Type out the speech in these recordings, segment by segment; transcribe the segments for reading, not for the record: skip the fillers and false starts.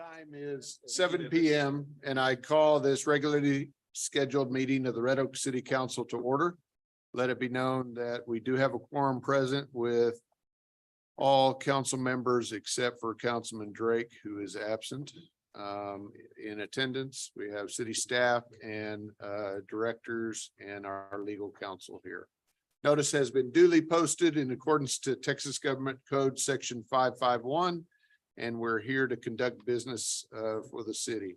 Time is 7 p.m. and I call this regularly scheduled meeting of the Red Oak City Council to order. Let it be known that we do have a quorum present with all council members except for Councilman Drake, who is absent. In attendance, we have city staff and directors and our legal counsel here. Notice has been duly posted in accordance to Texas Government Code Section 551. And we're here to conduct business for the city.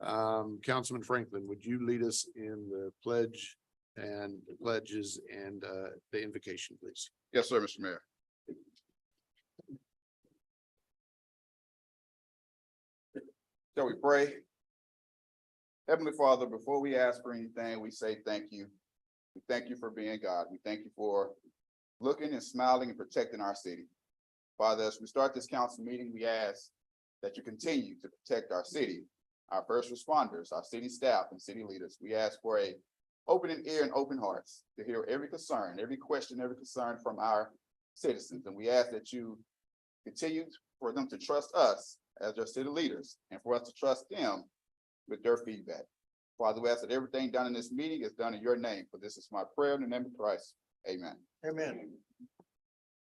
Councilman Franklin, would you lead us in the pledge and the pledges and the invocation, please? Yes, sir, Mr. Mayor. Shall we pray? Heavenly Father, before we ask for anything, we say thank you. We thank you for being God. We thank you for looking and smiling and protecting our city. Father, as we start this council meeting, we ask that you continue to protect our city, our first responders, our city staff and city leaders. We ask for a open ear and open hearts to hear every concern, every question, every concern from our citizens. And we ask that you continue for them to trust us as their city leaders and for us to trust them with their feedback. Father, we ask that everything done in this meeting is done in your name. For this is my prayer in the name of Christ. Amen. Amen.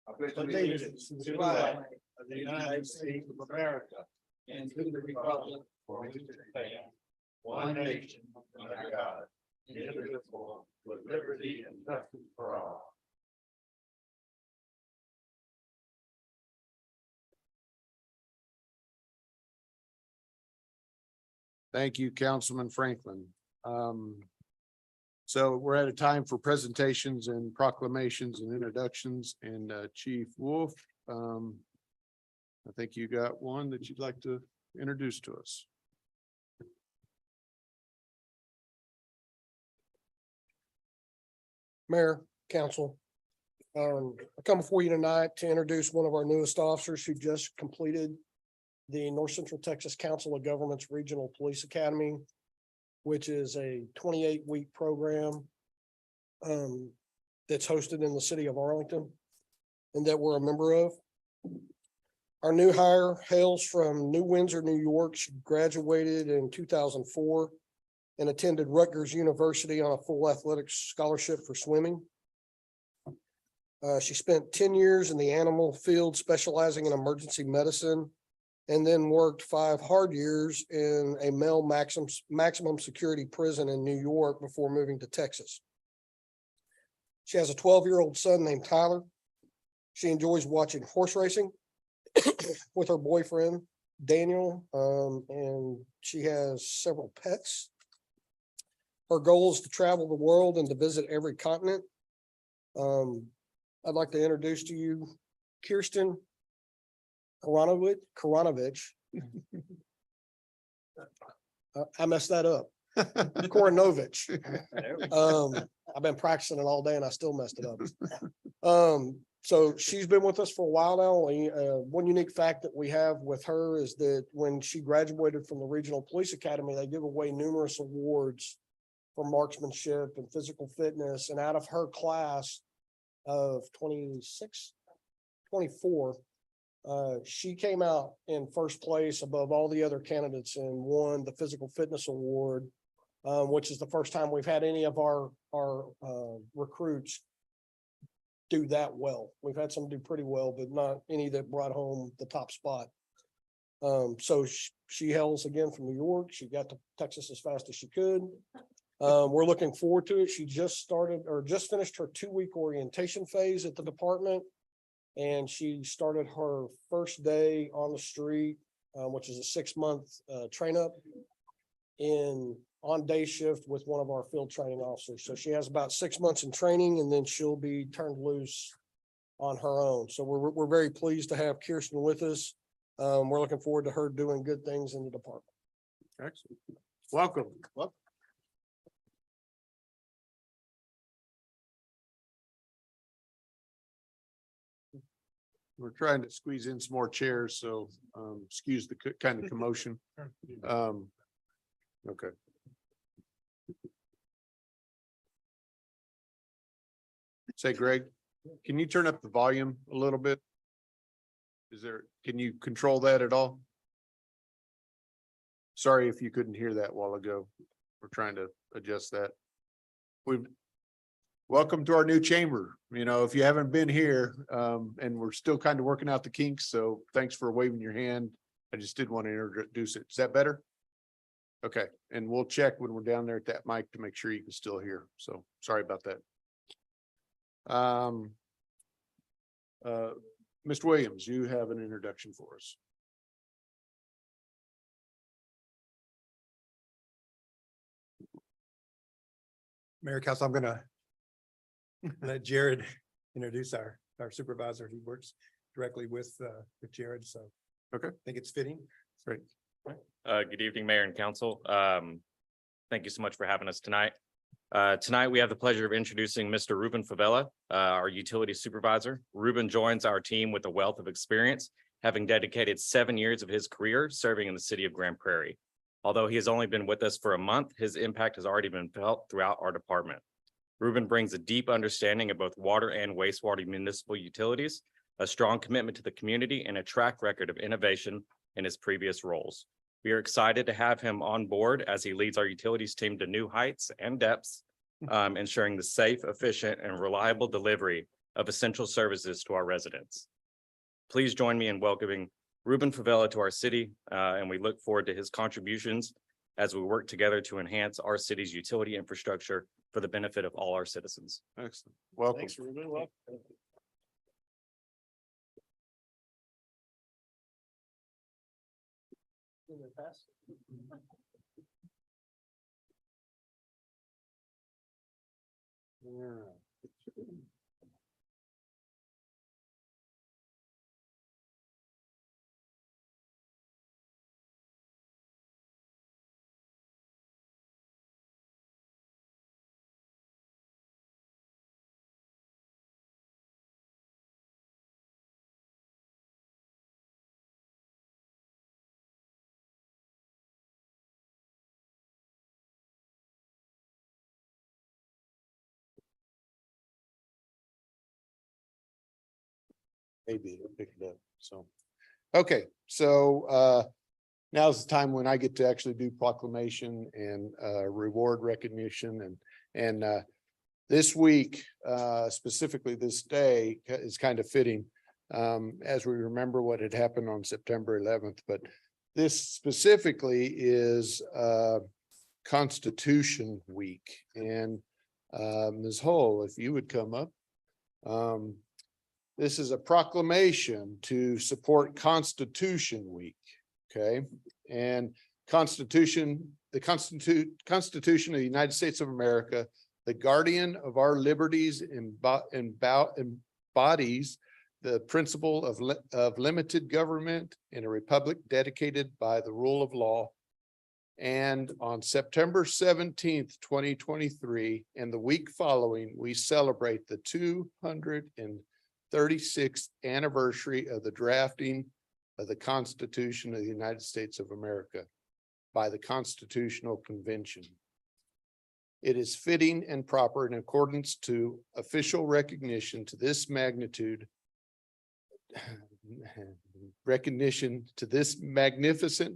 I pledge allegiance to the flag of the United States of America and to the republic for which it stands, one nation, under God, indivisible, with liberty and justice for all. Thank you, Councilman Franklin. So we're at a time for presentations and proclamations and introductions, and Chief Wolf, I think you got one that you'd like to introduce to us. Mayor, council, I come before you tonight to introduce one of our newest officers who just completed the North Central Texas Council of Governments Regional Police Academy, which is a 28-week program that's hosted in the city of Arlington and that we're a member of. Our new hire hails from New Windsor, New York. She graduated in 2004 and attended Rutgers University on a full athletic scholarship for swimming. She spent 10 years in the animal field specializing in emergency medicine, and then worked 5 hard years in a male maximum security prison in New York before moving to Texas. She has a 12-year-old son named Tyler. She enjoys watching horse racing with her boyfriend, Daniel, and she has several pets. Her goal is to travel the world and to visit every continent. I'd like to introduce to you Kirsten Koronovich. I messed that up. Koronovich. I've been practicing it all day and I still messed it up. So she's been with us for a while now. One unique fact that we have with her is that when she graduated from the Regional Police Academy, they give away numerous awards for marksmanship and physical fitness. And out of her class of 24, she came out in first place above all the other candidates and won the physical fitness award, which is the first time we've had any of our recruits do that well. We've had some do pretty well, but not any that brought home the top spot. So she hails again from New York. She got to Texas as fast as she could. We're looking forward to it. She just finished her 2-week orientation phase at the department. And she started her first day on the street, which is a 6-month train up on day shift with one of our field training officers. So she has about 6 months in training and then she'll be turned loose on her own. So we're very pleased to have Kirsten with us. We're looking forward to her doing good things in the department. Excellent. Welcome. We're trying to squeeze in some more chairs, so excuse the kind of commotion. Okay. Say, Greg, can you turn up the volume a little bit? Can you control that at all? Sorry if you couldn't hear that a while ago. We're trying to adjust that. Welcome to our new chamber. You know, if you haven't been here, and we're still kind of working out the kinks, so thanks for waving your hand. I just did want to introduce it. Is that better? Okay, and we'll check when we're down there at that mic to make sure you can still hear. So sorry about that. Mr. Williams, you have an introduction for us. Mayor, Council, I'm gonna let Jared introduce our supervisor. He works directly with Jared, so. Okay. I think it's fitting. Great. Good evening, Mayor and Council. Thank you so much for having us tonight. Tonight, we have the pleasure of introducing Mr. Ruben Favela, our utility supervisor. Ruben joins our team with a wealth of experience, having dedicated 7 years of his career serving in the city of Grand Prairie. Although he has only been with us for a month, his impact has already been felt throughout our department. Ruben brings a deep understanding of both water and wastewater municipal utilities, a strong commitment to the community, and a track record of innovation in his previous roles. We are excited to have him on board as he leads our utilities team to new heights and depths, ensuring the safe, efficient, and reliable delivery of essential services to our residents. Please join me in welcoming Ruben Favela to our city, and we look forward to his contributions as we work together to enhance our city's utility infrastructure for the benefit of all our citizens. Excellent. Welcome. Thanks, Ruben. Welcome. Maybe it'll pick it up. So, okay, so now's the time when I get to actually do proclamation and reward recognition and this week, specifically this day is kind of fitting as we remember what had happened on September 11th. But this specifically is Constitution Week, and Ms. Hull, if you would come up. This is a proclamation to support Constitution Week, okay? And the Constitution of the United States of America, the guardian of our liberties, embodies the principle of limited government in a republic dedicated by the rule of law. And on September 17th, 2023, and the week following, we celebrate the 236th anniversary of the drafting of the Constitution of the United States of America by the Constitutional Convention. It is fitting and proper in accordance to official recognition to this magnificent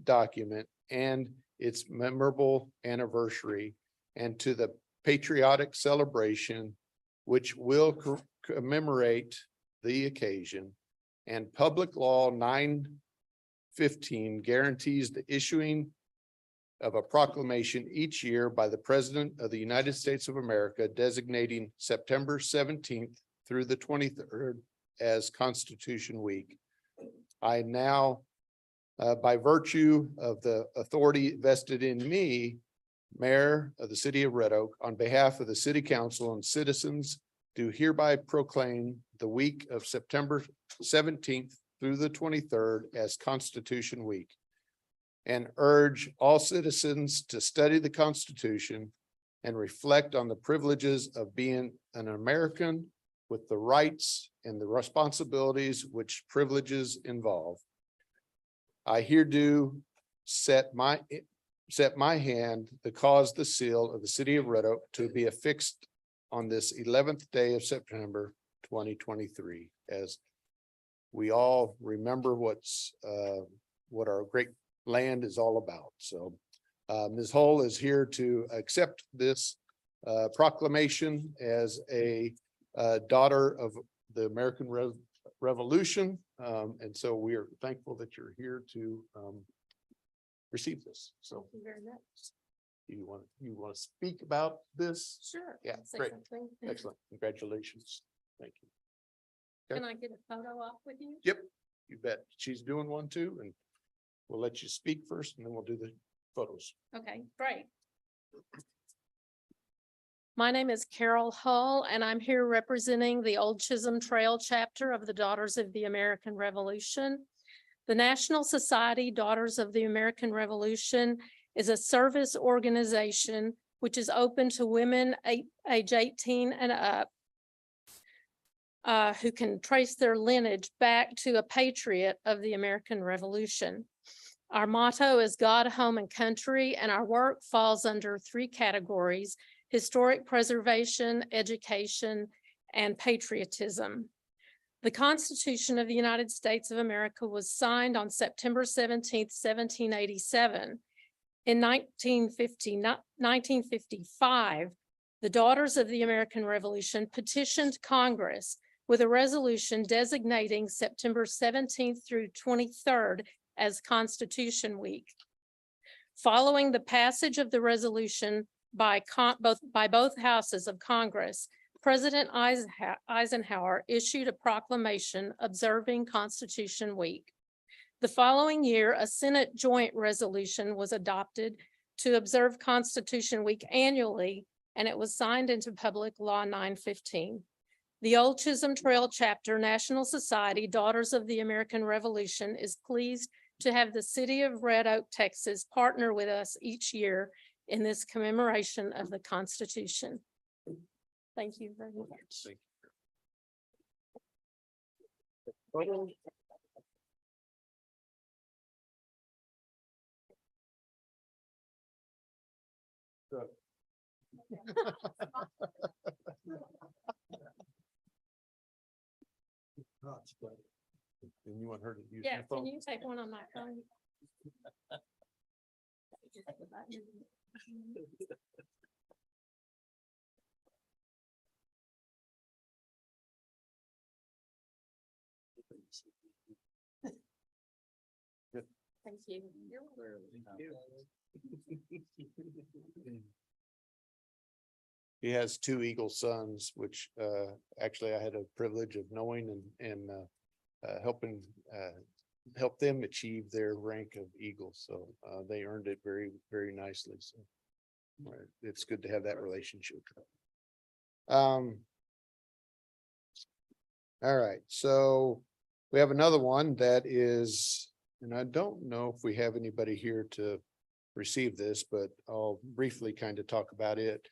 document and its memorable anniversary, and to the patriotic celebration which will commemorate the occasion. And Public Law 915 guarantees the issuing of a proclamation each year by the President of the United States of America designating September 17th through the 23rd as Constitution Week. I now, by virtue of the authority vested in me, Mayor of the City of Red Oak, on behalf of the City Council and citizens, do hereby proclaim the week of September 17th through the 23rd as Constitution Week, and urge all citizens to study the Constitution and reflect on the privileges of being an American with the rights and the responsibilities which privileges involve. I here do set my hand to cause the seal of the City of Red Oak to be affixed on this 11th day of September 2023, as we all remember what our great land is all about. So Ms. Hull is here to accept this proclamation as a daughter of the American Revolution. And so we are thankful that you're here to receive this. So Thank you very much. you want to speak about this? Sure. Yeah, I'll say great. something. Excellent. Congratulations. Thank you. Can I get a photo off with you? Yep, you bet. She's doing one too, and we'll let you speak first and then we'll do the photos. Okay, great. My name is Carol Hull, and I'm here representing the Old Chisholm Trail chapter of the Daughters of the American Revolution. The National Society Daughters of the American Revolution is a service organization which is open to women age 18 and up who can trace their lineage back to a patriot of the American Revolution. Our motto is God, Home, and Country, and our work falls under 3 categories: historic preservation, education, and patriotism. The Constitution of the United States of America was signed on September 17th, 1787. In 1955, the Daughters of the American Revolution petitioned Congress with a resolution designating September 17th through 23rd as Constitution Week. Following the passage of the resolution by both houses of Congress, President Eisenhower issued a proclamation observing Constitution Week. The following year, a Senate joint resolution was adopted to observe Constitution Week annually, and it was signed into Public Law 915. The Old Chisholm Trail Chapter National Society Daughters of the American Revolution is pleased to have the city of Red Oak, Texas, partner with us each year in this commemoration of the Constitution. Thank you very much. And you want her to use Yeah, your can phone? you take one on my phone? Good. Thank you. He has 2 Eagle sons, which actually I had a privilege of knowing and helping help them achieve their rank of Eagle. So they earned it very, very nicely. So it's good to have that relationship. All right, so we have another one that is, and I don't know if we have anybody here to receive this, but I'll briefly kind of talk about it.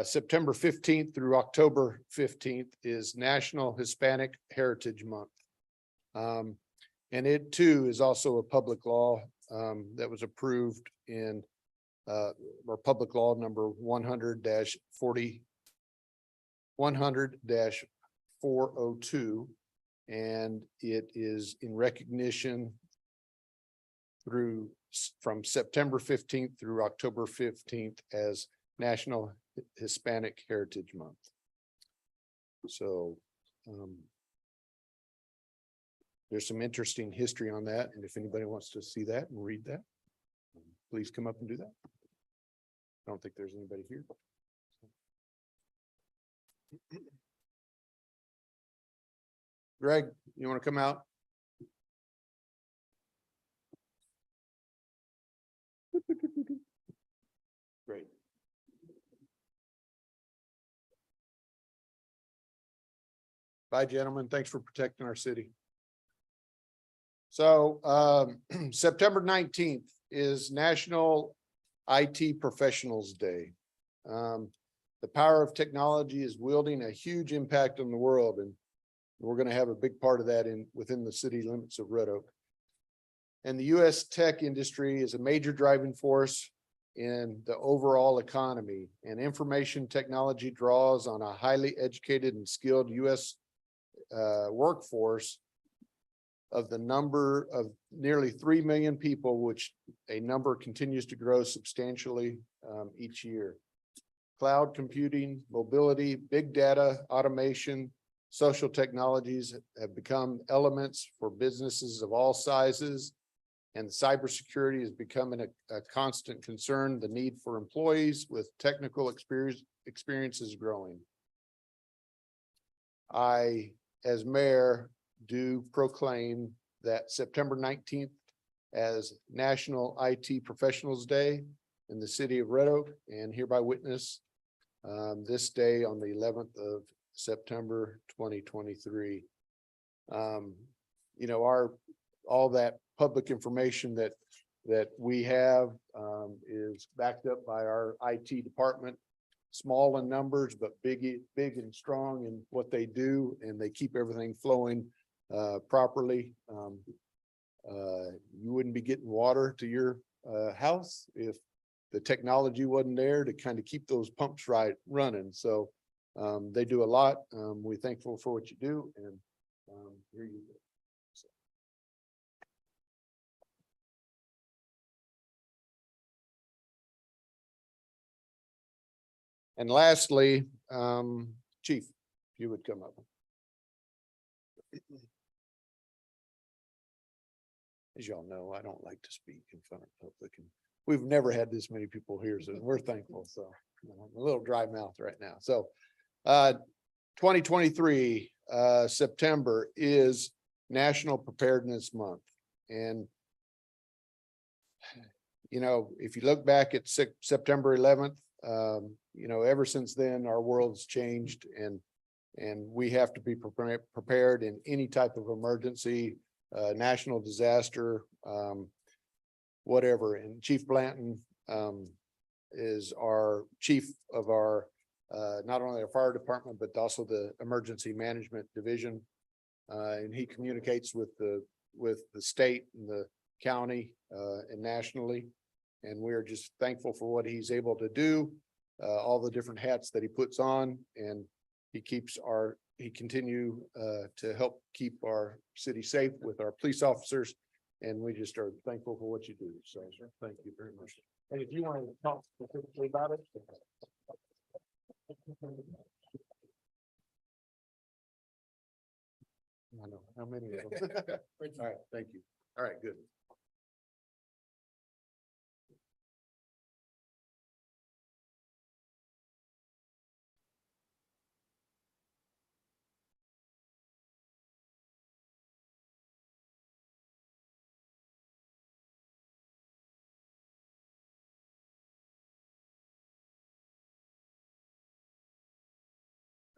September 15th through October 15th is National Hispanic Heritage Month. And it too is also a public law that was approved in or public law number 100-402. And it is in recognition from September 15th through October 15th as National Hispanic Heritage Month. So there's some interesting history on that, and if anybody wants to see that and read that, please come up and do that. I don't think there's anybody here. Greg, you want to come out? Great. Bye, gentlemen. Thanks for protecting our city. So September 19th is National IT Professionals Day. The power of technology is wielding a huge impact on the world, and we're going to have a big part of that within the city limits of Red Oak. And the US tech industry is a major driving force in the overall economy, and information technology draws on a highly educated and skilled US workforce of the number of nearly 3 million people, which a number continues to grow substantially each year. Cloud computing, mobility, big data, automation, social technologies have become elements for businesses of all sizes. And cybersecurity is becoming a constant concern. The need for employees with technical experience is growing. I, as mayor, do proclaim that September 19th as National IT Professionals Day in the city of Red Oak, and hereby witness this day on the 11th of September 2023. You know, all that public information that we have is backed up by our IT department. Small in numbers, but big and strong in what they do, and they keep everything flowing properly. You wouldn't be getting water to your house if the technology wasn't there to kind of keep those pumps running. So they do a lot. We're thankful for what you do, and here you go. So. And lastly, Chief, if you would come up. As y'all know, I don't like to speak in front of public, and we've never had this many people here, so we're thankful. So I'm a little dry mouth right now. So 2023 September is National Preparedness Month. And you know, if you look back at September 11th, you know, ever since then, our world's changed, and we have to be prepared in any type of emergency, national disaster, whatever. And Chief Blanton is our chief of our not only our fire department, but also the emergency management division. And he communicates with the state and the county and nationally. And we're just thankful for what he's able to do, all the different hats that he puts on, and he continue to help keep our city safe with our police officers. And we just are thankful for what you do. So thank you very much. And if you want to talk specifically about it. I know, how many of them? All right, thank you. All right, good.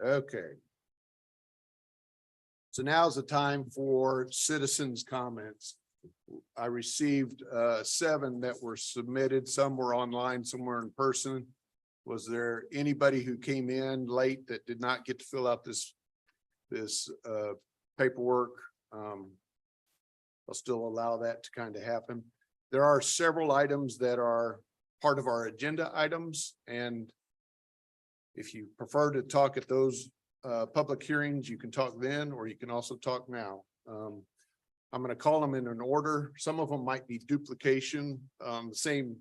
Okay. So now's the time for citizens' comments. I received 7 that were submitted. Some were online, some were in person. Was there anybody who came in late that did not get to fill out this paperwork? I'll still allow that to kind of happen. There are several items that are part of our agenda items, and if you prefer to talk at those public hearings, you can talk then, or you can also talk now. I'm going to call them in an order. Some of them might be duplication, the same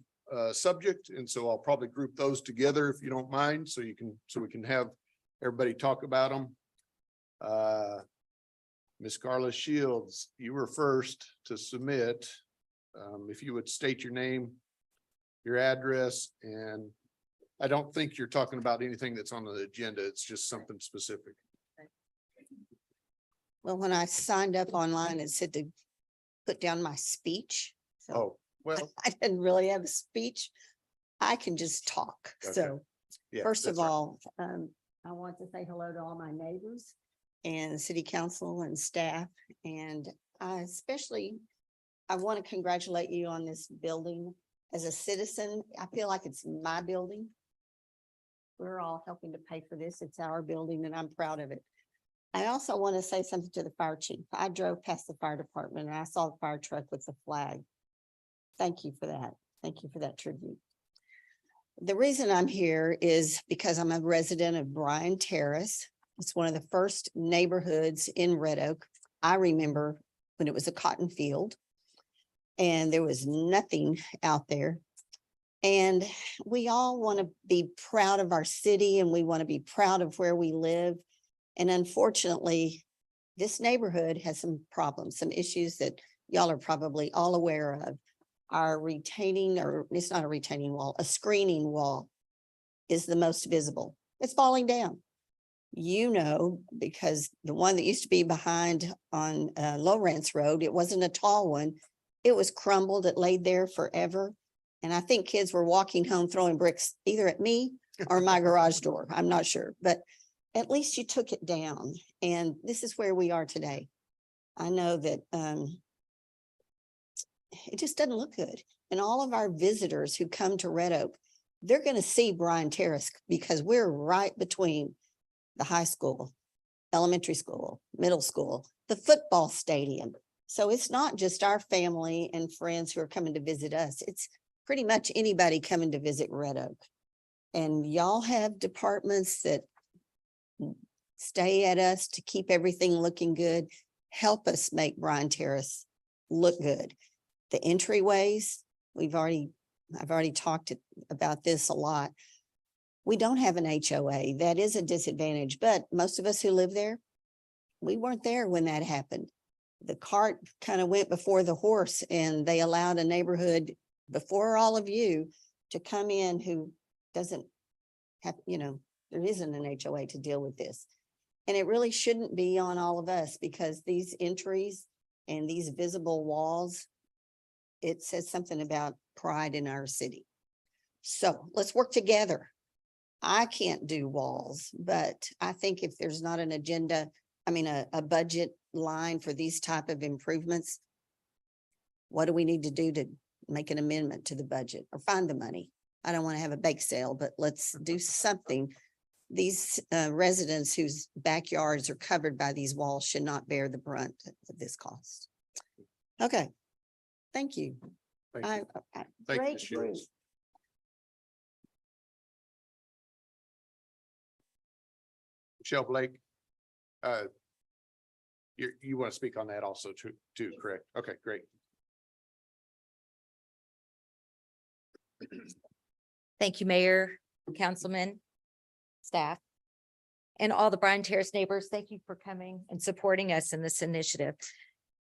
subject, and so I'll probably group those together if you don't mind, so we can have everybody talk about them. Ms. Carla Shields, you were first to submit. If you would state your name, your address, and I don't think you're talking about anything that's on the agenda. It's just something specific. Well, when I signed up online, it said to put down my speech. So Oh, well, I didn't really have a speech. I can just talk. Okay. So yeah. first of that's right. all, I want to say hello to all my neighbors and city council and staff. And I want to congratulate you on this building. As a citizen, I feel like it's my building. We're all helping to pay for this. It's our building and I'm proud of it. I also want to say something to the fire chief. I drove past the fire department and I saw the fire truck with the flag. Thank you for that. Thank you for that tribute. The reason I'm here is because I'm a resident of Bryan Terrace. It's one of the first neighborhoods in Red Oak I remember when it was a cotton field. And there was nothing out there. And we all want to be proud of our city and we want to be proud of where we live. And unfortunately, this neighborhood has some problems, some issues that y'all are probably all aware of. Our retaining, or it's not a retaining wall, a screening wall is the most visible. It's falling down. You know, because the one that used to be behind on Lawrence Road, it wasn't a tall one. It was crumbled. It laid there forever. And I think kids were walking home throwing bricks either at me or my garage door. I'm not sure, but at least you took it down. And this is where we are today. I know that it just doesn't look good. And all of our visitors who come to Red Oak, they're going to see Bryan Terrace because we're right between the high school, elementary school, middle school, the football stadium. So it's not just our family and friends who are coming to visit us. It's pretty much anybody coming to visit Red Oak. And y'all have departments that stay at us to keep everything looking good. Help us make Bryan Terrace look good. The entryways, I've already talked about this a lot. We don't have an HOA. That is a disadvantage, but most of us who live there, we weren't there when that happened. The cart kind of went before the horse and they allowed a neighborhood before all of you to come in who doesn't have, there isn't an HOA to deal with this. And it really shouldn't be on all of us because these entries and these visible walls, it says something about pride in our city. So let's work together. I can't do walls, but I think if there's not an agenda, a budget line for these type of improvements, what do we need to do to make an amendment to the budget or find the money? I don't want to have a bake sale, but let's do something. These residents whose backyards are covered by these walls should not bear the brunt of this cost. Okay. Thank you. Thank you. Thank you, Great Ms. Shields. group. Michelle Blake. You want to speak on that also too, correct? Okay, great. Thank you, Mayor, Councilman, staff, and all the Bryan Terrace neighbors. Thank you for coming and supporting us in this initiative.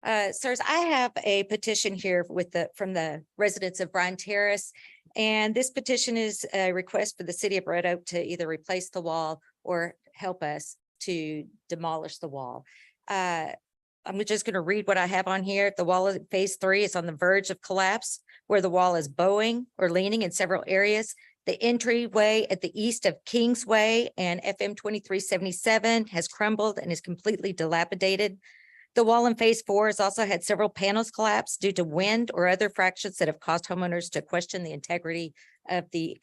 Sirs, I have a petition here from the residents of Bryan Terrace. And this petition is a request for the city of Red Oak to either replace the wall or help us to demolish the wall. I'm just going to read what I have on here. The wall of phase 3 is on the verge of collapse, where the wall is bowing or leaning in several areas. The entryway at the east of Kingsway and FM 2377 has crumbled and is completely dilapidated. The wall in phase 4 has also had several panels collapse due to wind or other fractions that have caused homeowners to question the integrity of the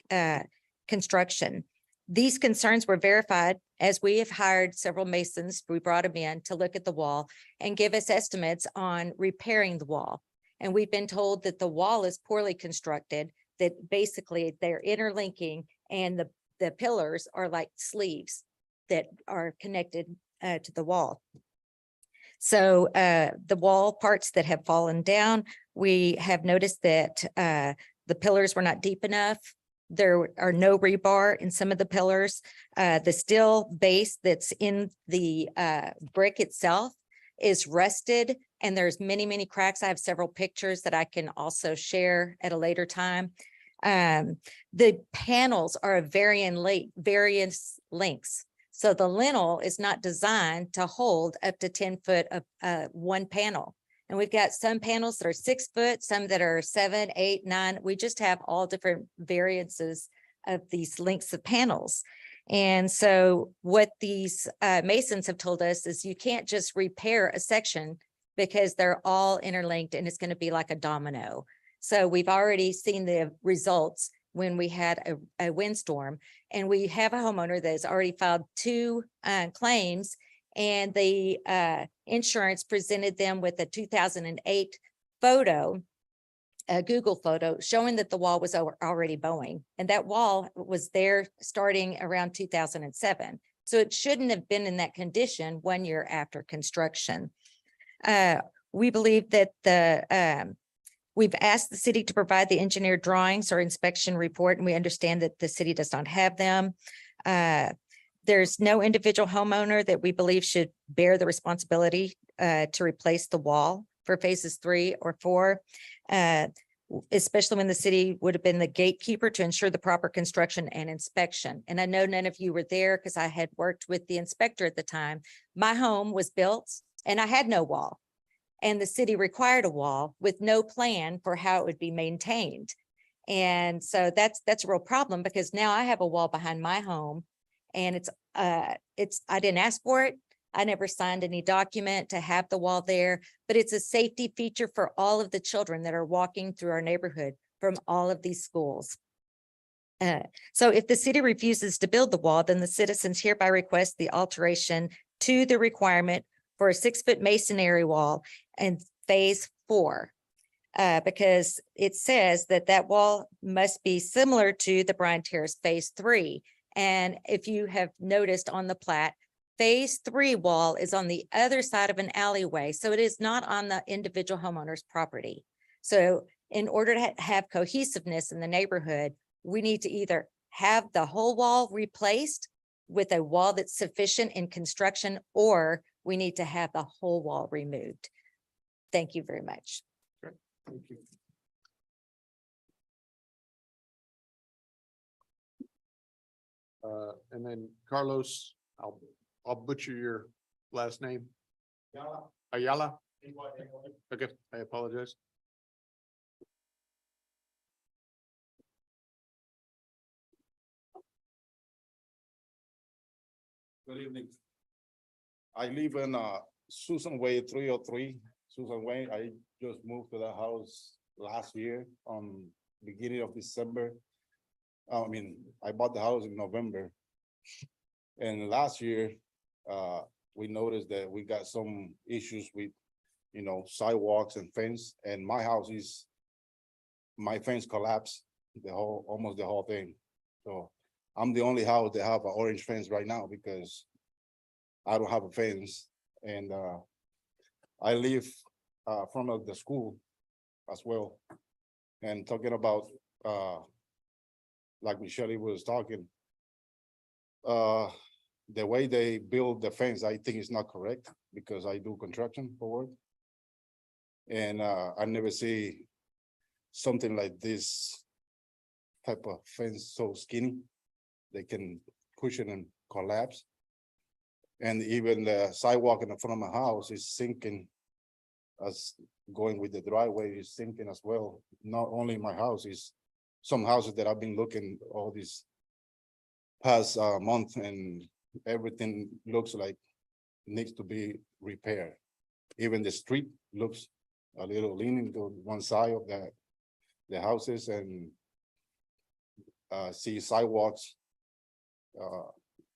construction. These concerns were verified as we have hired several masons. We brought them in to look at the wall and give us estimates on repairing the wall. And we've been told that the wall is poorly constructed, that basically they're interlinking and the pillars are like sleeves that are connected to the wall. So the wall parts that have fallen down, we have noticed that the pillars were not deep enough. There are no rebar in some of the pillars. The steel base that's in the brick itself is rusted and there's many, many cracks. I have several pictures that I can also share at a later time. The panels are of various lengths. So the lintel is not designed to hold up to 10 foot of one panel. And we've got some panels that are 6 foot, some that are 7, 8, 9. We just have all different variances of these lengths of panels. And so what these masons have told us is you can't just repair a section because they're all interlinked and it's going to be like a domino. So we've already seen the results when we had a windstorm, and we have a homeowner that has already filed 2 claims, and the insurance presented them with a 2008 photo, a Google photo showing that the wall was already bowing, and that wall was there starting around 2007. So it shouldn't have been in that condition 1 year after construction. We believe that we've asked the city to provide the engineered drawings or inspection report, and we understand that the city does not have them. There's no individual homeowner that we believe should bear the responsibility to replace the wall for phases 3 or 4. Especially when the city would have been the gatekeeper to ensure the proper construction and inspection. And I know none of you were there because I had worked with the inspector at the time. My home was built and I had no wall. And the city required a wall with no plan for how it would be maintained. And so that's a real problem because now I have a wall behind my home and I didn't ask for it. I never signed any document to have the wall there, but it's a safety feature for all of the children that are walking through our neighborhood from all of these schools. So if the city refuses to build the wall, then the citizens hereby request the alteration to the requirement for a 6-foot masonry wall in phase 4. Because it says that wall must be similar to the Bryan Terrace phase 3. And if you have noticed on the plat, phase 3 wall is on the other side of an alleyway, so it is not on the individual homeowner's property. So in order to have cohesiveness in the neighborhood, we need to either have the whole wall replaced with a wall that's sufficient in construction, or we need to have the whole wall removed. Thank you very much. Thank you. And then Carlos, I'll butcher your last name. Ayala? Okay, I apologize. Good evening. I live in Susan Way 303, Susan Way. I just moved to the house last year on beginning of December. I bought the house in November. And last year, we noticed that we got some issues with, sidewalks and fence, and my fence collapsed, almost the whole thing. So I'm the only house that have an orange fence right now because I don't have a fence. And I live from the school as well. And talking about, like Michelle was talking, the way they build the fence, I think is not correct because I do construction for work. And I never see something like this type of fence so skinny. They can push it and collapse. And even the sidewalk in the front of my house is sinking, as going with the driveway is sinking as well. Not only my house, is some houses that I've been looking all this past month, and everything looks like needs to be repaired. Even the street looks a little leaning to one side of the houses, and see sidewalks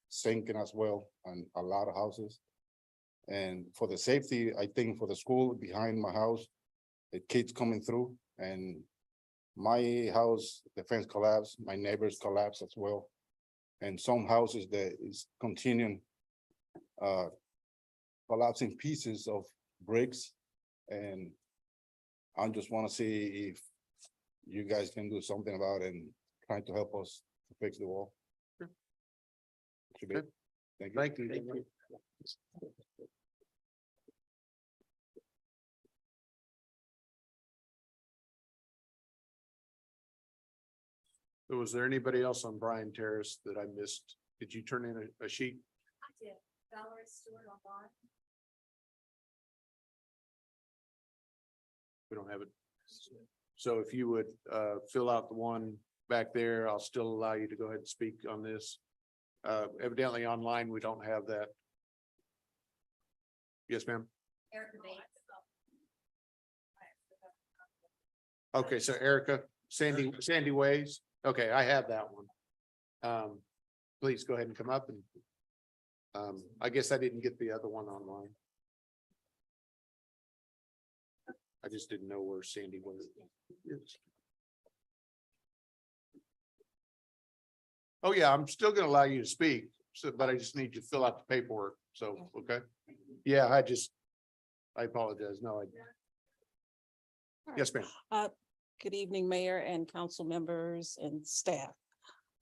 sinking as well, and a lot of houses. And for the safety, I think for the school behind my house, the kids coming through, and my house, the fence collapsed, my neighbors collapsed as well. And some houses that is continuing collapsing pieces of bricks. And I just want to see if you guys can do something about it and try to help us to fix the wall. Sure. Should be. Good. Thank you. Thank you. So was there anybody else on Bryan Terrace that I missed? Did you turn in a sheet? I did. Valerie Stewart online. We don't have it. So if you would fill out the one back there, I'll still allow you to go ahead and speak on this. Evidently online, we don't have that. Yes, ma'am. Erica Bates. Okay, so Erica, Sandy Ways. Okay, I have that one. Please go ahead and come up, and I guess I didn't get the other one online. I just didn't know where Sandy was. Oh, yeah, I'm still gonna allow you to speak, so, but I just need you to fill out the paperwork, so, okay? Yeah, I apologize. No, yes, ma'am. Good evening, Mayor and council members and staff.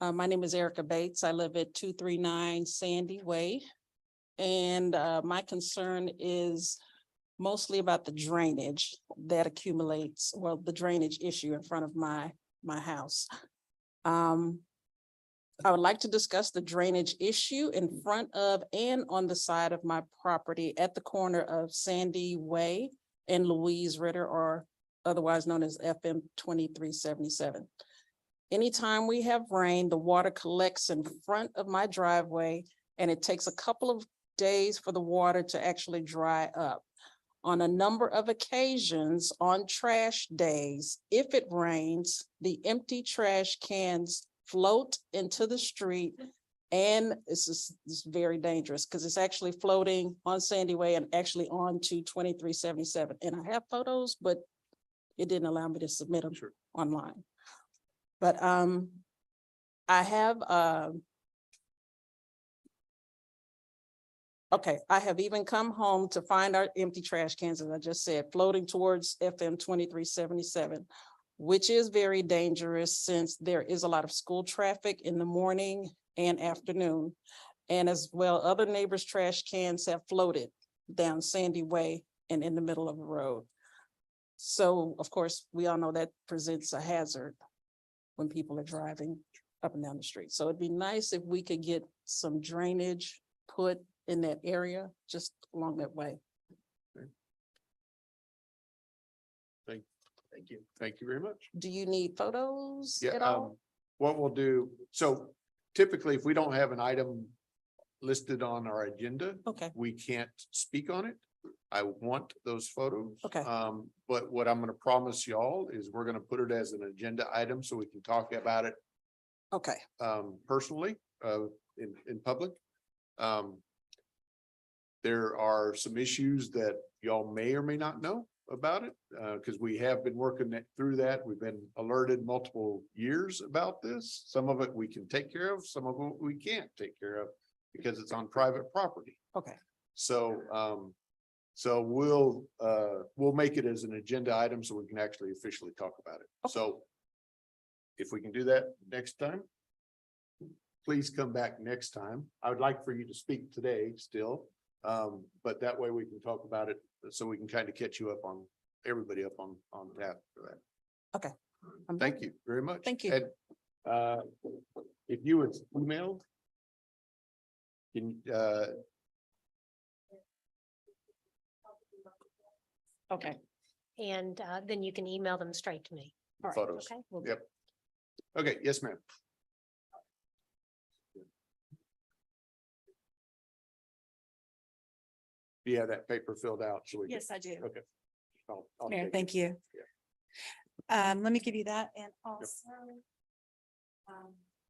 My name is Erica Bates. I live at 239 Sandy Way. And my concern is mostly about the drainage that accumulates, well, the drainage issue in front of my house. I would like to discuss the drainage issue in front of and on the side of my property at the corner of Sandy Way and Louise Ritter, or otherwise known as FM 2377. Anytime we have rain, the water collects in front of my driveway, and it takes a couple of days for the water to actually dry up. On a number of occasions, on trash days, if it rains, the empty trash cans float into the street. And this is very dangerous because it's actually floating on Sandy Way and actually on to 2377. And I have photos, but it didn't allow me to submit them online. But I have okay, I have even come home to find our empty trash cans, as I just said, floating towards FM 2377, which is very dangerous since there is a lot of school traffic in the morning and afternoon. And as well, other neighbors' trash cans have floated down Sandy Way and in the middle of the road. So of course, we all know that presents a hazard when people are driving up and down the street. So it'd be nice if we could get some drainage put in that area, just along that way. Thank you. Thank you very much. Do you need photos Yeah, at all? what we'll do, so typically if we don't have an item listed on our agenda, Okay, we can't speak on it. I want those photos. Okay. But what I'm gonna promise y'all is we're gonna put it as an agenda item so we can talk about it okay, personally, in public. There are some issues that y'all may or may not know about it, because we have been working through that. We've been alerted multiple years about this. Some of it we can take care of, some of it we can't take care of because it's on private property. okay. So, so we'll make it as an agenda item so we can actually officially talk about it. So if we can do that next time, please come back next time. I would like for you to speak today still. But that way we can talk about it, so we can kind of catch you up on, everybody up on that for that. Okay. Thank you very much. Thank you. And, if you would email. Okay, And then you can email them straight to me. all right. photos. Okay. Well, Yep. Okay, yes, ma'am. Do you have that paper filled out? So we can- Yes, I do. Okay. I'll Mayor, take it. thank you. Let me give you that and also.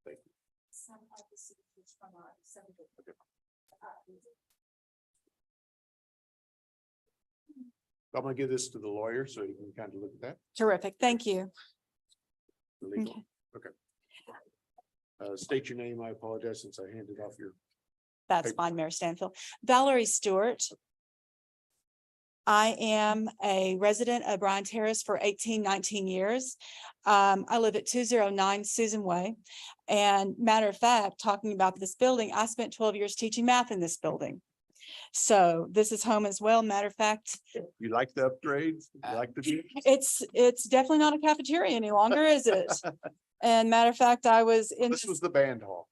Thank you. Some of the signatures from our assembly. I'm gonna give this to the lawyer so you can kind of look at that. Terrific, thank you. the legal. Okay. State your name. I apologize since I handed off your. That's Paper. fine, Mayor Stanfield. Valerie Stewart. I am a resident of Bryan Terrace for 19 years. I live at 209 Susan Way. And matter of fact, talking about this building, I spent 12 years teaching math in this building. So this is home as well. Matter of fact, You like the upgrades? You like the? it's definitely not a cafeteria any longer, is it? And matter of fact, I was in. This was the band hall.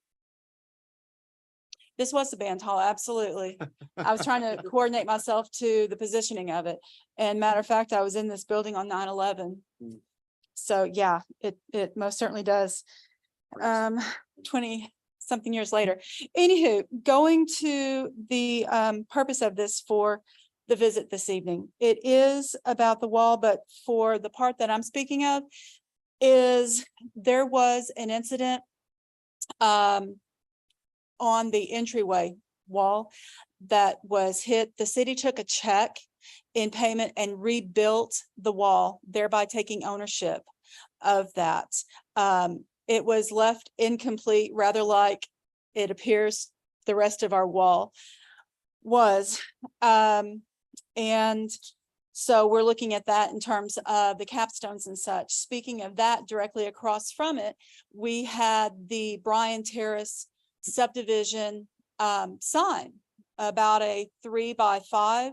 This was the band hall, absolutely. I was trying to coordinate myself to the positioning of it. And matter of fact, I was in this building on 9/11. Mm. So yeah, it most certainly does. 20-something years later. Anywho, going to the purpose of this for the visit this evening. It is about the wall, but for the part that I'm speaking of is there was an incident on the entryway wall that was hit. The city took a check in payment and rebuilt the wall, thereby taking ownership of that. It was left incomplete, rather like it appears the rest of our wall was. And so we're looking at that in terms of the capstones and such. Speaking of that, directly across from it, we had the Bryan Terrace subdivision sign, about a 3x5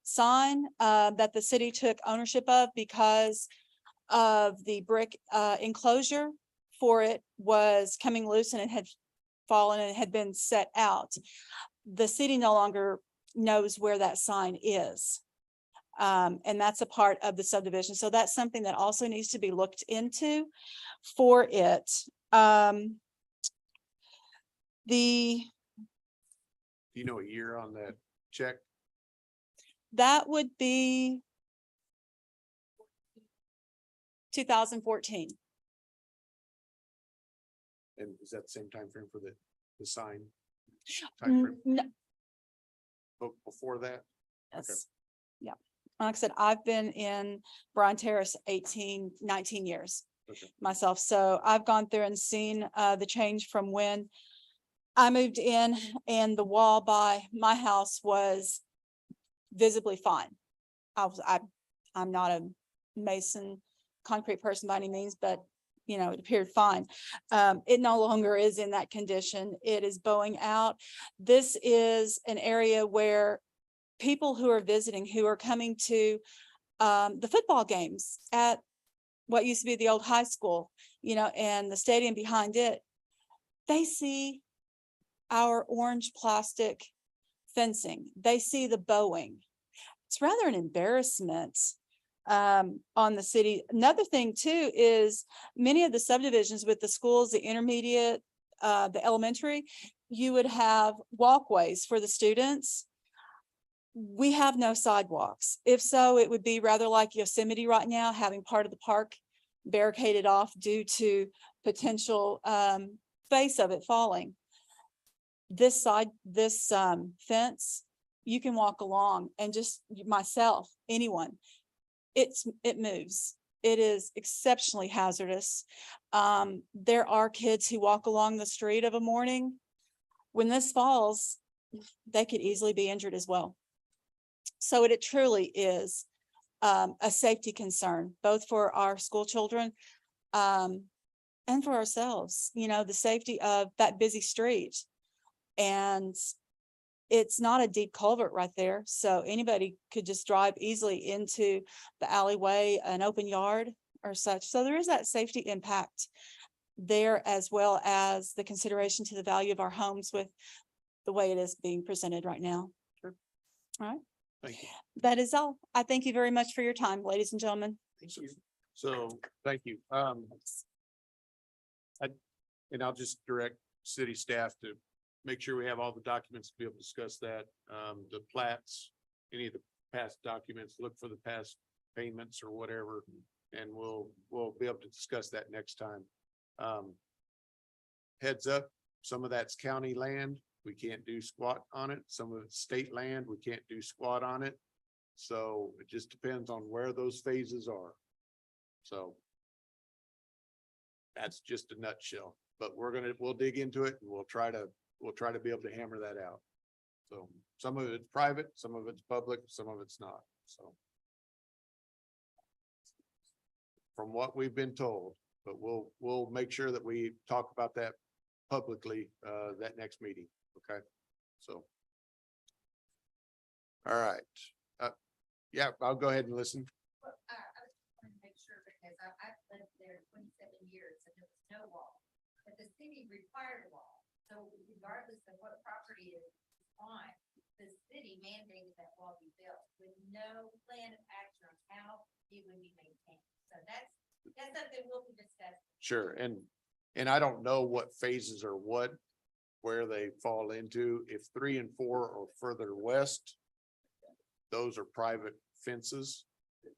sign that the city took ownership of because of the brick enclosure for it was coming loose and it had fallen and it had been set out. The city no longer knows where that sign is. And that's a part of the subdivision. So that's something that also needs to be looked into for it. Do you know a year on that check? That would be 2014. And is that the same time frame for the sign? N- Timeframe no, before that? yes. Yeah. Like I said, I've been in Bryan Terrace 19 years Okay. myself. So I've gone through and seen the change from when I moved in and the wall by my house was visibly fine. I'm not a mason, concrete person by any means, but you know, it appeared fine. It no longer is in that condition. It is bowing out. This is an area where people who are visiting, who are coming to the football games at what used to be the old high school, you know, and the stadium behind it, they see our orange plastic fencing. They see the bowing. It's rather an embarrassment on the city. Another thing too is many of the subdivisions with the schools, the intermediate, the elementary, you would have walkways for the students. We have no sidewalks. If so, it would be rather like Yosemite right now, having part of the park barricaded off due to potential face of it falling. This fence, you can walk along and just myself, anyone, it moves. It is exceptionally hazardous. There are kids who walk along the street of a morning. When this falls, they could easily be injured as well. So it truly is a safety concern, both for our school children and for ourselves, you know, the safety of that busy street. And it's not a deep culvert right there. So anybody could just drive easily into the alleyway, an open yard or such. So there is that safety impact there, as well as the consideration to the value of our homes with the way it is being presented right now. All right. Thank you. That is all. I thank you very much for your time, ladies and gentlemen. So, thank you. And I'll just direct city staff to make sure we have all the documents to be able to discuss that. The plats, any of the past documents, look for the past payments or whatever. And we'll be able to discuss that next time. Heads up, some of that's county land. We can't do squat on it. Some of it's state land. We can't do squat on it. So it just depends on where those phases are. So that's just a nutshell, but we'll dig into it and we'll try to be able to hammer that out. So some of it's private, some of it's public, some of it's not, so. From what we've been told, but we'll make sure that we talk about that publicly, that next meeting, okay? So. All right, yeah, I'll go ahead and listen. Well, I was trying to make sure because I've lived there 27 years and there was no wall, but the city required a wall. So regardless of what property is on, the city mandated that wall be built with no plan of action on how it would be maintained. So that's something we'll be discussing. Sure, and I don't know what phases are what, where they fall into. If 3 and 4 are further west, those are private fences.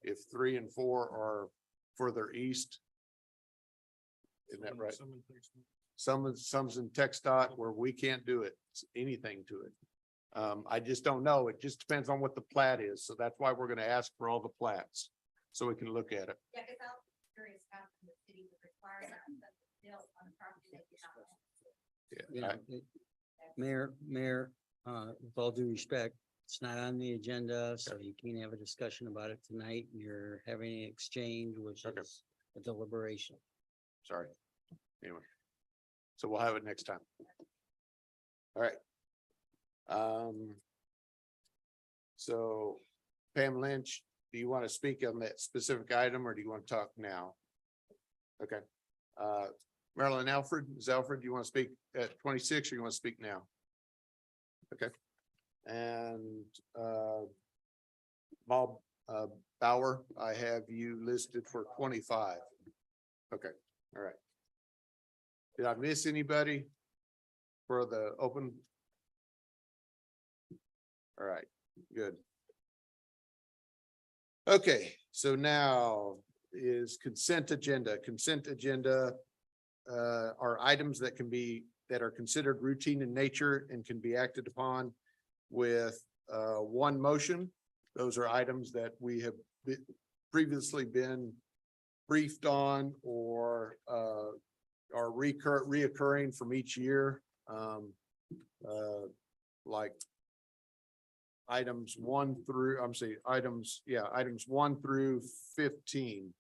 If 3 and 4 are further east. Isn't that right? Some's in TxDOT where we can't do it, anything to it. I just don't know. It just depends on what the plat is. So that's why we're gonna ask for all the plats, so we can look at it. Yeah, because I was curious how the city would require that built on property that you not. Yeah, Mayor, with all due respect, It's not on the agenda, so you can't have a discussion about it tonight. You're having an exchange, which Okay. is a deliberation. Sorry. Anyway. So we'll have it next time. All right. So Pam Lynch, do you want to speak on that specific item or do you want to talk now? Okay. Marilyn Alfred, do you want to speak at 26 or you want to speak now? Okay. And Bob Bauer, I have you listed for 25. Okay, all right. Did I miss anybody for the open? All right, good. Okay, so now is consent agenda. Consent agenda are items that are considered routine in nature and can be acted upon with one motion. Those are items that we have previously been briefed on or are reoccurring from each year. Like items 1 through 15.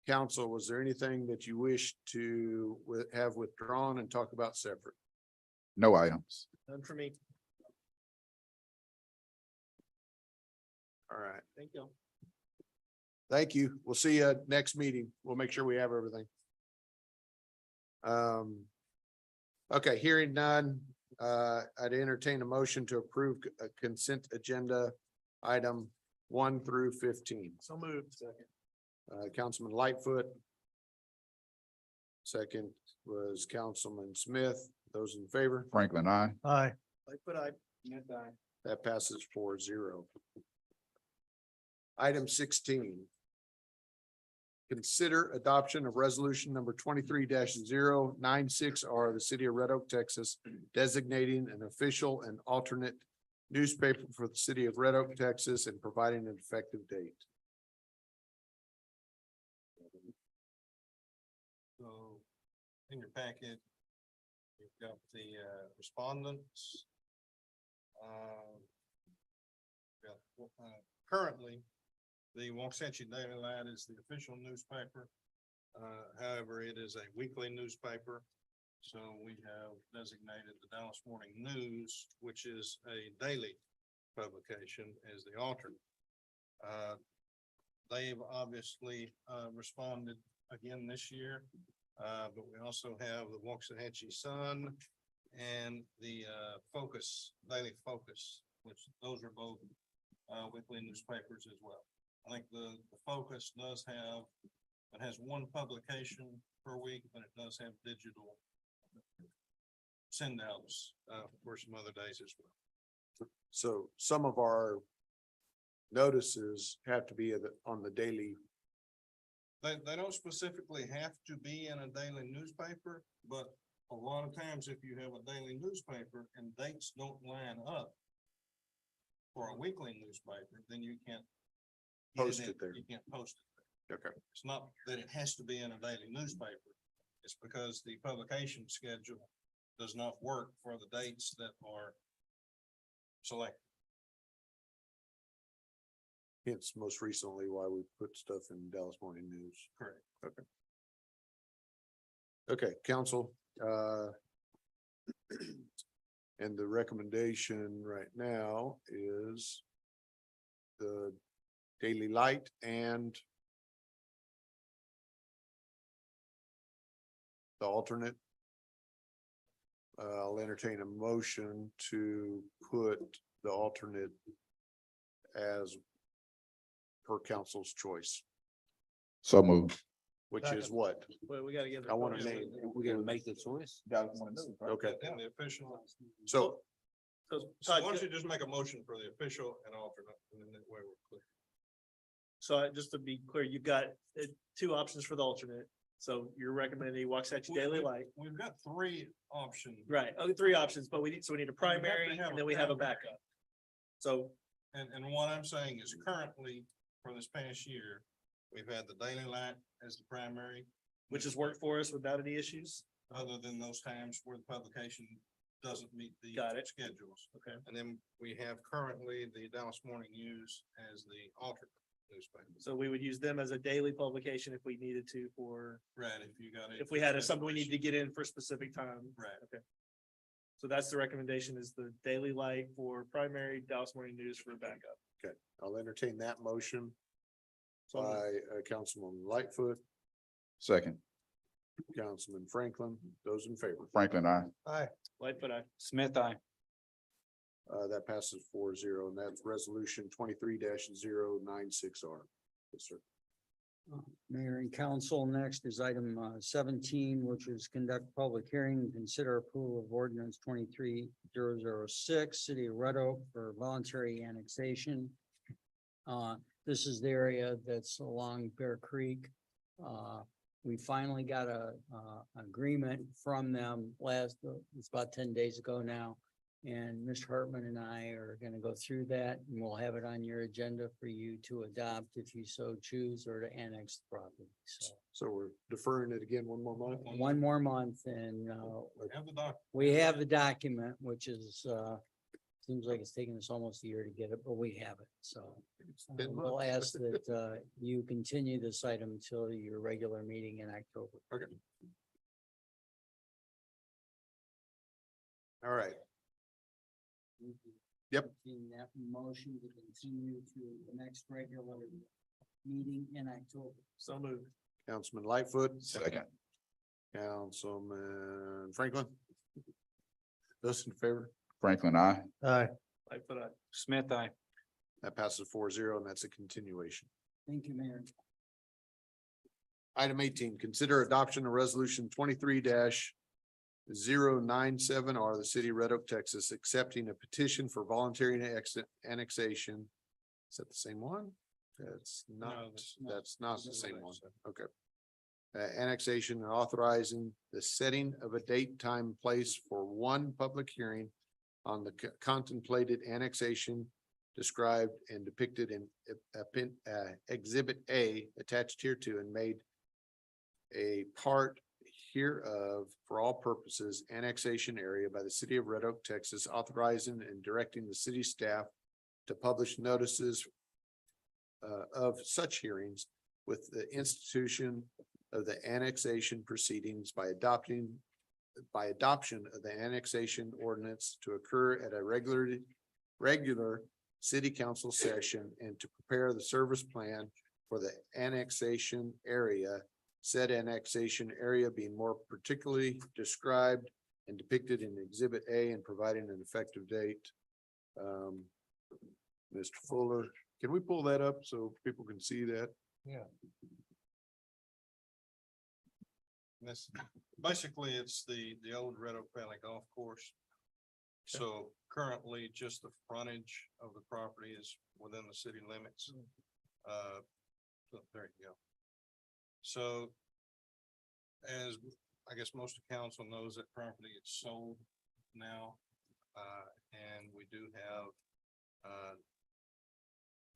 Council, was there anything that you wish to have withdrawn and talk about separate? No items. None for me. All right, Thank you. thank you. We'll see you next meeting. We'll make sure we have everything. Okay, hearing none, I'd entertain a motion to approve a consent agenda item 1 through 15. So moved. Second. Councilman Lightfoot. Second was Councilman Smith. Those in favor? Franklin, I. Aye. Lightfoot, aye. Smith, aye. That passes 4-0. Item 16. Consider adoption of resolution number 23-096 R of the city of Red Oak, Texas, designating an official and alternate newspaper for the city of Red Oak, Texas, and providing an effective date. So in your packet, you've got the respondents. Currently, the Waxahachie Daily Light is the official newspaper. However, it is a weekly newspaper. So we have designated the Dallas Morning News, which is a daily publication, as the alternate. They've obviously responded again this year. But we also have the Waxahachie Sun and the Focus, Daily Focus, which those are both weekly newspapers as well. I think the Focus it has one publication per week, but it does have digital send outs for some other days as well. So some of our notices have to be on the daily. They don't specifically have to be in a daily newspaper, but a lot of times if you have a daily newspaper and dates don't line up for a weekly newspaper, then you can't Post it there. You can't post it there. Okay. It's not that it has to be in a daily newspaper. It's because the publication schedule does not work for the dates that are selected. Hence, most recently why we put stuff in Dallas Morning News. Correct. Okay. Okay, council, and the recommendation right now is the Daily Light and the alternate. I'll entertain a motion to put the alternate as per council's choice, So moved. which is what? Well, we gotta get. I want to name. We're gonna make the choice. Okay, And the official. so So why don't you just make a motion for the official and alternate, and then that way we're clear. So just to be clear, you've got two options for the alternate. So you're recommending Waxahachie Daily Light. We've got three options. Right, okay, three options, but we need a primary have and a then we have a primary. backup. So, And what I'm saying is currently, for this past year, we've had the Daily Light as the primary. which has worked for us without any issues. Other than those times where the publication doesn't meet the Got it. schedules. Okay. And then we have currently the Dallas Morning News as the alternate newspaper. So we would use them as a daily publication if we needed to for, Right, if you got. if we had something we need to get in for a specific time. Right. Okay. So that's the recommendation is the Daily Light for primary, Dallas Morning News for backup. Okay, I'll entertain that motion So by Councilman Lightfoot, Second, Councilman Franklin, those in favor. Franklin, I. Aye. Lightfoot, aye. Smith, I. That passes 4-0, and that's resolution 23-096R. Yes, sir. Mayor and council, next is item 17, which is conduct public hearing and consider approval of ordinance 23-006, City of Red Oak for voluntary annexation. This is the area that's along Bear Creek. We finally got a agreement from them it's about 10 days ago now. And Mr. Hartman and I are gonna go through that, and we'll have it on your agenda for you to adopt if you so choose, or to annex the property. So we're deferring it again one more month. One more month, and Have the doc. we have the document, which is seems like it's taken us almost a year to get it, but we have it, so. been We'll months. ask that you continue this item until your regular meeting in October. Okay. All right. Yep. In that motion to continue to the next regular meeting in October. So moved. Councilman Lightfoot. Second. Councilman Franklin. Those in favor. Franklin, I. Aye. Lightfoot, aye. Smith, I. That passes 4-0, and that's a continuation. Thank you, Mayor. Item 18, consider adoption of resolution 23-097R, the city of Red Oak, Texas, accepting a petition for voluntary annexation. Is that the same one? That's not, that's not the same one. Okay. Annexation and authorizing the setting of a date, time, place for one public hearing on the contemplated annexation described and depicted in Exhibit A attached here to and made a part hereof for all purposes annexation area by the city of Red Oak, Texas, authorizing and directing the city staff to publish notices of such hearings with the institution of the annexation proceedings by adoption of the annexation ordinance to occur at a regular city council session and to prepare the service plan for the annexation area, said annexation area being more particularly described and depicted in Exhibit A and providing an effective date. Mr. Fuller, can we pull that up so people can see that? Yeah. This, basically, it's the old Red Oak Valley Golf Course. So currently, just the frontage of the property is within the city limits. So there you go. So as I guess most of council knows, that property is sold now. And we do have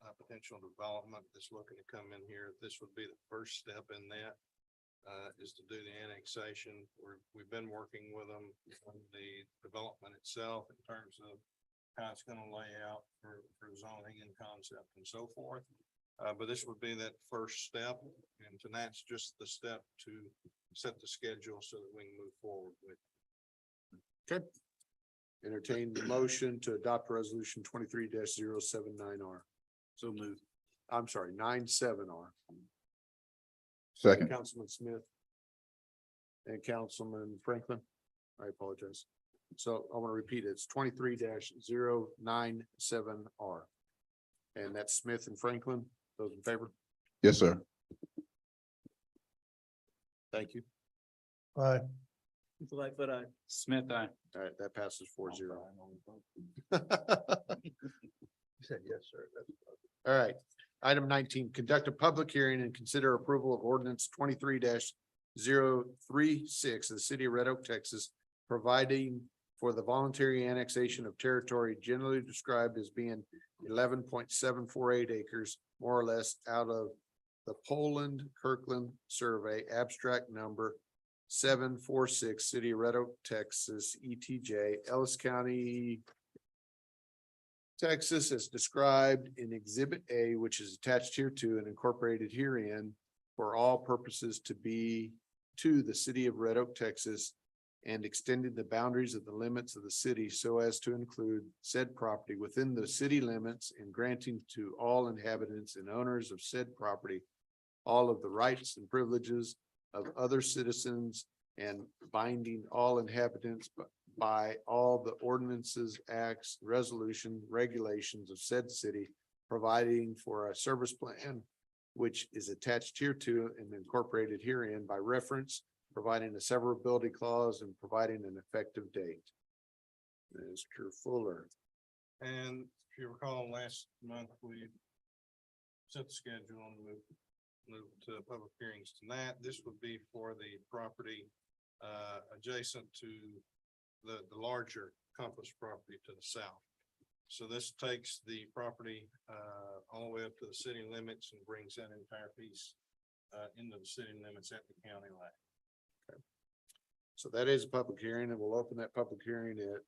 a potential development that's looking to come in here. This would be the first step in that. Is to do the annexation. We've been working with them on the development itself in terms of how it's gonna lay out for zoning and concept and so forth. But this would be that first step, and tonight's just the step to set the schedule so that we can move forward with. Okay. Entertain the motion to adopt resolution 23-079R. So moved. I'm sorry, 97R. Second. Councilman Smith. And Councilman Franklin. I apologize. So I want to repeat it. It's 23-097R. And that's Smith and Franklin. Those in favor? Yes, sir. Thank you. Aye. Lightfoot, aye. Smith, I. All right, that passes 4-0. You said yes, sir. All right, item 19, conduct a public hearing and consider approval of ordinance 23-036 of the city of Red Oak, Texas, providing for the voluntary annexation of territory generally described as being 11.748 acres, more or less, out of the Poland Kirkland survey abstract number 746, City of Red Oak, Texas, ETJ, Ellis County, Texas, as described in Exhibit A, which is attached here to and incorporated herein for all purposes to be to the City of Red Oak, Texas, and extending the boundaries of the limits of the city so as to include said property within the city limits, and granting to all inhabitants and owners of said property all of the rights and privileges of other citizens, and binding all inhabitants by all the ordinances, acts, resolution, regulations of said city, providing for a service plan which is attached hereto and incorporated herein by reference, providing a severability clause and providing an effective date. Mr. Fuller. And if you recall, last month, we set the schedule and moved to public hearings tonight. This would be for the property adjacent to the larger Compass property to the south. So this takes the property all the way up to the city limits and brings that entire piece into the city limits at the county line. So that is a public hearing, and we'll open that public hearing at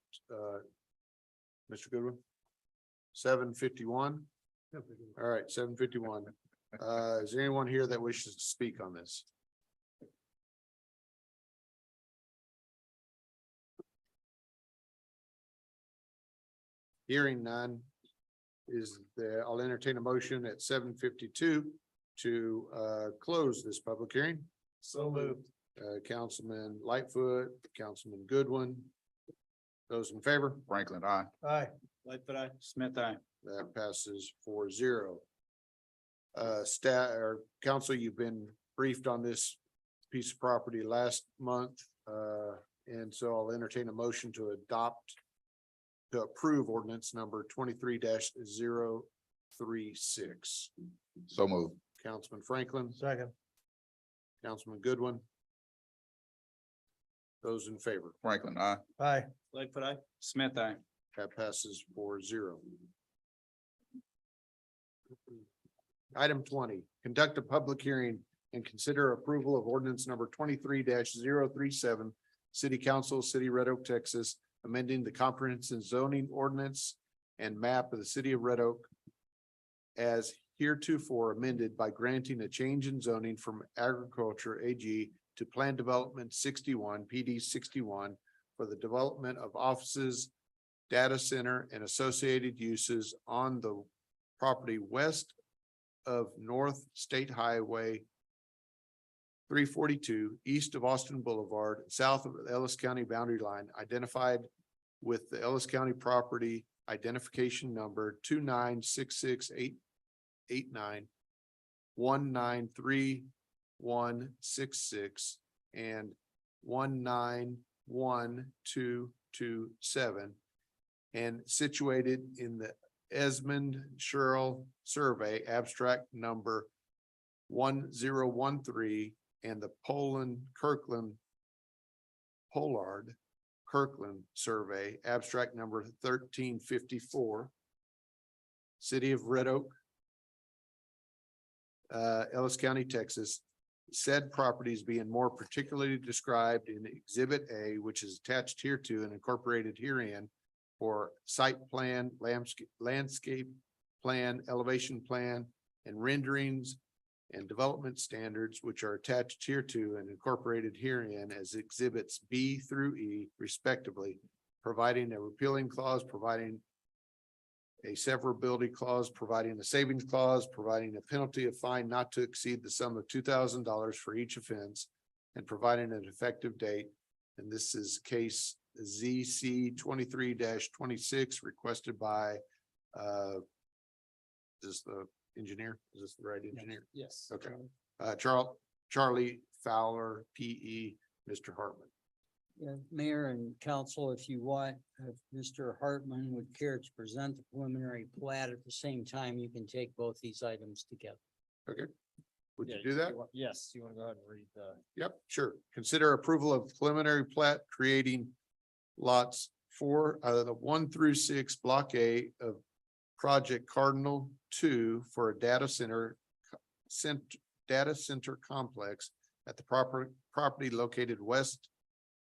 Mr. Goodwin. 7:51. All right, 7:51. Is there anyone here that wishes to speak on this? Hearing none, I'll entertain a motion at 7:52 to close this public hearing. So moved. Councilman Lightfoot, Councilman Goodwin. Those in favor? Franklin, I. Aye. Lightfoot, aye. Smith, aye. That passes 4-0. Staff or council, you've been briefed on this piece of property last month. And so I'll entertain a motion to approve ordinance number 23-036. So moved. Councilman Franklin, Second. Councilman Goodwin. Those in favor? Franklin, I. Aye. Lightfoot, aye. Smith, aye. That passes 4-0. Item 20, conduct a public hearing and consider approval of ordinance number 23-037. City Council, City of Red Oak, Texas, amending the comprehensive zoning ordinance and map of the city of Red Oak as heretofore amended by granting a change in zoning from agriculture AG to plan development 61 PD 61 for the development of offices, data center, and associated uses on the property west of North State Highway 342, east of Austin Boulevard, south of the Ellis County boundary line, identified with the Ellis County property identification number 2966889 193-166 and 191-227, and situated in the Esmond Sherrill Survey abstract number 1013 and the Pollard Kirkland Survey abstract number 1354. City of Red Oak, Ellis County, Texas. Said properties being more particularly described in Exhibit A, which is attached hereto and incorporated herein for site plan, landscape plan, elevation plan, and renderings and development standards, which are attached hereto and incorporated herein as exhibits B through E respectively, providing a repealing clause, providing a severability clause, providing a savings clause, providing a penalty of fine not to exceed the sum of $2,000 for each offense, and providing an effective date. And this is case ZC 23-26 requested by is this the engineer? Is this the right engineer? Yes. Okay. Charlie Fowler, PE, Mr. Hartman. Yeah, Mayor and council, if you want, if Mr. Hartman would care to present the preliminary plat at the same time, you can take both these items together. Okay. Would you do that? Yes, you want to go ahead and read the. Yep, sure. Consider approval of preliminary plat creating lots 1 through 6, block A of project Cardinal 2 for a data center complex at the property located west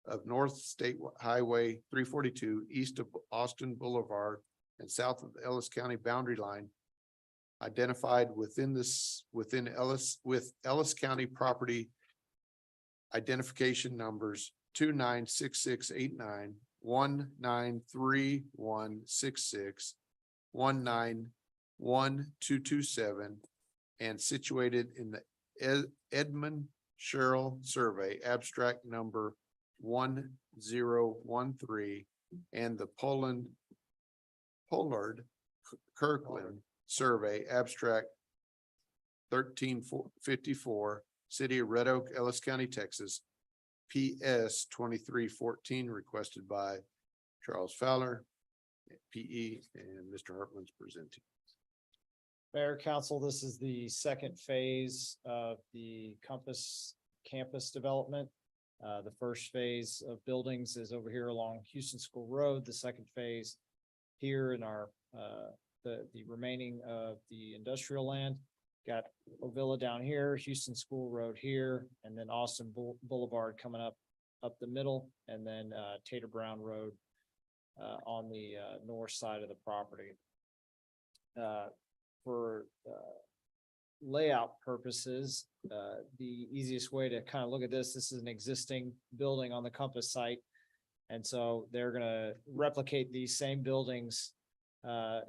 of North State Highway 342, east of Austin Boulevard and south of the Ellis County boundary line, identified within Ellis County property identification numbers 296689, 193166, 191227, and situated in the Edmund Sherrill Survey, abstract number 1013, and the Pollard Kirkland Survey, abstract 1354, City of Red Oak, Ellis County, Texas, PS 2314, requested by Charles Fowler, PE, and Mr. Hartman's presenting. Mayor, council, this is the second phase of the Compass campus development. The first phase of buildings is over here along Houston School Road. The second phase here in our, the remaining of the industrial land. Got Ovilla down here, Houston School Road here, and then Austin Boulevard coming up the middle, and then Tater Brown Road on the north side of the property. For layout purposes, the easiest way to kind of look at this is an existing building on the Compass site. And so they're gonna replicate these same buildings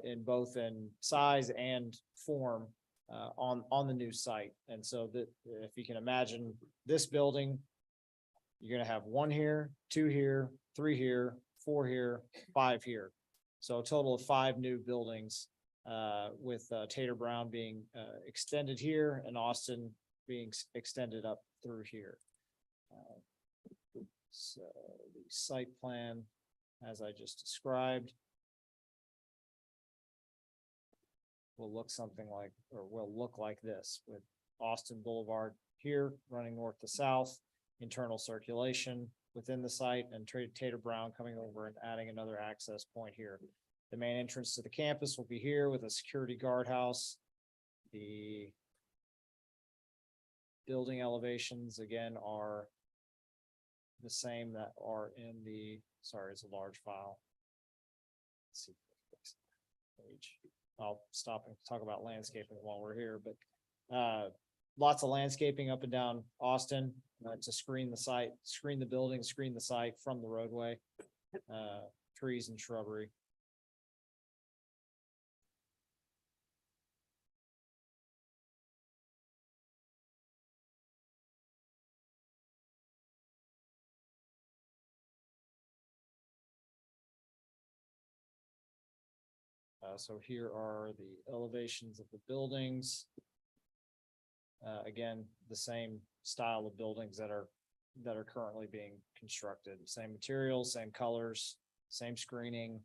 in both in size and form on the new site. And so that, if you can imagine this building, you're gonna have 1 here, 2 here, 3 here, 4 here, 5 here. So a total of 5 new buildings, with Tater Brown being extended here and Austin being extended up through here. So the site plan, as I just described, will look something like, or will look like this, with Austin Boulevard here running north to south, internal circulation within the site, and Tater Brown coming over and adding another access point here. The main entrance to the campus will be here with a security guardhouse. The building elevations again are the same that are in the, sorry, it's a large file. Let's see. Page. I'll stop and talk about landscaping while we're here, but lots of landscaping up and down Austin to screen the site, screen the building, screen the site from the roadway, trees and shrubbery. So here are the elevations of the buildings. Again, the same style of buildings that are currently being constructed, same materials, same colors, same screening.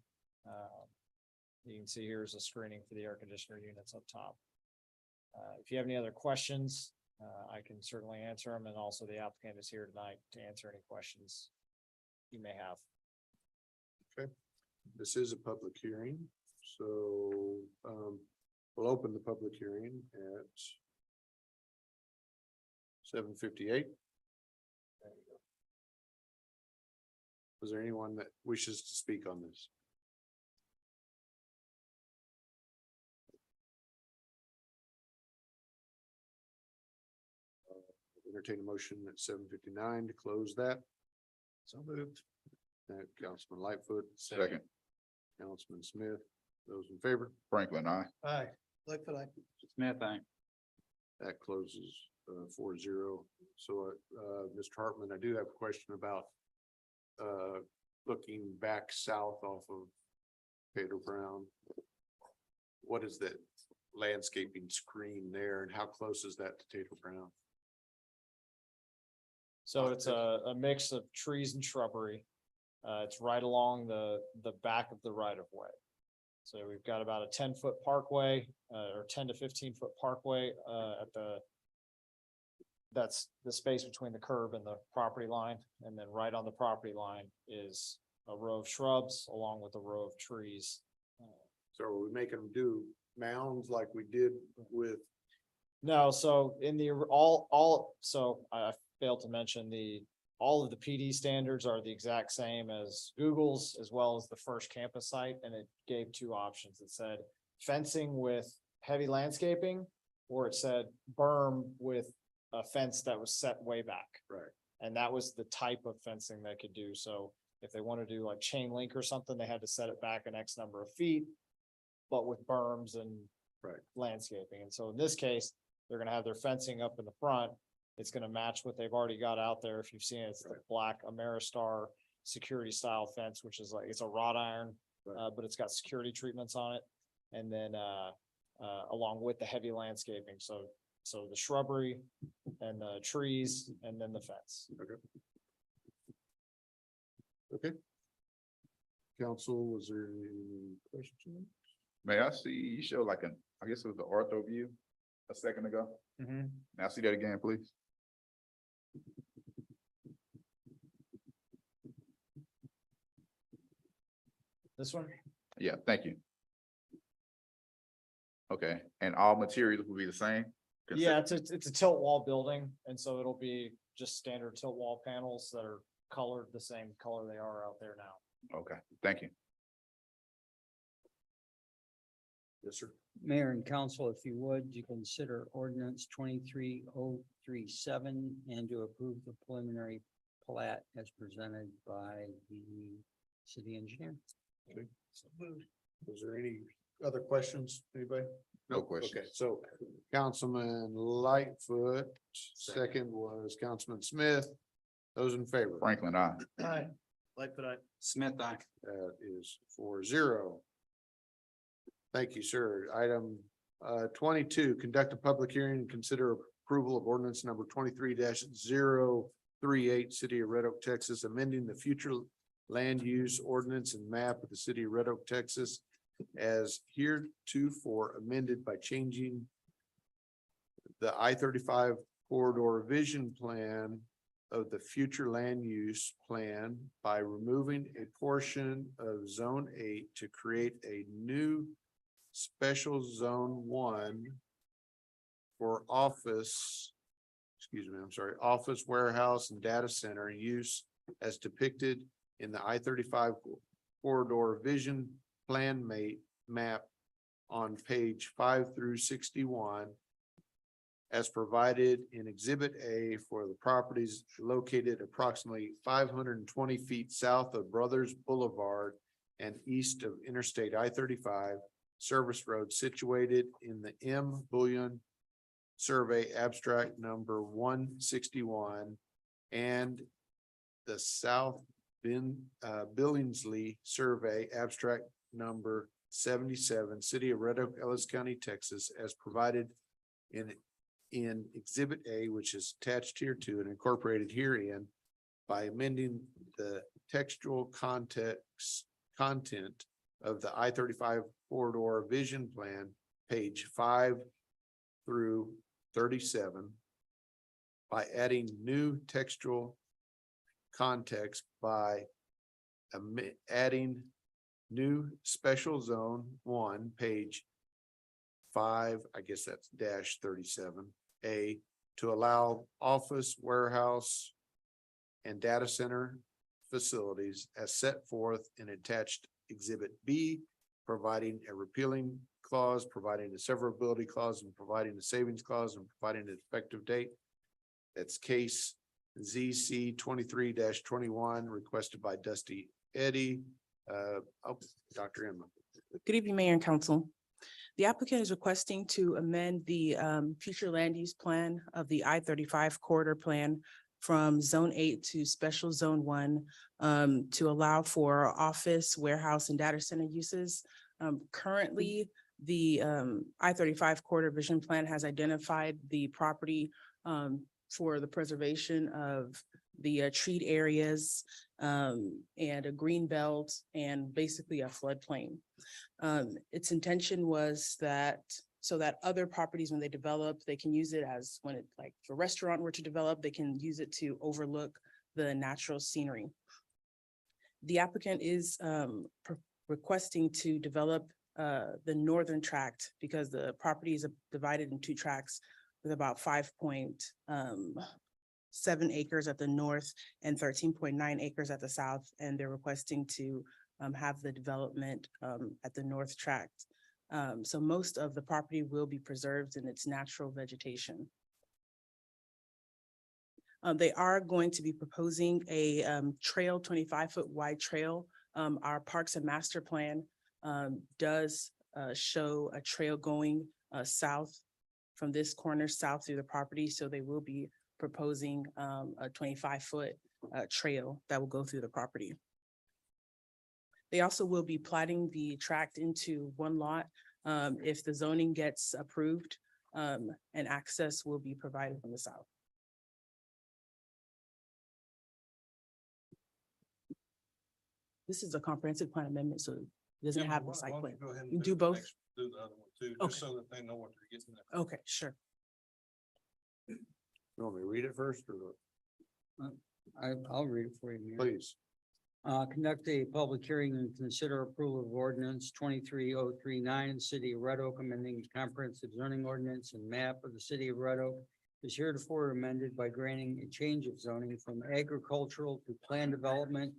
You can see here's a screening for the air conditioner units up top. If you have any other questions, I can certainly answer them, and also the applicant is here tonight to answer any questions you may have. Okay, this is a public hearing, so we'll open the public hearing at 7:58. Was there anyone that wishes to speak on this? Entertain a motion at 7:59 to close that. So moved. Councilman Lightfoot. Second. Councilman Smith, those in favor? Franklin, I. Aye. Lightfoot, aye. Smith, I. That closes 4-0. So Mr. Hartman, I do have a question about looking back south off of Tater Brown. What is that landscaping screen there, and how close is that to Tater Brown? So it's a mix of trees and shrubbery. It's right along the back of the right of way. So we've got about a 10-foot parkway, or 10 to 15-foot parkway, that's the space between the curb and the property line. And then right on the property line is a row of shrubs along with a row of trees. So are we making them do mounds like we did with? No, so in the, so I failed to mention all of the PD standards are the exact same as Google's as well as the First Campus site, and it gave two options. It said fencing with heavy landscaping, or it said berm with a fence that was set way back. Right. And that was the type of fencing they could do. So if they want to do like chain link or something, they had to set it back an X number of feet, but with berms and Right. landscaping. And so in this case, they're gonna have their fencing up in the front. It's gonna match what they've already got out there. If you've seen it, it's the black Ameristar security style fence, which is like, it's a wrought iron, Right. but it's got security treatments on it. And then, along with the heavy landscaping. So the shrubbery and the trees and then the fence. Okay. Council, was there any questions? May I see, you showed like I guess it was the ortho view a second ago. May I see that again, please? This one? Yeah, thank you. Okay, and all materials will be the same? Yeah, it's a tilt wall building, and so it'll be just standard tilt wall panels that are colored the same color they are out there now. Okay, thank you. Yes, sir. Mayor and council, if you would, you consider ordinance 23037 and to approve the preliminary plat as presented by the city engineer. Was there any other questions, anybody? No Okay, questions. so Councilman Lightfoot, second was Councilman Smith. Those in favor? Franklin, I. Aye. Lightfoot, aye. Smith, aye. That is 4-0. Thank you, sir. Item 22, conduct a public hearing and consider approval of ordinance number 23-038, City of Red Oak, Texas, amending the future land use ordinance and map of the city of Red Oak, Texas, as heretofore amended by changing the I-35 corridor vision plan of the future land use plan by removing a portion of zone 8 to create a new special zone 1 for office, office, warehouse, and data center use as depicted in the I-35 corridor vision plan map on page 5 through 61 as provided in Exhibit A for the properties located approximately 520 feet south of Brothers Boulevard and east of Interstate I-35 service road situated in the M. Bullion Survey Abstract number 161 and the South Billingsley Survey Abstract number 77, City of Red Oak, Ellis County, Texas, as provided in Exhibit A, which is attached here to and incorporated herein by amending the textual content of the I-35 corridor vision plan, page 5 through 37, by adding new textual context by adding new special zone 1, page 5, I guess that's -37A, to allow office, warehouse, and data center facilities as set forth in attached Exhibit B, providing a repealing clause, providing a severability clause, and providing a savings clause, and providing an effective date. That's case ZC 23-21 requested by Dusty Eddy. Dr. Emma. Good evening, Mayor and Council. The applicant is requesting to amend the future land use plan of the I-35 corridor plan from Zone 8 to Special Zone 1 to allow for office, warehouse, and data center uses. Currently, the I-35 corridor vision plan has identified the property for the preservation of the treat areas and a green belt and basically a floodplain. Its intention was that so that other properties, when they develop, they can use it as when it, like if a restaurant were to develop, they can use it to overlook the natural scenery. The applicant is requesting to develop the northern tract because the property is divided in 2 tracts with about 5.6 7 acres at the north and 13.9 acres at the south, and they're requesting to have the development at the north tract. So most of the property will be preserved in its natural vegetation. They are going to be proposing a trail, 25-foot wide trail. Our Parks and Master Plan does show a trail going south from this corner south through the property. So they will be proposing a 25-foot trail that will go through the property. They also will be platting the tract into one lot. If the zoning gets approved, and access will be provided from the south. This is a comprehensive plan amendment, so it doesn't have the site plan. You do both? Do the other one too, Okay. just so that they know what they're getting. at. Okay, sure. You want me to read it first or I'll read it for you, Mayor. please? Conduct a public hearing and consider approval of ordinance 23039 in the city of Red Oak, amending the comprehensive zoning ordinance and map of the city of Red Oak is heretofore amended by granting a change of zoning from agricultural to planned development,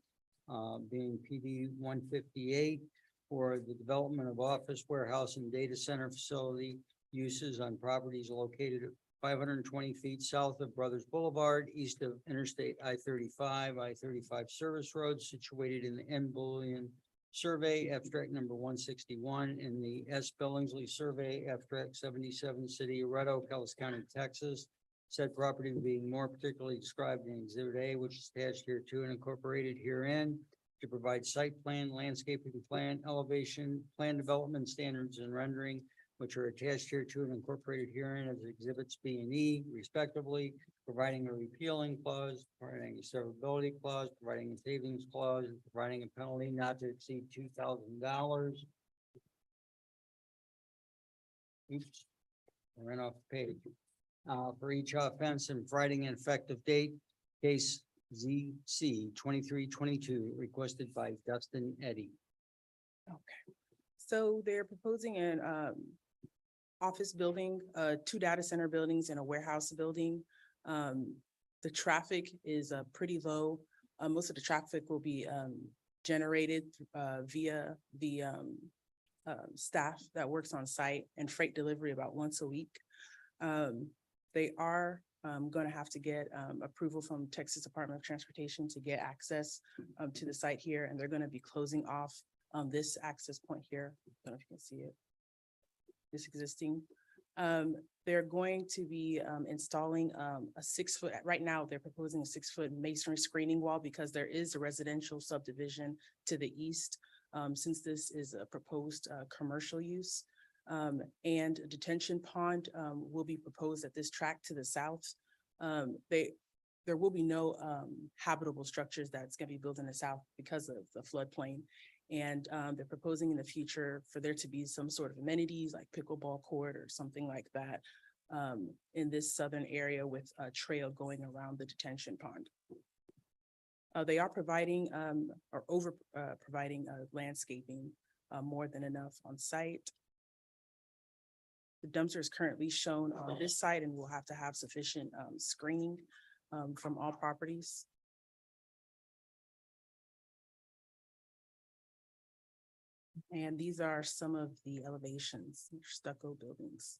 being PD 158 for the development of office, warehouse, and data center facility uses on properties located at 520 feet south of Brothers Boulevard, east of Interstate I-35, I-35 service road, situated in the N Bullion Survey, abstract number 161, in the S Billingsley Survey, abstract 77, City of Red Oak, Ellis County, Texas. Said property being more particularly described in Exhibit A, which is attached here to and incorporated herein, to provide site plan, landscaping plan, elevation, plan development standards and rendering, which are attached here to and incorporated herein as exhibits B and E respectively, providing a repealing clause, providing a severability clause, providing a savings clause, and providing a penalty not to exceed $2,000. Oops, I ran off the page. For each offense and providing an effective date, case ZC 2322, requested by Dustin Eddy. Okay. So they're proposing an office building, 2 data center buildings and a warehouse building. The traffic is pretty low. Most of the traffic will be generated via the staff that works on site and freight delivery about once a week. They are going to have to get approval from Texas Department of Transportation to get access to the site here, and they're going to be closing off this access point here. I don't know if you can see it. This existing. They're going to be installing a 6-foot, right now they're proposing a 6-foot masonry screening wall because there is a residential subdivision to the east. Since this is a proposed commercial use. And a detention pond will be proposed at this tract to the south. There will be no habitable structures that's going to be built in the south because of the floodplain. And they're proposing in the future for there to be some sort of amenities like pickleball court or something like that in this southern area with a trail going around the detention pond. They are providing providing landscaping more than enough on site. The dumpster is currently shown on this site and will have to have sufficient screening from all properties. And these are some of the elevations, stucco buildings.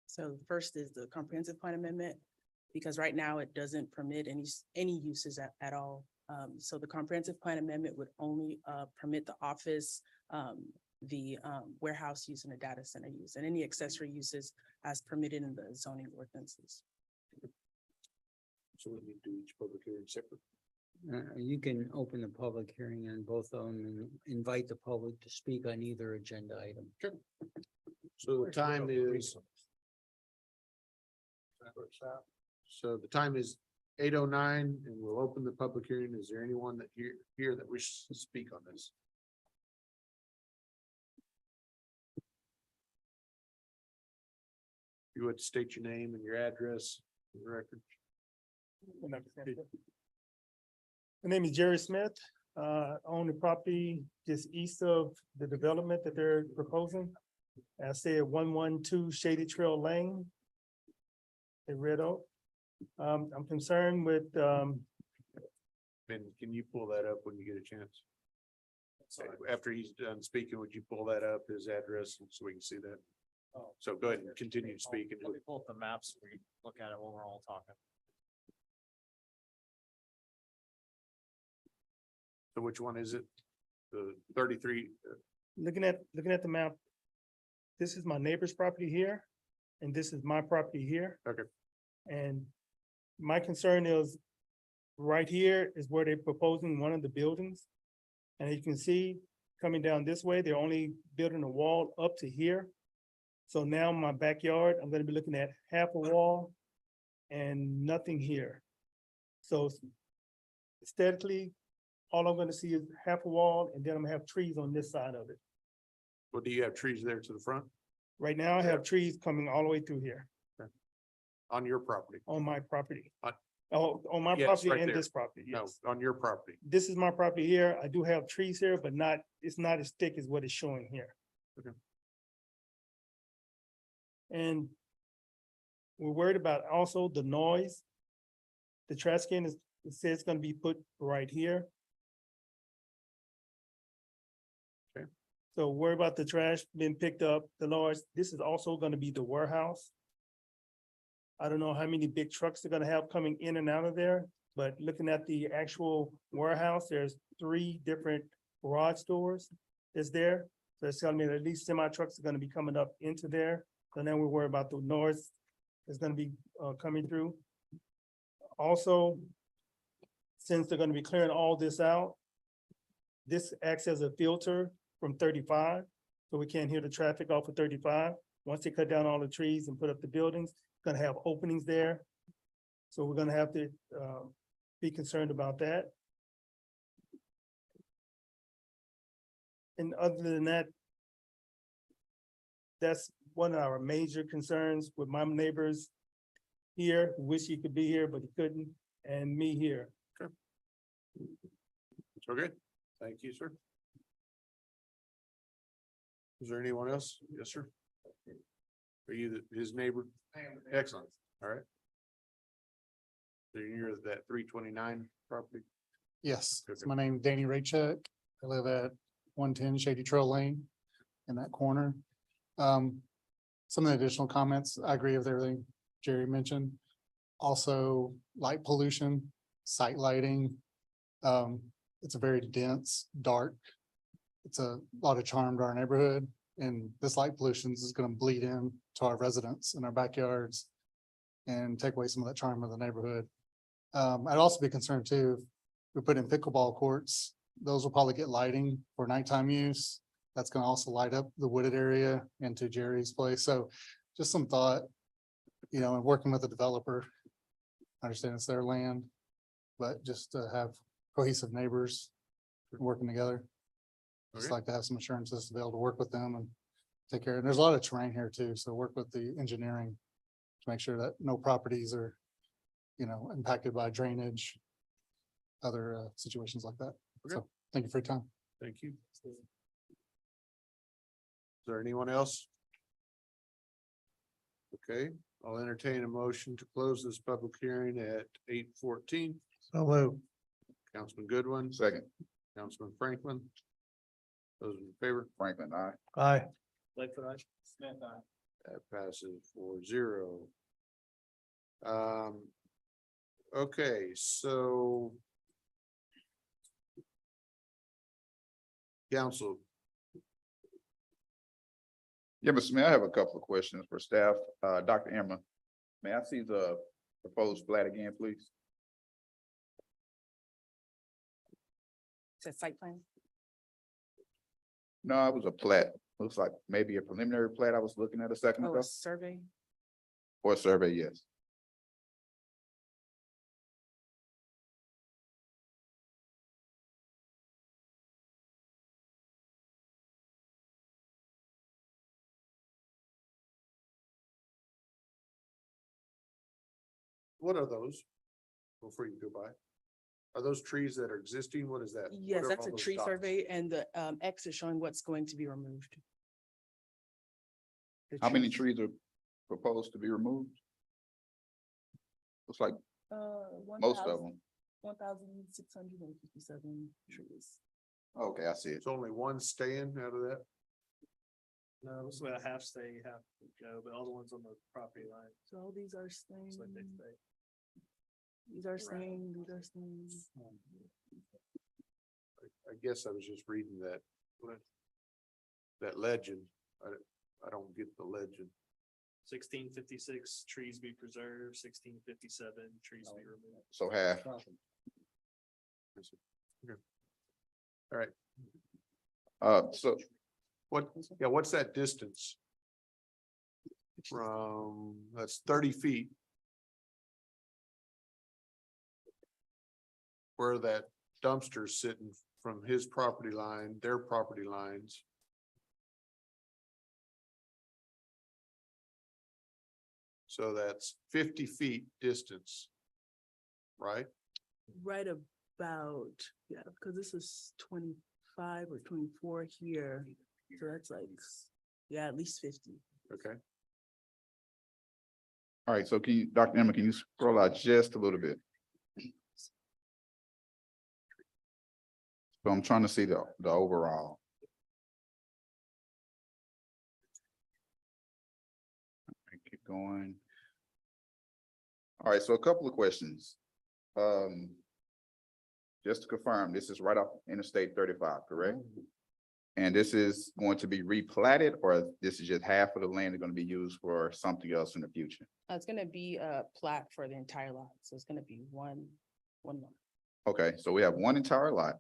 So first is the comprehensive plan amendment, because right now it doesn't permit any uses at all. So the comprehensive plan amendment would only permit the office, the warehouse use and the data center use, and any accessory uses as permitted in the zoning ordinances. So we need to do each public hearing separate. You can open the public hearing on both of them and invite the public to speak on either agenda item. So the time is, so the time is 8:09 and we'll open the public hearing. Is there anyone that here that wishes to speak on this? You would state your name and your address Record. My name is Jerry Smith. I own the property just east of the development that they're proposing. I stay at 112 Shady Trail Lane in Red Oak. I'm concerned with, Ben, can you pull that up when you get a chance? After he's done speaking, would you pull that up, his address, so we can see that? So go ahead and continue speaking. Let me pull up the maps, we can look at it while we're all talking. So which one is it? The 33, looking at the map. This is my neighbor's property here, and this is my property here. Okay. And my concern is right here is where they're proposing one of the buildings. And you can see coming down this way, they're only building a wall up to here. So now my backyard, I'm gonna be looking at half a wall and nothing here. So aesthetically, all I'm gonna see is half a wall, and then I'm gonna have trees on this side of it. well, do you have trees there to the front Right now, I have trees coming all the way through here on your property? on my property. On- On my Yes, property right and there. this property, No, yes. on your property. This is my property here. I do have trees here, but it's not as thick as what it's showing here. Okay. And we're worried about also the noise. The trash can it says it's gonna be put right here. Okay. So worry about the trash being picked up, the noise. This is also gonna be the warehouse. I don't know how many big trucks they're gonna have coming in and out of there, but looking at the actual warehouse, there's 3 different garage doors that's there. So it's telling me that at least semi trucks are gonna be coming up into there. So then we worry about the noise that's gonna be coming through. Also, since they're gonna be clearing all this out, this acts as a filter from 35, so we can't hear the traffic off of 35. Once they cut down all the trees and put up the buildings, gonna have openings there. So we're gonna have to be concerned about that. And other than that, that's one of our major concerns with my neighbors here, who wish he could be here, but he couldn't, and me here. So good. Thank you, sir. Is there anyone else? Yes, sir. Are you his neighbor? Excellent. All right. So you're that 329 property? Yes, Okay. my name is Danny Raychuk. I live at 110 Shady Trail Lane in that corner. Some of the additional comments, I agree with everything Jerry mentioned. Also, light pollution, site lighting. It's a very dense, dark. It's a lot of charm to our neighborhood, and this light pollution is gonna bleed in to our residents in our backyards and take away some of that charm of the neighborhood. I'd also be concerned too, if we put in pickleball courts, those will probably get lighting for nighttime use. That's gonna also light up the wooded area into Jerry's place. So just some thought, and working with the developer. I understand it's their land, but just to have cohesive neighbors working together. Just Okay. like to have some assurances to be able to work with them and take care. And there's a lot of terrain here too, so work with the engineering to make sure that no properties are, impacted by drainage, other situations like that. Okay. So thank you for your time. Thank you. Is there anyone else? Okay, I'll entertain a motion to close this public hearing at 8:14. So moved. Councilman Goodwin, Second, Councilman Franklin. Those in favor? Franklin, aye. Aye. Lightfoot, aye. Smith, aye. That passes 4-0. Okay, so. Council, Yeah, Mr. Mayor, I have a couple of questions for staff. Dr. Emma, may I see the proposed plat again, please? It's a site plan. No, it was a plat. Looks like maybe a preliminary plat I was looking at a second Oh, ago, a survey. or a survey, yes. what are those? Before you go by. Are those trees that are existing? What is that? Yes, What are that's all a those tree dots? survey and the X is showing what's going to be removed. The How many trees are proposed to be removed? Looks like most of them. 1,657 trees. Okay, I see it. It's only one staying out of that? No, this is about half stay, half go, but all the ones on the property line, So all these are staying. it's like they stay. These are staying, these are staying. I guess I was just reading that legend. I don't get the legend. 1656 trees be preserved, 1657 trees be removed. So half. All right. So What's that distance? From, that's 30 feet. Where that dumpster's sitting from his property line, their property lines. So that's 50 feet distance. Right? Right about, yeah, because this is 25 or 24 here. So that's like, yeah, at least 50. Okay. all right, so can you, Dr. Emma, can you scroll out just a little bit? So I'm trying to see the overall. Okay, keep going. All right, so a couple of questions. Just to confirm, this is right off Interstate 35, correct? And this is going to be replatted, or this is just half of the land is going to be used for something else in the future? It's gonna be a plat for the entire lot, so it's gonna be one lot. Okay, so we have one entire lot.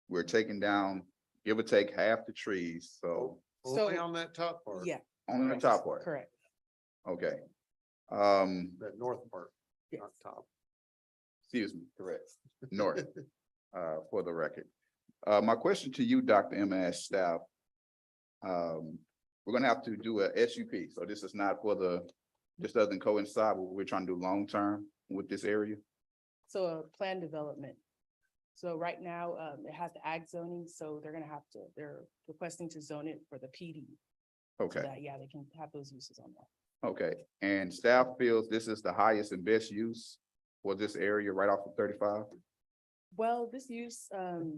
We're taking down, give or take, half the trees, so Only on that top part. Yeah. only the top part. Correct. Okay. That north part, not top. Excuse me, correct, north, for the record. My question to you, Dr. Emma, as staff. We're gonna have to do a SUP, so this is not for this doesn't coincide with what we're trying to do long-term with this area? So a plan development. So right now, it has the ag zoning, so they're requesting to zone it for the PD. So Okay, that, yeah, they can have those uses on that. okay, and staff feels this is the highest and best use for this area right off of 35? Well, this use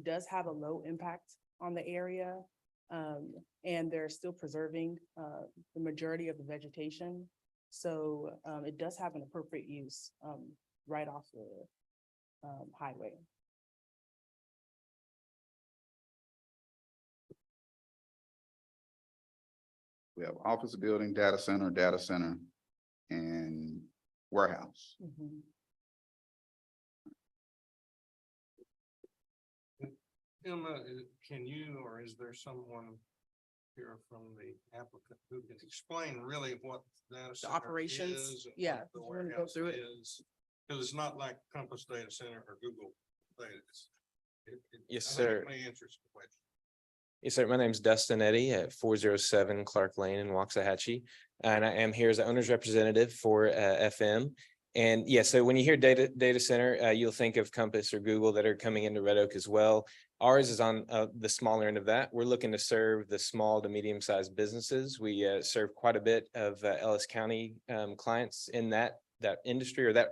does have a low impact on the area. And they're still preserving the majority of the vegetation. So it does have an appropriate use right off the highway. We have office building, data center, and warehouse. Emma, can you, or is there someone here from the applicant who can explain really what data center operations, is and yeah, what the if you wanna go warehouse through it. is? Because it's not like Compass Data Center or Google Data. Yes, I think sir. it may answer some questions. Yes, sir. My name's Dustin Eddy at 407 Clark Lane in Waxahachie. And I am here as the owner's representative for FM. And yeah, so when you hear data center, you'll think of Compass or Google that are coming into Red Oak as well. Ours is on the smaller end of that. We're looking to serve the small to medium sized businesses. We serve quite a bit of Ellis County clients in that industry or that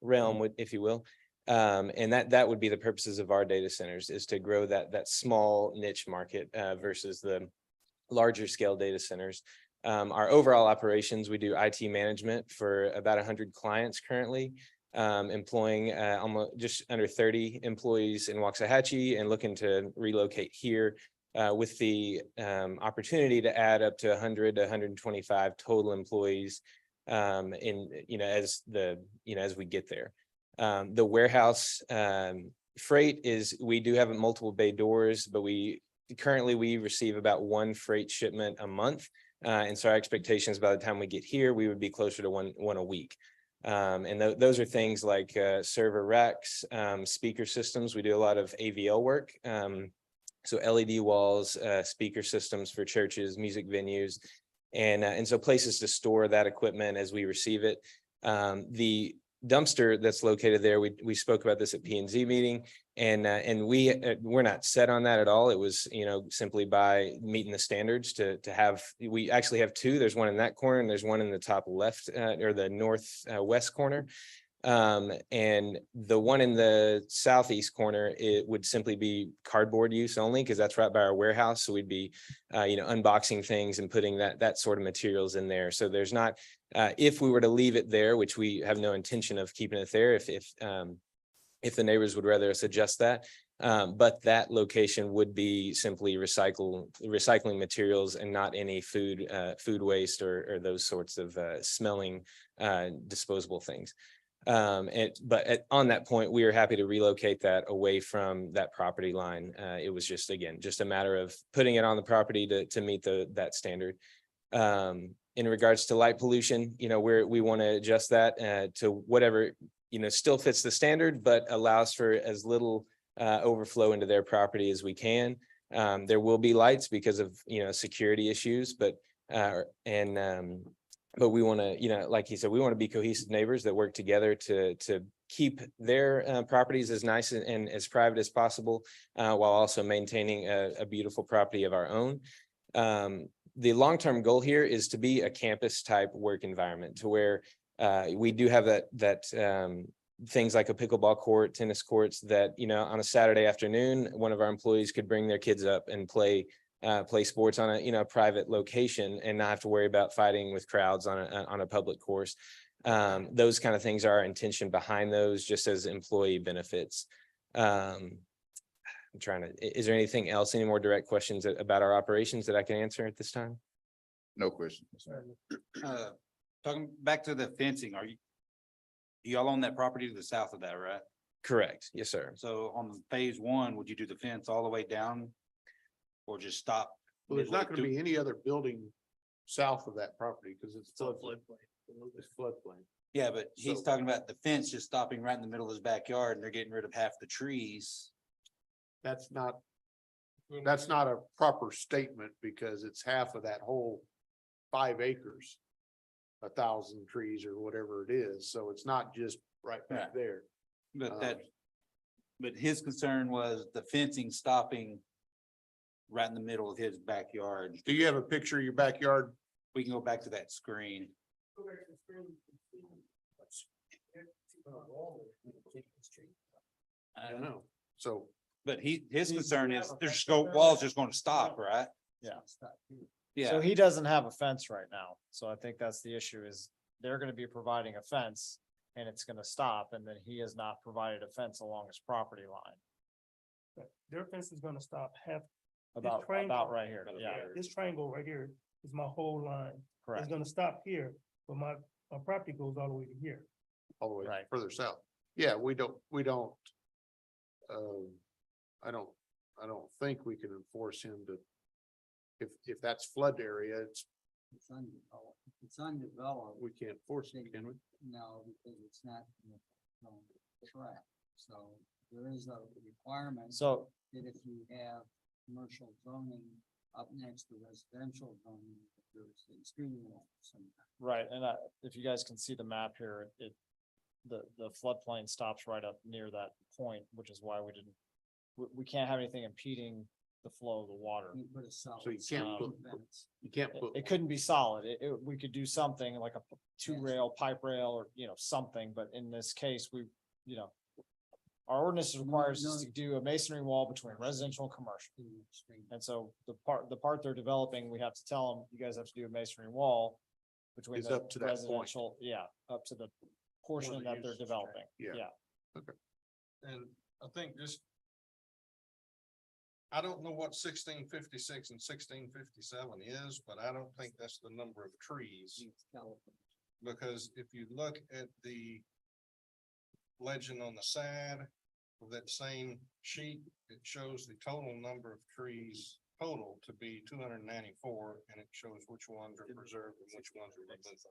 realm, if you will. And that would be the purposes of our data centers, is to grow that small niche market versus the larger scale data centers. Our overall operations, we do IT management for about 100 clients currently, employing almost just under 30 employees in Waxahachie and looking to relocate here with the opportunity to add up to 100 to 125 total employees as we get there. The warehouse freight is, we do have multiple bay doors, but we receive about one freight shipment a month. And so our expectations by the time we get here, we would be closer to one a week. And those are things like server racks, speaker systems. We do a lot of AVL work. So LED walls, speaker systems for churches, music venues. and so places to store that equipment as we receive it. The dumpster that's located there, we spoke about this at P and Z meeting, and we're not set on that at all. It was, simply by meeting the standards to have, we actually have two. There's one in that corner and there's one in the top left, or the northwest corner. And the one in the southeast corner, it would simply be cardboard use only, because that's right by our warehouse. So we'd be, unboxing things and putting that sort of materials in there. So there's not, if we were to leave it there, which we have no intention of keeping it there, if the neighbors would rather us adjust that. But that location would be simply recycling materials and not any food waste or those sorts of smelling disposable things. On that point, we are happy to relocate that away from that property line. It was just a matter of putting it on the property to meet that standard. In regards to light pollution, we want to adjust that to whatever, still fits the standard, but allows for as little overflow into their property as we can. There will be lights because of, security issues, but we want to, like he said, we want to be cohesive neighbors that work together to keep their properties as nice and as private as possible, while also maintaining a beautiful property of our own. The long-term goal here is to be a campus type work environment, to where we do have that things like a pickleball court, tennis courts that, on a Saturday afternoon, one of our employees could bring their kids up and play sports on a private location and not have to worry about fighting with crowds on a public course. Those kind of things are our intention behind those, just as employee benefits. Is there anything else, any more direct questions about our operations that I can answer at this time? No question. Talking back to the fencing, you all own that property to the south of that, right? Correct. Yes, sir. So on phase one, would you do the fence all the way down? Or just stop? Well, there's not gonna be any other building south of that property because it's floodplain. It's floodplain. Yeah, but he's So- talking about the fence just stopping right in the middle of his backyard and they're getting rid of half the trees. That's not a proper statement because it's half of that whole 5 acres. 1,000 trees or whatever it is. So it's not just right back Right. there. But his concern was the fencing stopping right in the middle of his backyard. Do you have a picture of your backyard? We can go back to that screen. I don't know. So But his concern is there's wall's just gonna stop, right? Yeah. Yeah, So he doesn't have a fence right now. So I think that's the issue is they're gonna be providing a fence and it's gonna stop and then he has not provided a fence along his property line. Their fence is gonna stop half. About right here. Yeah, This triangle right here is my whole line. correct. It's gonna stop here, but my property goes all the way to here. all the way Right. further south. Yeah, we don't. I don't think we can enforce him to. If that's flood area, It's undeveloped. It's undeveloped. we can't force it, can we? No, because it's not track. So there is a requirement So that if you have commercial zoning up next to residential zoning, there's extreme laws. right, and if you guys can see the map here, the floodplain stops right up near that point, which is why we can't have anything impeding the flow of the water. You put a solid. So you can't put- fence. You can't It put. it couldn't be solid. We could do something like a two-rail, pipe rail, or, something, but in this case, our ordinance requires us to do a masonry wall between residential and commercial. Extreme. And so the part they're developing, we have to tell them, you guys have to do a masonry wall between Is the up to that point. residential, up to the portion the that they're uses, okay. developing. Yeah. And I think just. I don't know what 1656 and 1657 is, but I don't think that's the number of trees. Because if you look at the legend on the side of that same sheet, it shows the total number of trees total to be 294, and it shows which ones are preserved and which ones are removed.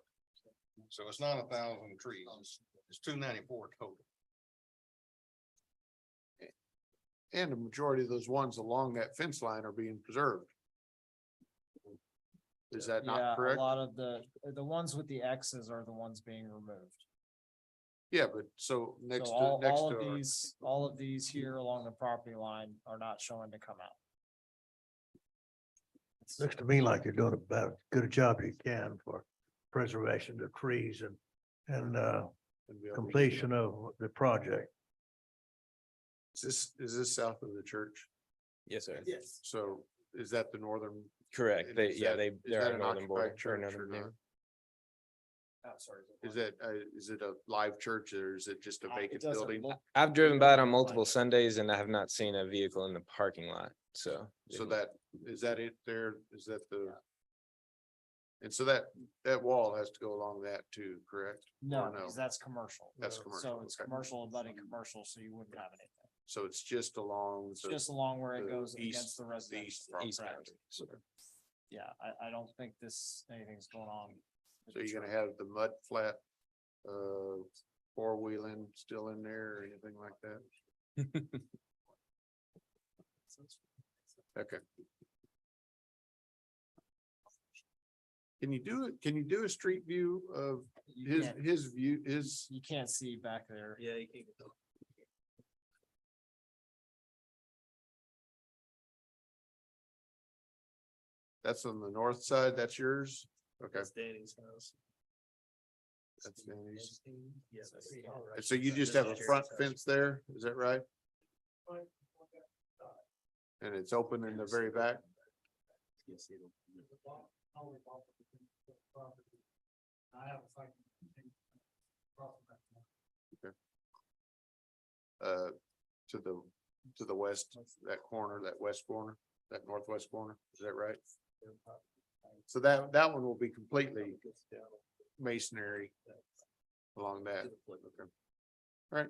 So it's not 1,000 trees, it's 294 total. And the majority of those ones along that fence line are being preserved. Is that Yeah, not a correct? lot of the ones with the X's are the ones being removed. Yeah, but so next So to, all, next all to. of our- these, all of these here along the property line are not showing to come out. Looks to me like you're doing about as good a job you can for preservation of trees and and be able to- completion of the project. Is this south of the church? Yes, sir. Yes. So is that the northern? Correct. and They, is yeah, that- they, is they're that our an northern border. occupied or church northern or not? neighbor. Is it a live church or is it just a vacant doesn't building? look- I've driven by it on multiple Sundays and I have not seen a vehicle in the parking lot, so. So that, is that it there? Is that the? And so that wall has to go along that too, correct? No, Or because that's commercial. That's So commercial, it's okay. commercial abutting commercial, so you wouldn't have anything. So it's just along. It's just along where it the goes east- against the residential. east front Correct. boundary. So Yeah, I don't think anything's going on. with so the you're gonna church. have the mud flat, four-wheeling still in there or anything like that? Okay. Can you do a street view of You can't- his view, You can't see back there. Yeah, you can't. that's on the north side, that's yours? Okay. That's Danny's house. That's Danny's. Yes. And so you just have a front fence there, is that right? And it's open in the very back? To the west, that corner, that west corner, that northwest corner, is that right? So that one will be completely masonry along that. Okay. All right.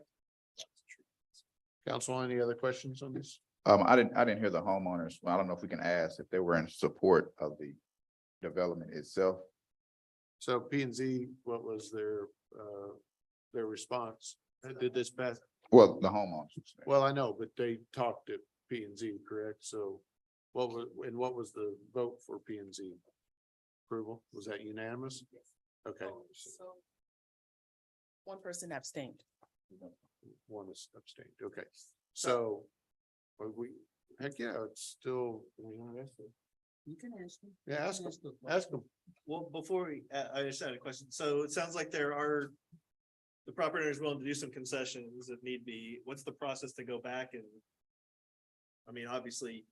Council, any other questions on this? I didn't hear the homeowners. Well, I don't know if we can ask if they were in support of the development itself. So P and Z, what was their response? Did this pass? Well, the homeowners. Well, I know, but they talked to P and Z, correct? So what was the vote for P and Z? Approval? Was that unanimous? Okay, One person abstained. one is abstained. Okay, so heck yeah, it's still. You can ask them. Yeah, ask them, ask them. Well, before I just had a question. So it sounds like the property owner is willing to do some concessions if need be. What's the process to go back and? I mean, obviously,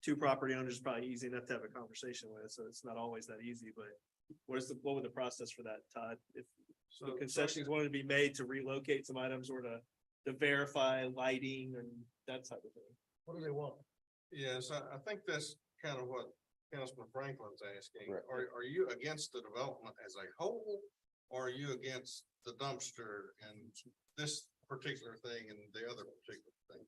two property owners is probably easy enough to have a conversation with, so it's not always that easy, but what would the process for that, Todd? If so concessions wanted to be made to relocate some items or to verify lighting and that type of thing? What do they want? Yes, I think that's kind of what Councilman Franklin's asking. Right. Are you against the development as a whole? Or are you against the dumpster and this particular thing and the other particular thing?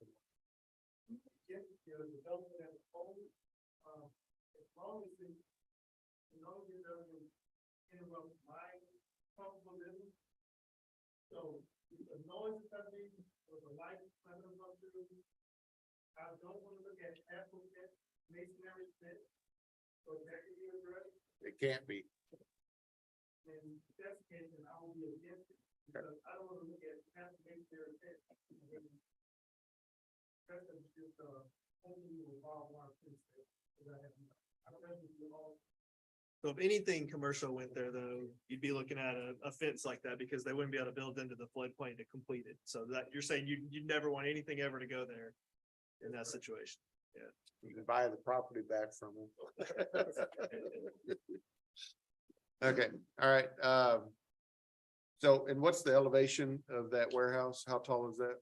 So, the noise is coming, or the light is coming up through. I don't want to look at applicant masonry fit. So that can be addressed, It can't be. and that's the case, and I will be against it, because I don't want to look at applicant masonry fit. That's just, only with all one piece. So if anything commercial went there, though, you'd be looking at a fence like that because they wouldn't be able to build into the floodplain to complete it. So that you're saying you'd never want anything ever to go there in that situation. You can buy the property back from them. Okay, all right, so, and what's the elevation of that warehouse? How tall is that?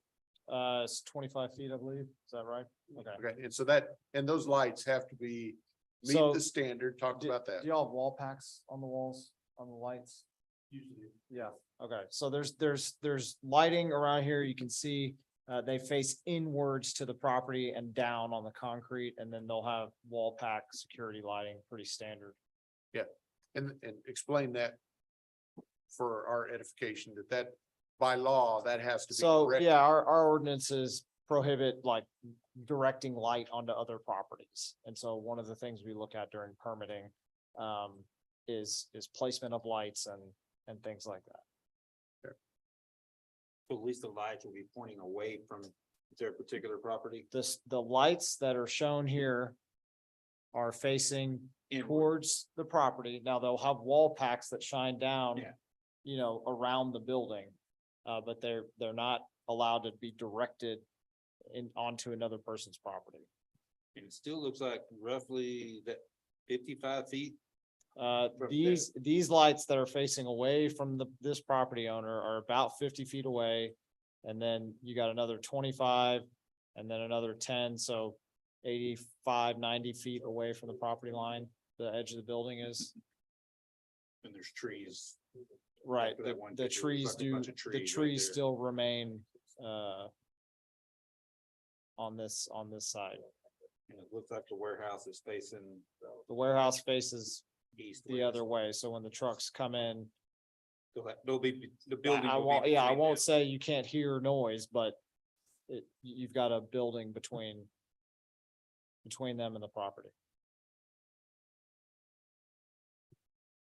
It's 25 feet, I believe. Is that right? Okay. Okay, and so and those lights have to meet So, the standard, talk about that. Do y'all have wall packs on the walls, on the lights? Usually. Yeah, okay, so there's lighting around here, you can see, they face inwards to the property and down on the concrete, and then they'll have wall pack security lighting, pretty standard. And explain that for our edification, that by law, that has to be. So, correct. yeah, our ordinances prohibit like directing light onto other properties. And so one of the things we look at during permitting is placement of lights and things like that. So at least the lights will be pointing away from their particular property. The lights that are shown here are facing towards the property. Now they'll have wall packs that shine down, Yeah. you know, around the building. But they're not allowed to be directed onto another person's property. And it still looks like roughly that 55 feet. From These lights that are facing away from this property owner are about 50 feet away. And then you got another 25 and then another 10, so 85, 90 feet away from the property line, the edge of the building is. And there's trees. Right, After that one the picture, it looks trees like a bunch of the trees right trees there. still remain, on this side. And it looks like the warehouse is facing The warehouse faces east. the other way, so when the trucks come in, They'll be, the building. I will be won't, yeah, I between won't them. say you can't hear noise, but you've got a building between them and the property.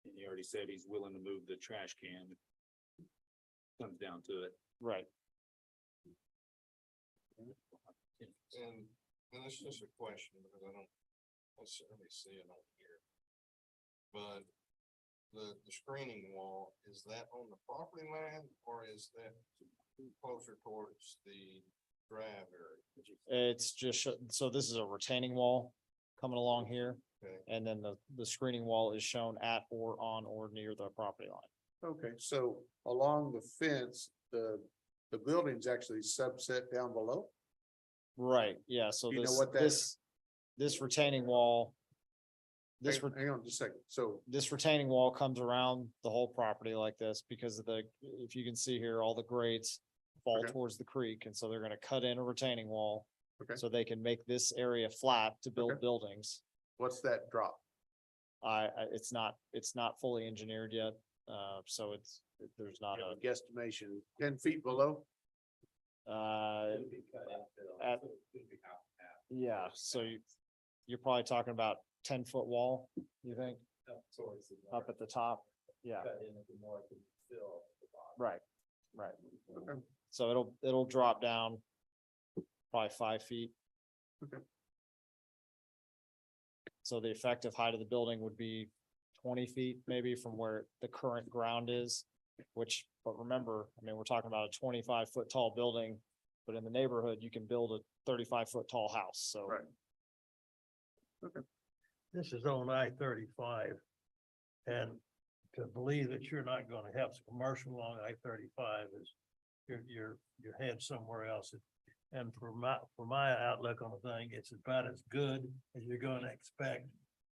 And he already said he's willing to move the trash can. Comes down to it. Right. And it's just a question because I don't necessarily see it on here. But the screening wall, is that on the property line or is that closer towards the drive area? It's just, so this is a retaining wall coming along here. Okay. And then the screening wall is shown at or on or near the property line. Okay, so along the fence, the building's actually subset down below? Right, yeah, so Do you know this, what that is? this retaining wall. Hang on just a second. So, This retaining wall comes around the whole property like this because of if you can see here, all the grades fall Okay. towards the creek, and so they're gonna cut in a retaining wall. Okay. So they can make this area flat to build Okay. buildings. what's that drop? It's not fully engineered yet, so there's not You have a, a guesstimation, 10 feet below? yeah, so you're probably talking about 10-foot wall, you think, up at the top? Yeah. Right, right. Okay. So it'll drop down probably 5 feet. Okay. So the effective height of the building would be 20 feet maybe from where the current ground is, but remember, I mean, we're talking about a 25-foot tall building, but in the neighborhood, you can build a 35-foot tall house, so. Right. This is on I-35. And to believe that you're not gonna have some commercial along I-35 is your head somewhere else. And for my outlook on the thing, it's about as good as you're gonna expect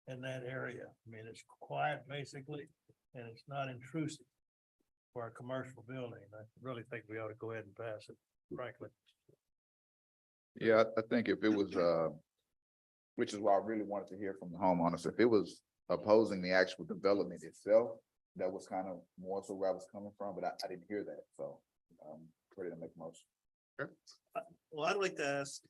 in that area. I mean, it's quiet basically, and it's not intrusive for a commercial building. I really think we ought to go ahead and pass it, frankly. Yeah, I think if it was, which is why I really wanted to hear from the homeowners, if it was opposing the actual development itself, that was kind of more so where I was coming from, but I didn't hear that, so, ready to make a motion. Well, I'd like to ask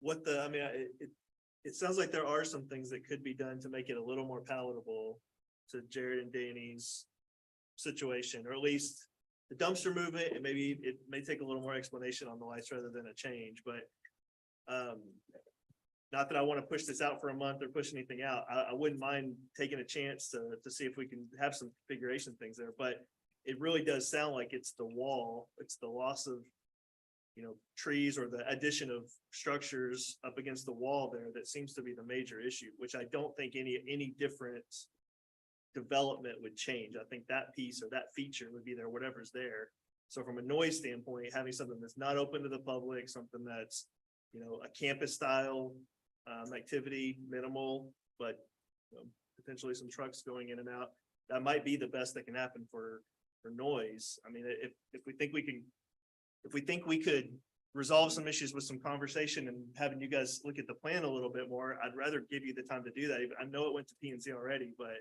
what it sounds like there are some things that could be done to make it a little more palatable to Jared and Danny's situation, or at least the dumpster movement, and maybe it may take a little more explanation on the lights rather than a change, but not that I want to push this out for a month or push anything out. I wouldn't mind taking a chance to see if we can have some configuration things there, but it really does sound like it's the wall, it's the loss of, trees or the addition of structures up against the wall there that seems to be the major issue, which I don't think any different development would change. I think that piece or that feature would be there, whatever's there. So from a noise standpoint, having something that's not open to the public, something that's, a campus style activity, minimal, but potentially some trucks going in and out, that might be the best that can happen for noise. I mean, if we think we could resolve some issues with some conversation and having you guys look at the plan a little bit more, I'd rather give you the time to do that. I know it went to P&Z already, but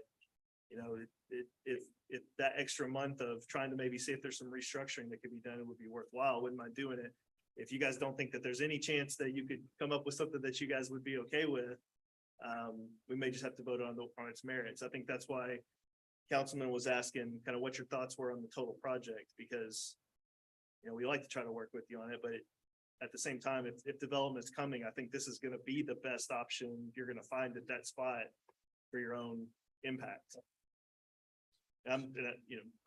if that extra month of trying to maybe see if there's some restructuring that could be done, it would be worthwhile. I wouldn't mind doing it. If you guys don't think that there's any chance that you could come up with something that you guys would be okay with, we may just have to vote on its merits. I think that's why Councilman was asking kind of what your thoughts were on the total project, because we like to try to work with you on it, but at the same time, if development's coming, I think this is gonna be the best option you're gonna find at that spot for your own impact. I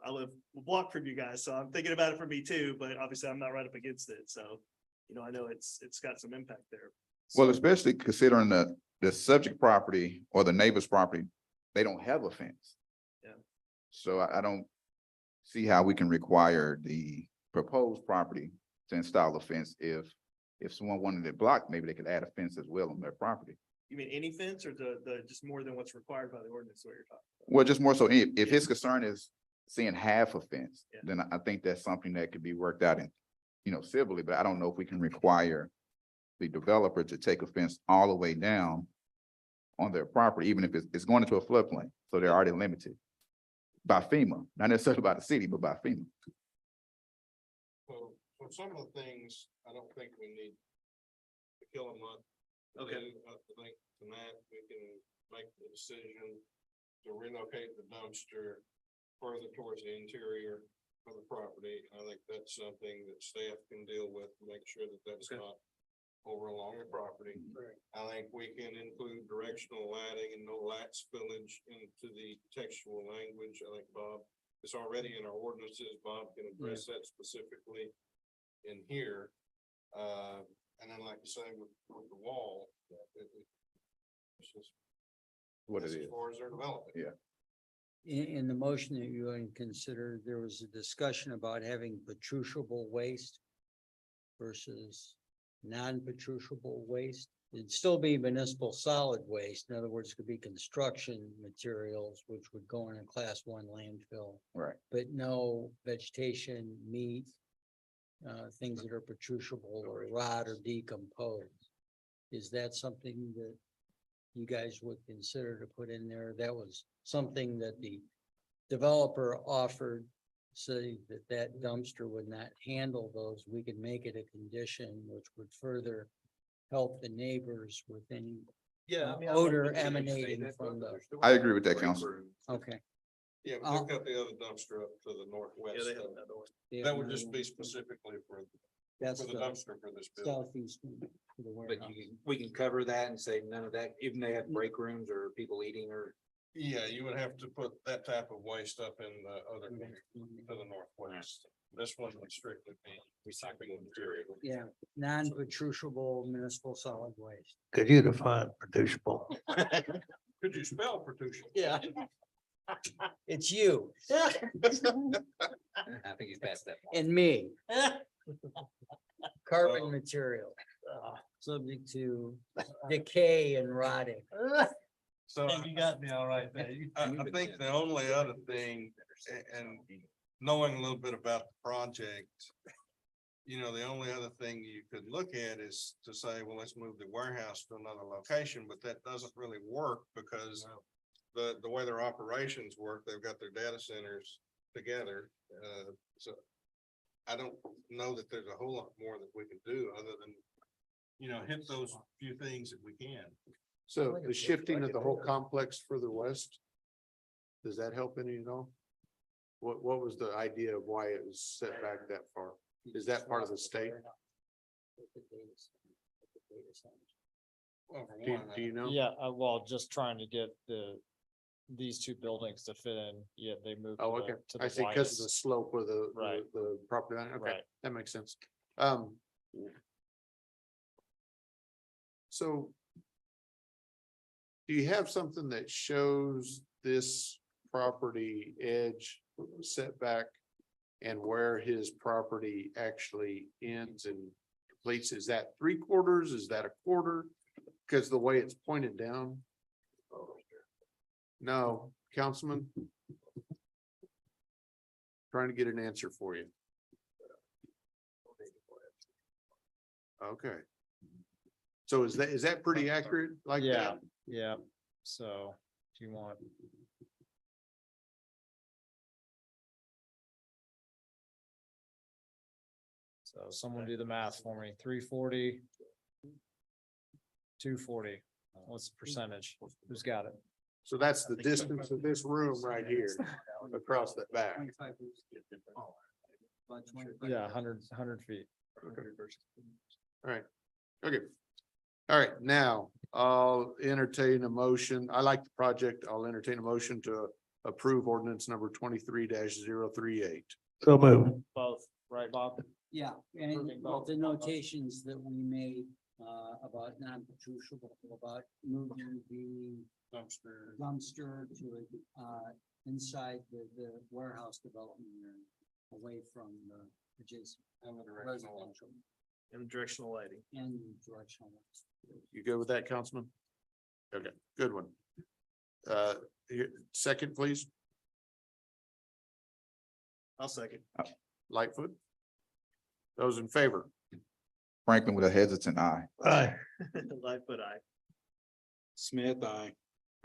live a block from you guys, so I'm thinking about it for me too, but obviously I'm not right up against it, so, I know it's got some impact there. Well, especially considering the subject property or the neighbor's property, they don't have a fence. Yeah. So I don't see how we can require the proposed property to install a fence. If someone wanted it blocked, maybe they could add a fence as well on their property. You mean any fence or the just more than what's required by the ordinance, what you're talking Well, just more so, if his concern is seeing half a fence, Yeah. then I think that's something that could be worked out in, civilly, but I don't know if we can require the developer to take a fence all the way down on their property, even if it's going into a floodplain, so they're already limited by FEMA, not necessarily by the city, but by FEMA. So some of the things, I don't think we need to kill them up. Okay. I think tonight we can make the decision to relocate the dumpster further towards the interior of the property. I think that's something that staff can deal with, make sure that that's Okay. not over along the property. I think we can include directional lighting and no light spillage into the textual language. I think Bob, it's already in our ordinances. Bob can address that specifically in here. And then like you say, with the wall, it's just What that's it as is. far as their development. Yeah. In the motion that you going to consider, there was a discussion about having patriciable waste versus non-patriciable waste. It'd still be municipal solid waste. In other words, it could be construction materials, which would go in a class 1 landfill, Right. but no vegetation, meat, things that are patriciable or rot or decompose. Is that something that you guys would consider to put in there? That was something that the developer offered, say that dumpster would not handle those. We could make it a condition which would further help the neighbors with any odor emanating from the, I agree with that, Council. okay. Yeah, but they've got the other dumpster up to the northwest. Yeah, they have another one. That would just be specifically for That's the the dumpster for this building. southeast. To the But warehouse. we can cover that and say none of that, even they have break rooms or people eating or. Yeah, you would have to put that type of waste up in the other, to the northwest. This one would strictly be recycling material. Yeah, non-patriciable municipal solid waste. Could you define producible? Could you spell producible? Yeah. It's you I think he's past that. and me. Carbon material, subject to decay and rotting. So you got me all right there. I think the only other thing, and knowing a little bit about the project, the only other thing you could look at is to say, well, let's move the warehouse to another location, but that doesn't really work because the way their operations work, they've got their data centers together. So I don't know that there's a whole lot more that we can do other than, hit those few things that we can. So the shifting of the whole complex further west, does that help any at all? What was the idea of why it was set back that far? Is that part of the state? Well, for Do one, do you know? Yeah, well, just trying to get these two buildings to fit in, they moved. Oh, to okay. to I the see, because of the widest. slope of the Right. the property line. Okay, Right. that makes sense. So do you have something that shows this property edge setback and where his property actually ends and completes? Is that 3/4? Is that 1/4? Because the way it's pointed down. No, Councilman. Trying to get an answer for you. Okay. So is that pretty accurate like Yeah, that? yeah, so do you want? So someone do the math for me, 340. 240, What's the percentage? Who's got it? So that's the distance of this room right here across that back. Yeah, 100 feet. All right, okay. All right, now I'll entertain a motion. I like the project. I'll entertain a motion to approve ordinance number 23-038. So move. Both, right, Bob? Yeah, and the notations that we made, about non-patriciable, about moving the dumpster to, inside the warehouse development area, away from the adjacent. Residential And directional lighting. and directional. lights. You good with that, Councilman? Okay, good one. Second, please. I'll second. Lightfoot. Those in favor? Franklin with a hesitant eye. Aye. Lightfoot, aye. Smith, aye.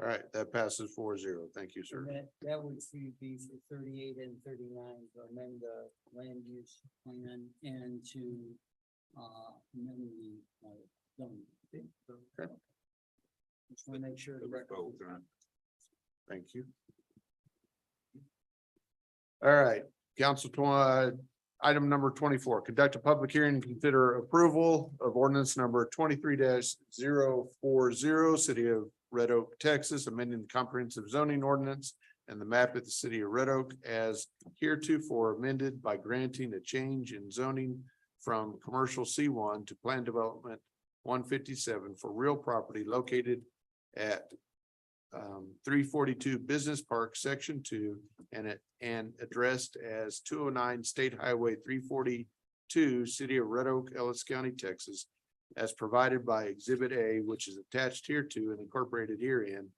All right, that passes 4-0. Thank you, sir. And that would be for 38 and 39, to amend the land use plan and to, amend the, zoning. Okay. Just want to make sure. the record- Thank you. All right, item number 24, conduct a public hearing and consider approval of ordinance number 23-040, City of Red Oak, Texas, amending the comprehensive zoning ordinance and the map of the city of Red Oak as heretofore amended by granting a change in zoning from commercial C1 to plan development 157 for real property located at 342 Business Park, Section 2, and addressed as 209 State Highway 342, City of Red Oak, Ellis County, Texas, as provided by Exhibit A, which is attached hereto and incorporated herein,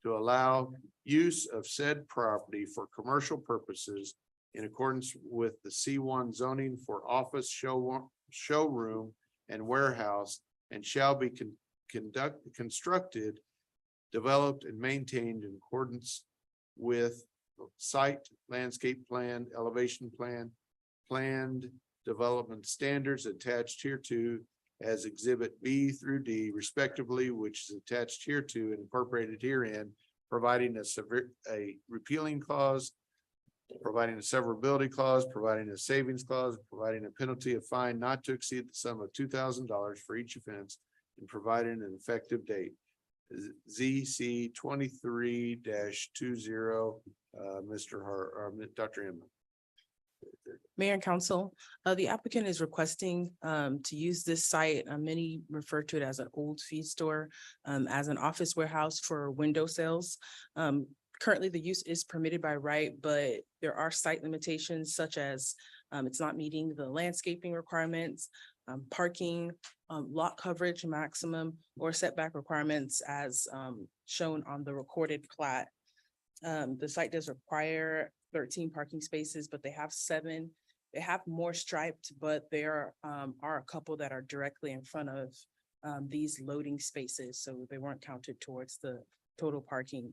to allow use of said property for commercial purposes in accordance with the C1 zoning for office, showroom, and warehouse, and shall be constructed, developed, and maintained in accordance with site, landscape plan, elevation plan, planned development standards attached hereto as Exhibit B through D respectively, which is attached hereto and incorporated herein, providing a repealing clause, providing a severability clause, providing a savings clause, providing a penalty of fine not to exceed the sum of $2,000 for each offense, and providing an effective date. ZC 23-20, Dr. Emma. Mayor and council, the applicant is requesting to use this site, many refer to it as an old feed store, as an office warehouse for window sales. Currently, the use is permitted by right, but there are site limitations such as it's not meeting the landscaping requirements, parking, lot coverage maximum, or setback requirements as shown on the recorded plat. The site does require 13 parking spaces, but they have 7. They have more striped, but there are a couple that are directly in front of these loading spaces, so they weren't counted towards the total parking.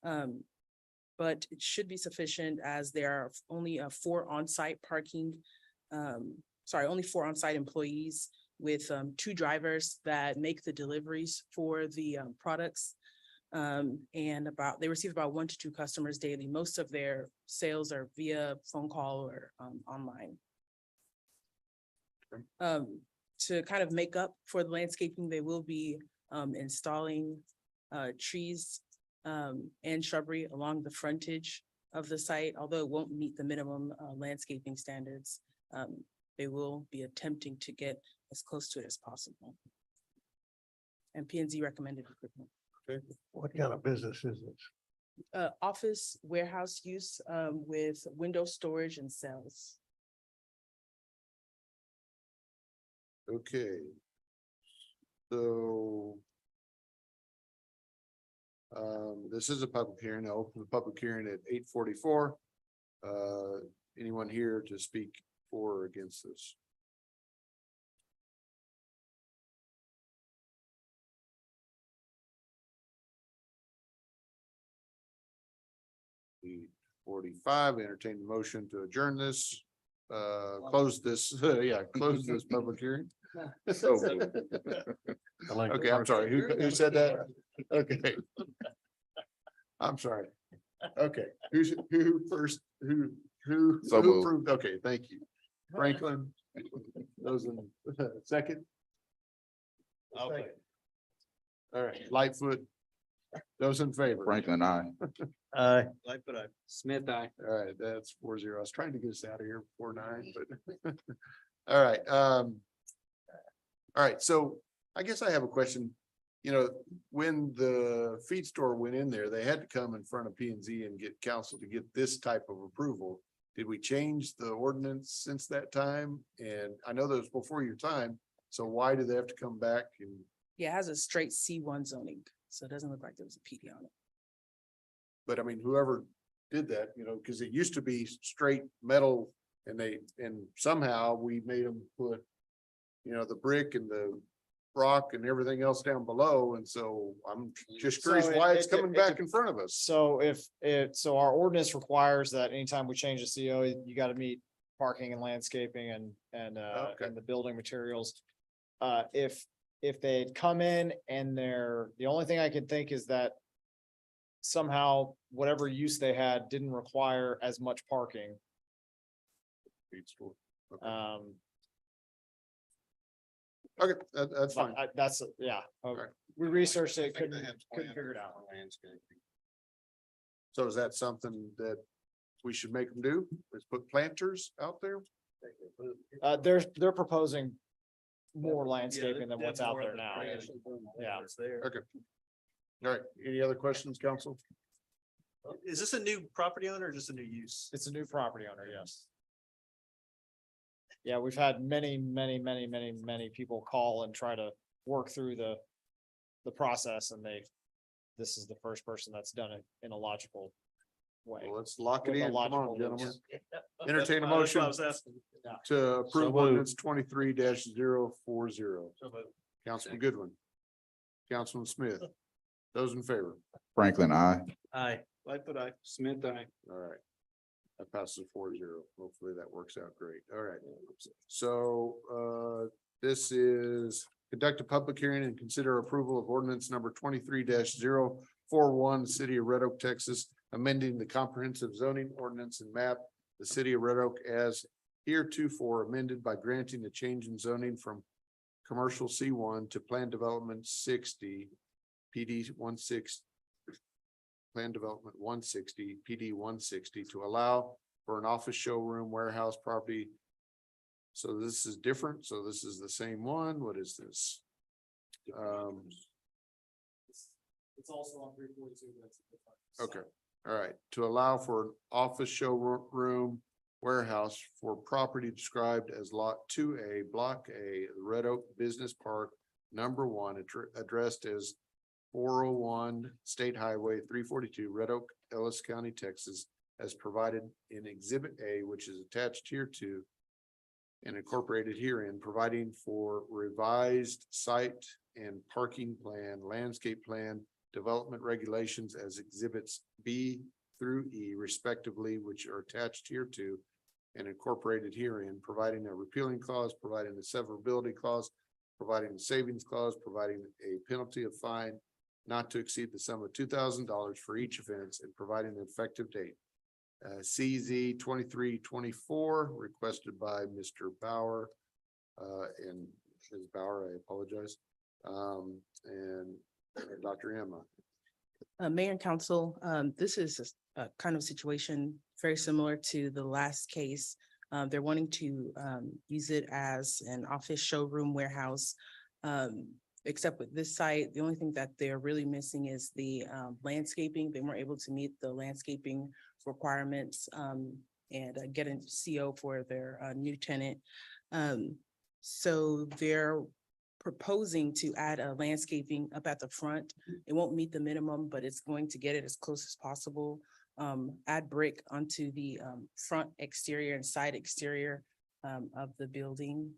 But it should be sufficient as there are only 4 on-site parking, only 4 on-site employees with 2 drivers that make the deliveries for the products. And they receive about 1 to 2 customers daily. Most of their sales are via phone call or online. To kind of make up for the landscaping, they will be installing trees and shrubbery along the frontage of the site, although it won't meet the minimum landscaping standards. They will be attempting to get as close to it as possible. And P&Z recommended equipment. Okay. What kind of business is this? Office warehouse use with window storage and sales. Okay. So this is a public hearing. I'll open the public hearing at 8:44. Anyone here to speak for or against this? The 45, entertain the motion to adjourn this, close this, close this public hearing. So okay, I'm sorry. Who said that? Okay. I'm sorry. Okay, who first, who So moved. approved? Okay, thank you. Franklin. Those in second. Okay. All right, Lightfoot. Those in favor. Franklin, I. Like, but I. Smith, I. All right, that's 4-0. I was trying to get us out of here before 9, but. All right, all right, so I guess I have a question. You know, when the feed store went in there, they had to come in front of P and Z and get council to get this type of approval. Did we change the ordinance since that time? And I know that was before your time, so why do they have to come back and, Yeah, it has a straight C1 zoning, so it doesn't look like there was a PD on it. but I mean, whoever did that, you know, because it used to be straight metal and somehow we made them put, you know, the brick and the rock and everything else down below. And so I'm just curious So why it's coming back in front of us. So so our ordinance requires that anytime we change the CO, you gotta meet parking and landscaping and the building materials. If they had come in and the only thing I can think is that somehow whatever use they had didn't require as much parking. Feed store. Okay. Okay, that's fine. That's, yeah, okay. We researched it, couldn't figure it out. So is that something that we should make them do? Is put planters out there? They're proposing more landscaping than what's out there now. Yeah. Okay. All right, any other questions, council? Is this a new property owner or just a new use? It's a new property owner, yes. Yeah, we've had many people call and try to work through the process and this is the first person that's done it in a logical way. Well, let's lock it With a in. Come on, logical gentlemen. lease. Entertain a That's why motion I was asking. to approve moved. ordinance 23-040. Councilman Goodwin. Councilman Smith. Those in favor? Franklin, I. Aye. Like, but I. Smith, I. All right. That passes 4-0. Hopefully that works out great. All right. So this is conduct a public hearing and consider approval of ordinance number 23-041, City of Red Oak, Texas, amending the comprehensive zoning ordinance and map the city of Red Oak as heretofore amended by granting a change in zoning from commercial C1 to plan development 60, PD 16. Plan Development 160, PD 160 to allow for an office showroom warehouse property. So this is different. So this is the same one. What is this? It's also on 342. Okay, all right. To allow for an office showroom warehouse for property described as Lot 2A, Block A, Red Oak Business Park, #1, addressed as 401 State Highway 342, Red Oak, Ellis County, Texas, as provided in Exhibit A, which is attached here to and incorporated herein, providing for revised site and parking plan, landscape plan, development regulations as Exhibits B through E respectively, which are attached here to and incorporated herein, providing a repealing clause, providing a severability clause, providing a savings clause, providing a penalty of fine not to exceed the sum of $2,000 for each offense and providing an effective date. CZ 2324 requested by Mr. Bauer and Ms. Bauer, I apologize. And Dr. Emma. Mayor and council, this is a kind of situation very similar to the last case. They're wanting to use it as an office showroom warehouse. Except with this site, the only thing that they're really missing is the landscaping. They weren't able to meet the landscaping requirements and get a CO for their new tenant. So they're proposing to add a landscaping up at the front. It won't meet the minimum, but it's going to get it as close as possible. Add brick onto the front exterior and side exterior of the building.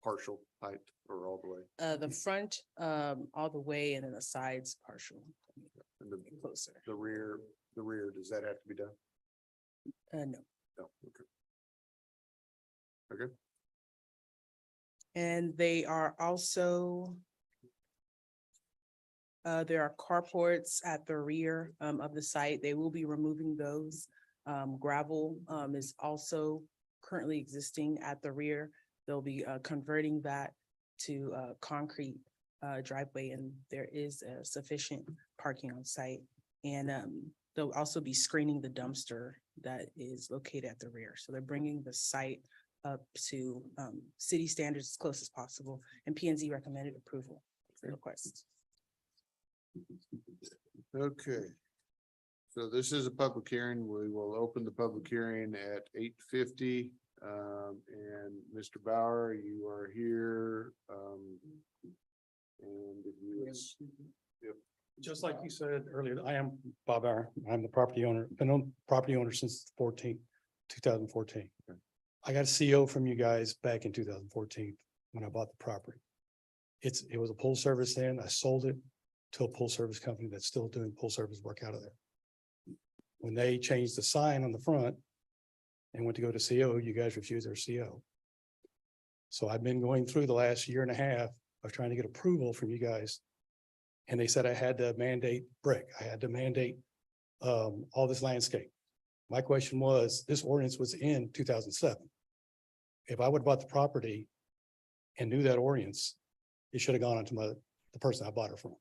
Partial height or all the way? The front, all the way, and then the sides partial. And the Closer. rear, does that have to be done? No. No, okay. Okay, And they are also there are carports at the rear of the site. They will be removing those. Gravel is also currently existing at the rear. They'll be converting that to concrete driveway, and there is sufficient parking on site. And they'll also be screening the dumpster that is located at the rear. So they're bringing the site up to city standards as close as possible, and P and Z recommended approval for the request. okay. So this is a public hearing. We will open the public hearing at 8:50. And Mr. Bauer, you are here. And if you would- Just like you said earlier, I am Bob Bauer. I'm the property owner, been on property owner since 2014. I got a CO from you guys back in 2014 when I bought the property. It was a pull service then. I sold it to a pull service company that's still doing pull service work out of there. When they changed the sign on the front and went to go to CO, you guys refused their CO. So I've been going through the last year and a half of trying to get approval from you guys. And they said I had to mandate brick. I had to mandate all this landscape. My question was, this ordinance was in 2007. If I would have bought the property and knew that ordinance, it should have gone onto the person I bought it from.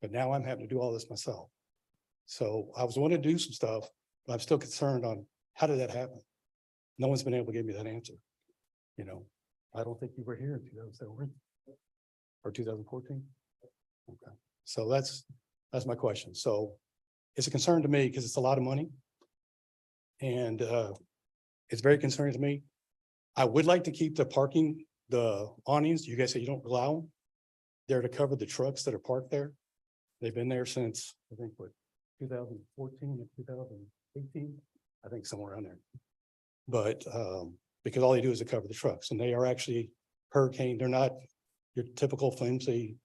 But now I'm having to do all this myself. So I was wanting to do some stuff, but I'm still concerned on how did that happen? No one's been able to give me that answer. You know, I don't think you were here in 2007 or 2014. Okay, so that's my question. So it's a concern to me because it's a lot of money. And it's very concerning to me. I would like to keep the parking, the awnings, you guys say you don't allow them. They're to cover the trucks that are parked there. They've been there since, I think, what, 2014 and 2018, I think somewhere around there. But because all they do is to cover the trucks, and they are actually hurricane, they're not your typical flimsy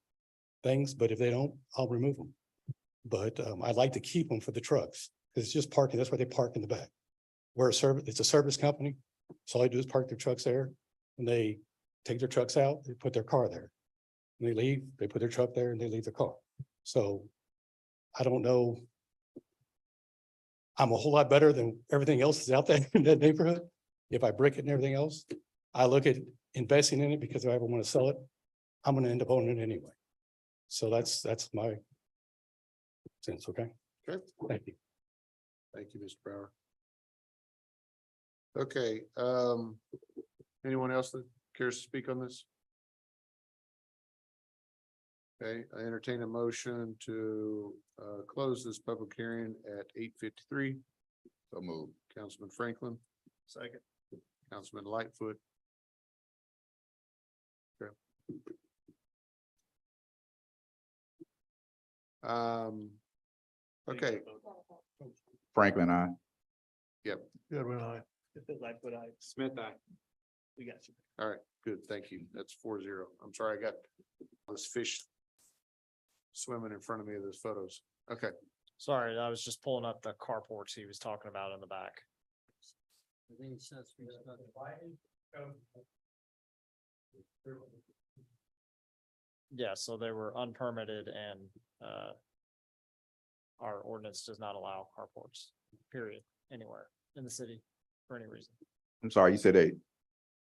things, but if they don't, I'll remove them. But I'd like to keep them for the trucks, because it's just parking, that's why they park in the back. We're a service, it's a service company, so all they do is park their trucks there, and they take their trucks out, they put their car there. And they leave, they put their truck there, and they leave their car. So I don't know. I'm a whole lot better than everything else that's out there in that neighborhood. If I brick it and everything else, I look at investing in it because if I ever want to sell it, I'm going to end up owning it anyway. So that's my sense. Okay. Okay, Thank you. thank you, Mr. Brower. Okay, anyone else that cares to speak on this? Okay, I entertain a motion to close this public hearing at 8:53. So move. Councilman Franklin, Second. Councilman Lightfoot. Okay. Okay, Franklin, I. yep, Goodwin, I. Smith, I. We got you. all right, good, thank you. That's 4-0. I'm sorry, I got this fish swimming in front of me of those photos. Okay, Sorry, I was just pulling up the carports he was talking about in the back. Yeah, so they were unpermitted and our ordinance does not allow carports, period, anywhere in the city for any reason. I'm sorry, you said they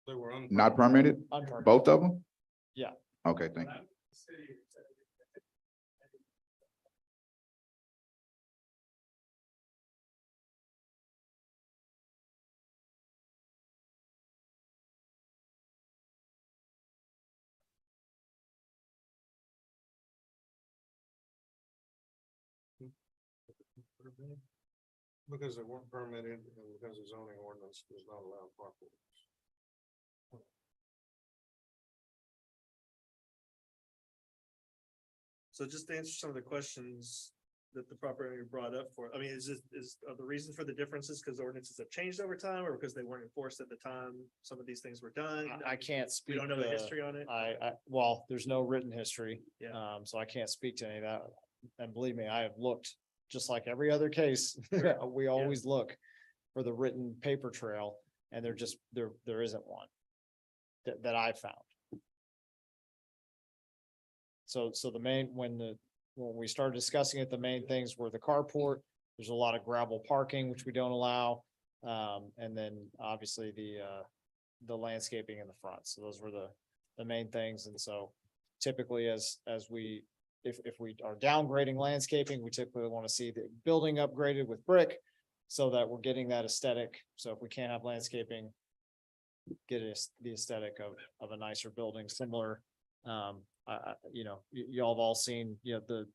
They were not permitted, Unpermitted. both of them? Yeah. Okay, thank you. Because they weren't permitted and because the zoning ordinance does not allow carports. So just to answer some of the questions that the property owner brought up for, I mean, are the reasons for the differences because ordinances have changed over time or because they weren't enforced at the time some of these things were done? I can't speak. We don't know the to- history on it. Well, there's no written history. Yeah. So I can't speak to any of that. And believe me, I have looked, just like every other case, we always look. for the written paper trail, and there isn't one that I found. So when we started discussing it, the main things were the carport. There's a lot of gravel parking, which we don't allow. And then obviously the landscaping in the front. So those were the main things. And so typically if we are downgrading landscaping, we typically want to see the building upgraded with brick so that we're getting that aesthetic. So if we can't have landscaping, get the aesthetic of a nicer building, similar. Y'all have all seen, the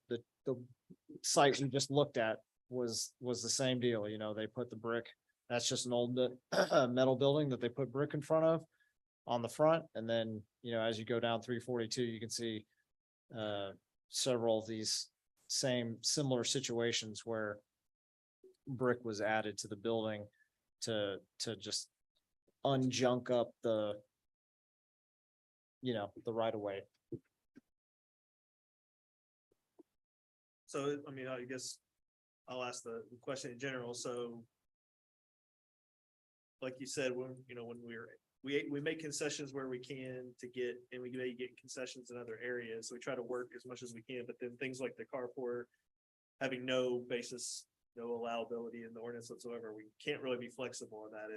site we just looked at was the same deal, they put the brick. That's just an old metal building that they put brick in front of on the front. And then, as you go down 342, you can see several of these similar situations where brick was added to the building to just unjunk up the right of way. So, I mean, I guess I'll ask the question in general. So like you said, when we make concessions where we can to get, and we may get concessions in other areas. So we try to work as much as we can, but then things like the carport, having no basis, no allowability in the ordinance whatsoever, we can't really be flexible on that.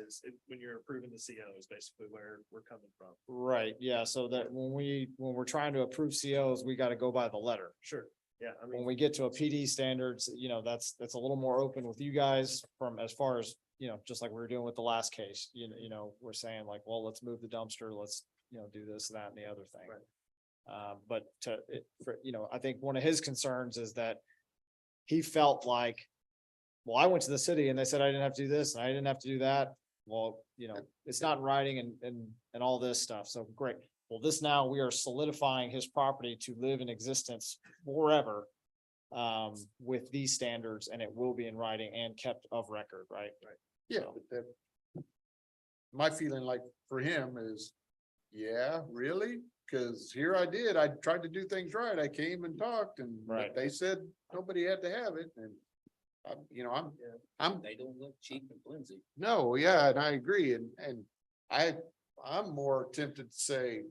When you're approving the CO is basically where we're coming from. Right, yeah, so that when we're trying to approve COs, we gotta go by the letter. Sure. Yeah, I When mean, we get to a PD standards, that's a little more open with you guys from as far as, just like we were doing with the last case, we're saying like, well, let's move the dumpster, let's, do this, that, and the other thing. But I think one of his concerns is that he felt like, well, I went to the city and they said I didn't have to do this and I didn't have to do that. Well, it's not in writing and all this stuff. So great. Well, now we are solidifying his property to live in existence forever with these standards, and it will be in writing and kept of record, right? Right. Yeah, but my feeling like for him is, yeah, really? Cause here I tried to do things right. I came and talked and Right. they said nobody had to have it and I'm They don't look cheap and flimsy. no, yeah, and I agree. And I'm more tempted to say,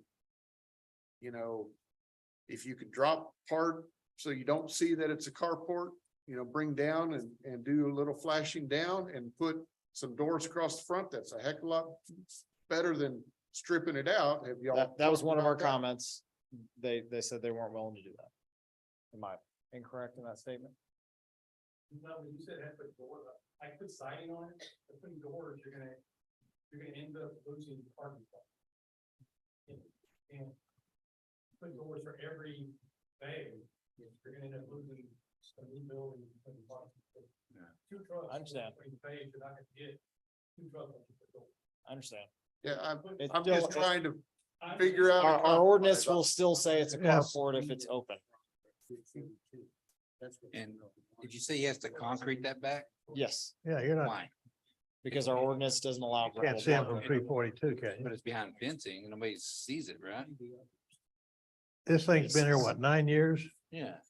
if you could drop part so you don't see that it's a carport, bring down and do a little flashing down and put some doors across the front. That's a heck of a lot better than stripping it out. Have y'all? That was one of our talked about that? comments. They said they weren't willing to do that. Am I incorrect in that statement? No, you said have put door, I put siding on it, but putting doors, you're gonna end up losing parking. And put doors for every bay, you're gonna end up losing some new building. Two trucks. I understand. Bays, you're not gonna get two trucks. I understand. Yeah, It's I'm still- just trying to figure out. a Our ordinance compromise. will still say it's a Yes. carport if it's open. And did you say he has to concrete that back? Yes, Yeah, you're not, Why? because our ordinance doesn't allow. can't gravel see them parking. from 342, can you? But it's behind fencing and nobody sees it, right? This thing's been here, what, 9 years? Yeah,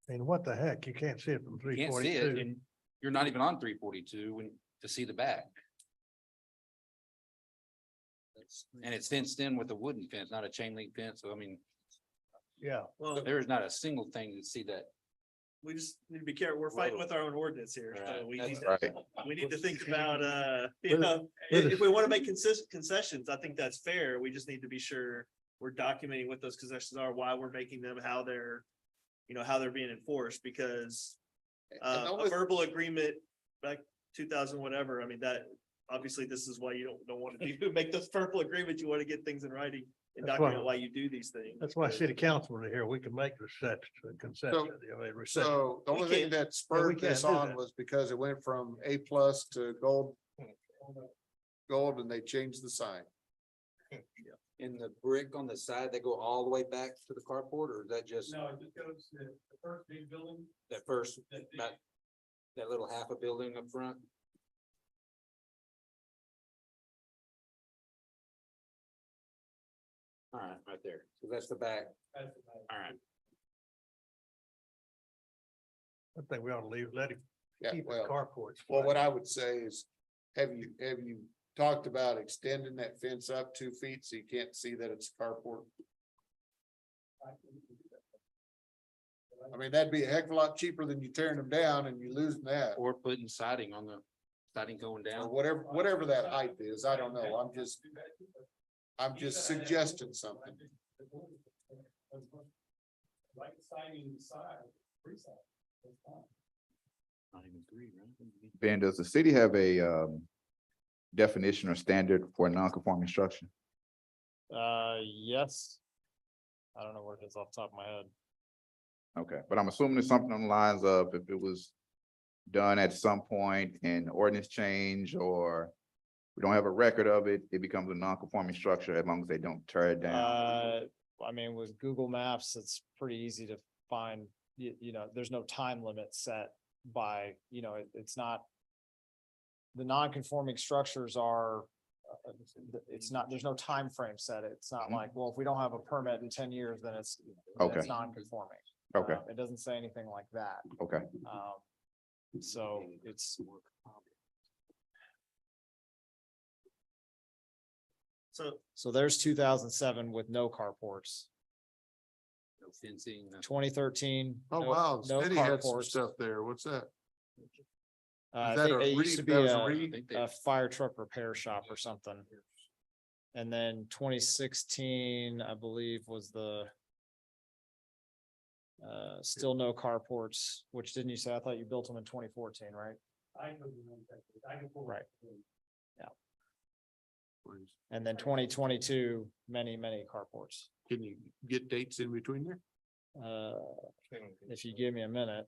I mean, what the heck? You can't see it from you can't see it and you're not even on 342 to see the back. And it's fenced in with a wooden fence, not a chain link fence. So I mean, Yeah. well, there is not a single thing to see that. we just need to be careful. We're fighting with our own ordinance here. So Right, we that's need to, right. we need to think about, But if we want to make concessions, I think that's fair. We just need to be sure we're documenting what those concessions are, why we're making them, how they're, how they're being enforced, because And the a only- verbal agreement back 2000, whatever, I mean, that, obviously, this is why you don't want to do, make those verbal agreements. You want to get things in writing and That's document why- why you do these things. That's why city councilmen are here. We can make concessions. So the We only thing can't- that spurred can't this do on that. was because it went from A+ to gold, and they changed the sign. In the brick on the side, they go all the way back to the carport, or is that just No, it just goes to the first big building. that first, that little half a building up front? All right, right there. So that's the back. All right. I think we ought to let him Yeah, keep the well, carports. well, what I would say is have you talked about extending that fence up 2 feet so you can't see that it's a carport? I mean, that'd be a heck of a lot cheaper than you tearing them down and you losing that. Or putting siding on the, siding going Or down. whatever that height is, I don't know, I'm just suggesting something. Like signing the side, free side. That's fine. Not even three, right? Ben, does the city have a definition or standard for a non-conforming structure? Yes. I don't know where it is off the top of my head. Okay, but I'm assuming it's something on the lines of if it was done at some point and ordinance change, or we don't have a record of it, it becomes a non-conforming structure as long as they don't tear it down. I mean, with Google Maps, it's pretty easy to find, you know, there's no time limit set by, you know, it's not. The non-conforming structures are, it's not, there's no time frame set. It's not Mhm. like, well, if we don't have a permit in 10 years, then it's Okay. non-conforming. Okay, It doesn't say anything like that. okay. So it's. So there's 2007 with no carports, No fencing. 2013. Oh, no- wow, no Steady had some carports. stuff there, what's that? I Is that think a it used Reed- to be that was a Reed? a fire truck repair shop or something. And then 2016, I believe, was the still no carports, which didn't you say? I thought you built them in 2014, right? I can, I can pull. Right. And then 2022, many carports. Can you get dates in between there? If you give me a minute.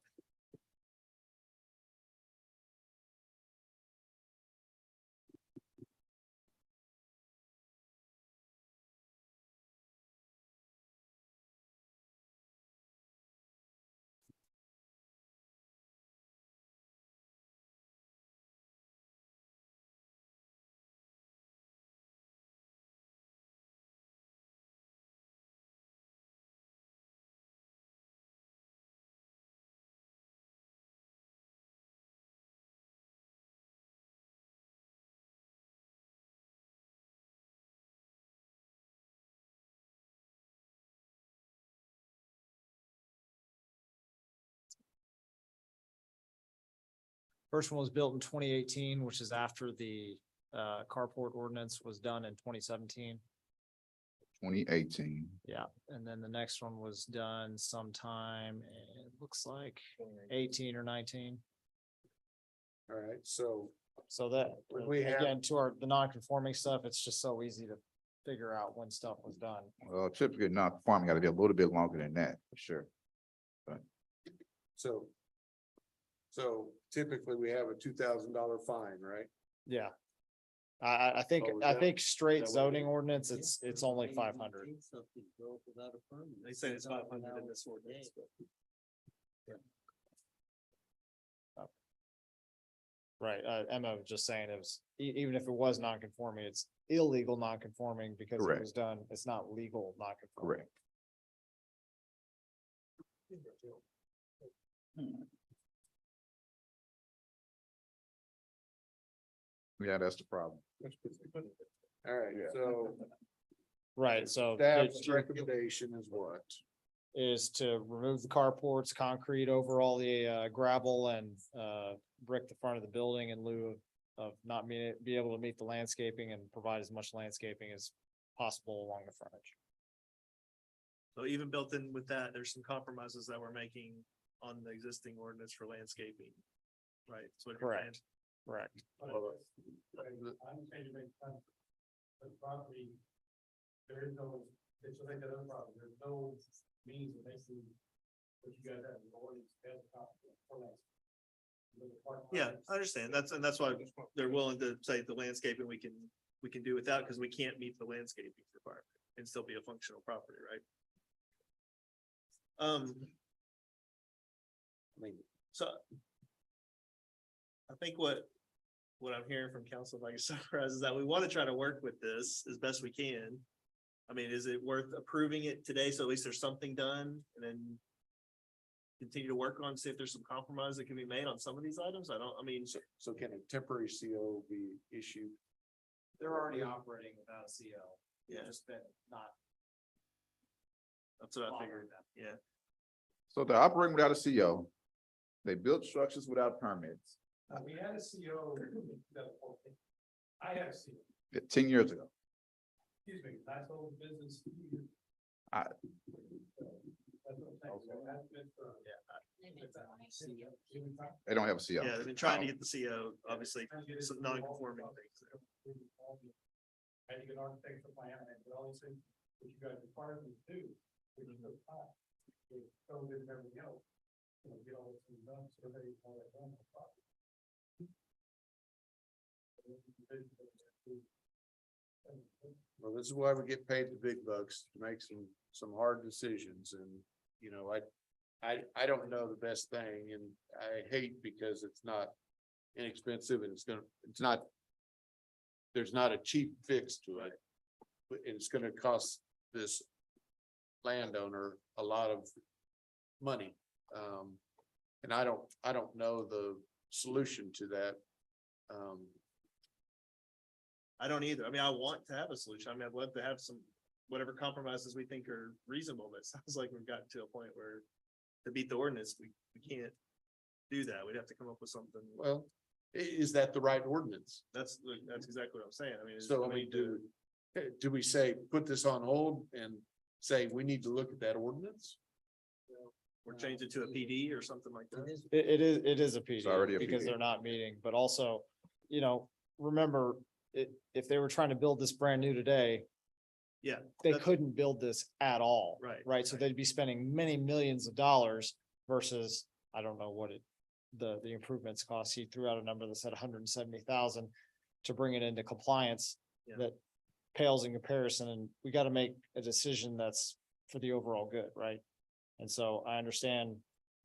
First one was built in 2018, which is after the carport ordinance was done in 2017. 2018. Yeah, and then the next one was done sometime, it looks like 18 or 19. All right, so So that, When we have- again, to the non-conforming stuff, it's just so easy to figure out when stuff was done. Well, typically non-conforming got to be a little bit longer than that, for sure. So typically we have a $2,000 fine, right? Yeah. I think, Oh, is I that- think straight is that what it zoning ordinance, it's only 500. They say it's 500 in this ordinance, but. Right, Emma was just saying it was, even if it was non-conforming, it's illegal non-conforming because it Correct. was done, it's not legal non-conforming. Correct. Yeah, that's the problem. All right, so Right, so staff's recommendation is what? is to remove the carports, concrete over all the gravel and brick the front of the building in lieu of not be able to meet the landscaping and provide as much landscaping as possible along the frontage. So even built in with that, there's some compromises that we're making on the existing ordinance for landscaping. Right, so. Correct. Correct. Property. There is no, it's like that other problem, there's no means of making. What you guys have, the ordinance, has a copy for that. Yeah, I understand. That's why they're willing to say the landscaping we can do without, because we can't meet the landscaping requirement and still be a functional property, right? So. I think what I'm hearing from council, if I can summarize, is that we want to try to work with this as best we can. I mean, is it worth approving it today? So at least there's something done, and then continue to work on, see if there's some compromise that can be made on some of these items. I mean, So can a temporary CO be issued? They're already operating without a CO. Yeah. Just been not. that's what I figured. Yeah. So they're operating without a CO. They built structures without permits We had a CO. I had a CO, 10 years ago. excuse me, I sold the business. I- They don't have a CO. Yeah, they've been trying to get the CO, obviously, some non-conforming things there. Had to get architectural plan and all these things, which you guys require them to do, which is no time. They told them everything else. Get all this things done, so they all that done. Well, this is why we get paid the big bucks to make some hard decisions and, you know, I don't know the best thing and I hate because it's not inexpensive and it's not. There's not a cheap fix to it. But it's gonna cost this landowner a lot of money. And I don't know the solution to that. I don't either. I mean, I want to have a solution. I mean, I'd love to have some, whatever compromises we think are reasonable, but it sounds like we've gotten to a point where to beat the ordinance, we can't do that. We'd have to come up with something. Well, is that the right ordinance? That's exactly what I'm saying. I mean. So I mean, do we say, put this on hold and say, we need to look at that ordinance? Or change it to a PD or something like that. It is a PD already a because PD. they're not meeting, but also, remember, if they were trying to build this brand new today, Yeah. they that's- couldn't build this at all. Right, Right, so they'd be spending many millions of dollars versus, I don't know what the improvements cost. He threw out a number that said 170,000 to bring it into compliance. Yeah. That pales in comparison, and we gotta make a decision that's for the overall good, right? And so I understand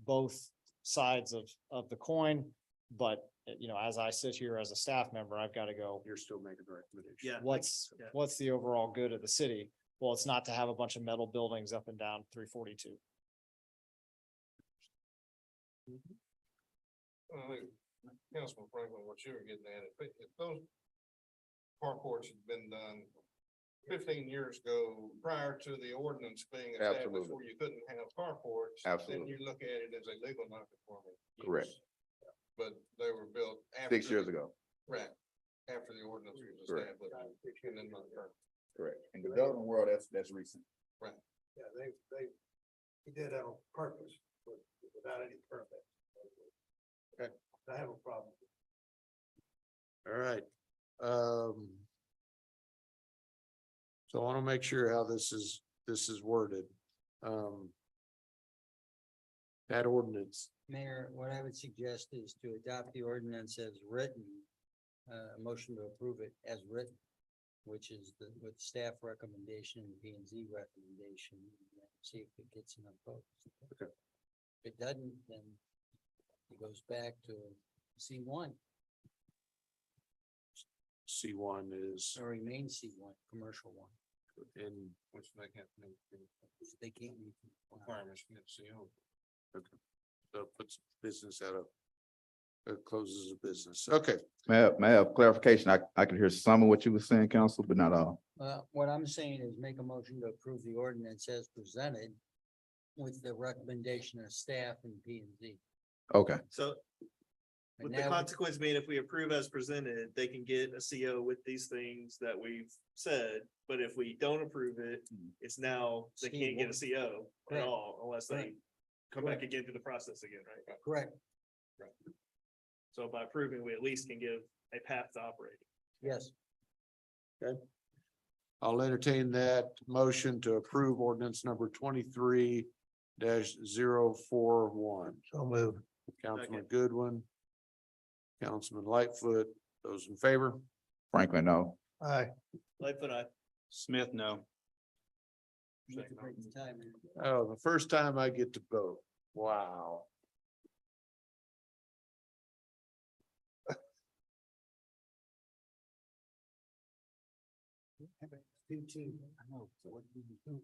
both sides of the coin, but as I sit here as a staff member, I've got to go, You're still making the recommendation. Yeah. what's the overall good of the city? Well, it's not to have a bunch of metal buildings up and down 342. Councilman Franklin, what you were getting at, if those carports had been done 15 years ago, prior to the ordinance being established Absolutely. where you couldn't have carports. Absolutely. Then you look at it as a legal non-conforming. use. Correct. But they were built after. 6 years ago. Right, after the ordinance was Correct. established. And then another- Correct. In the development world, that's recent. Yeah, he did that on purpose, without any permit. Okay. I have a problem. All right. So I want to make sure how this is worded. That ordinance, Mayor, what I would suggest is to adopt the ordinance as written, a motion to approve it as written, which is with staff recommendation and P and Z recommendation, and then see if it gets enough votes. Okay. If it doesn't, then it goes back to C1 C1 is or remains C1, commercial one. in, Which they can't meet the They can't meet. requirements to get CO. so puts business out of, closes a business. Okay. May I have clarification? I could hear some of what you were saying, council, but not all. What I'm saying is make a motion to approve the ordinance as presented with the recommendation of staff and P and Z. Okay, So And with the that would- consequence being, if we approve as presented, they can get a CO with these things that we've said. But if we don't approve it, it's now, they can't get a CO at Correct. all unless they Correct. come back again through the process again, right? Correct, So by approving, we at least can give a path to operate. yes. I'll entertain that motion to approve ordinance number 23-041. So move. Councilman Goodwin. Councilman Lightfoot, those in favor? Franklin, no. Aye. Lightfoot, aye. Smith, no. Oh, the first time I get to vote. Wow. know, so what do we do? Who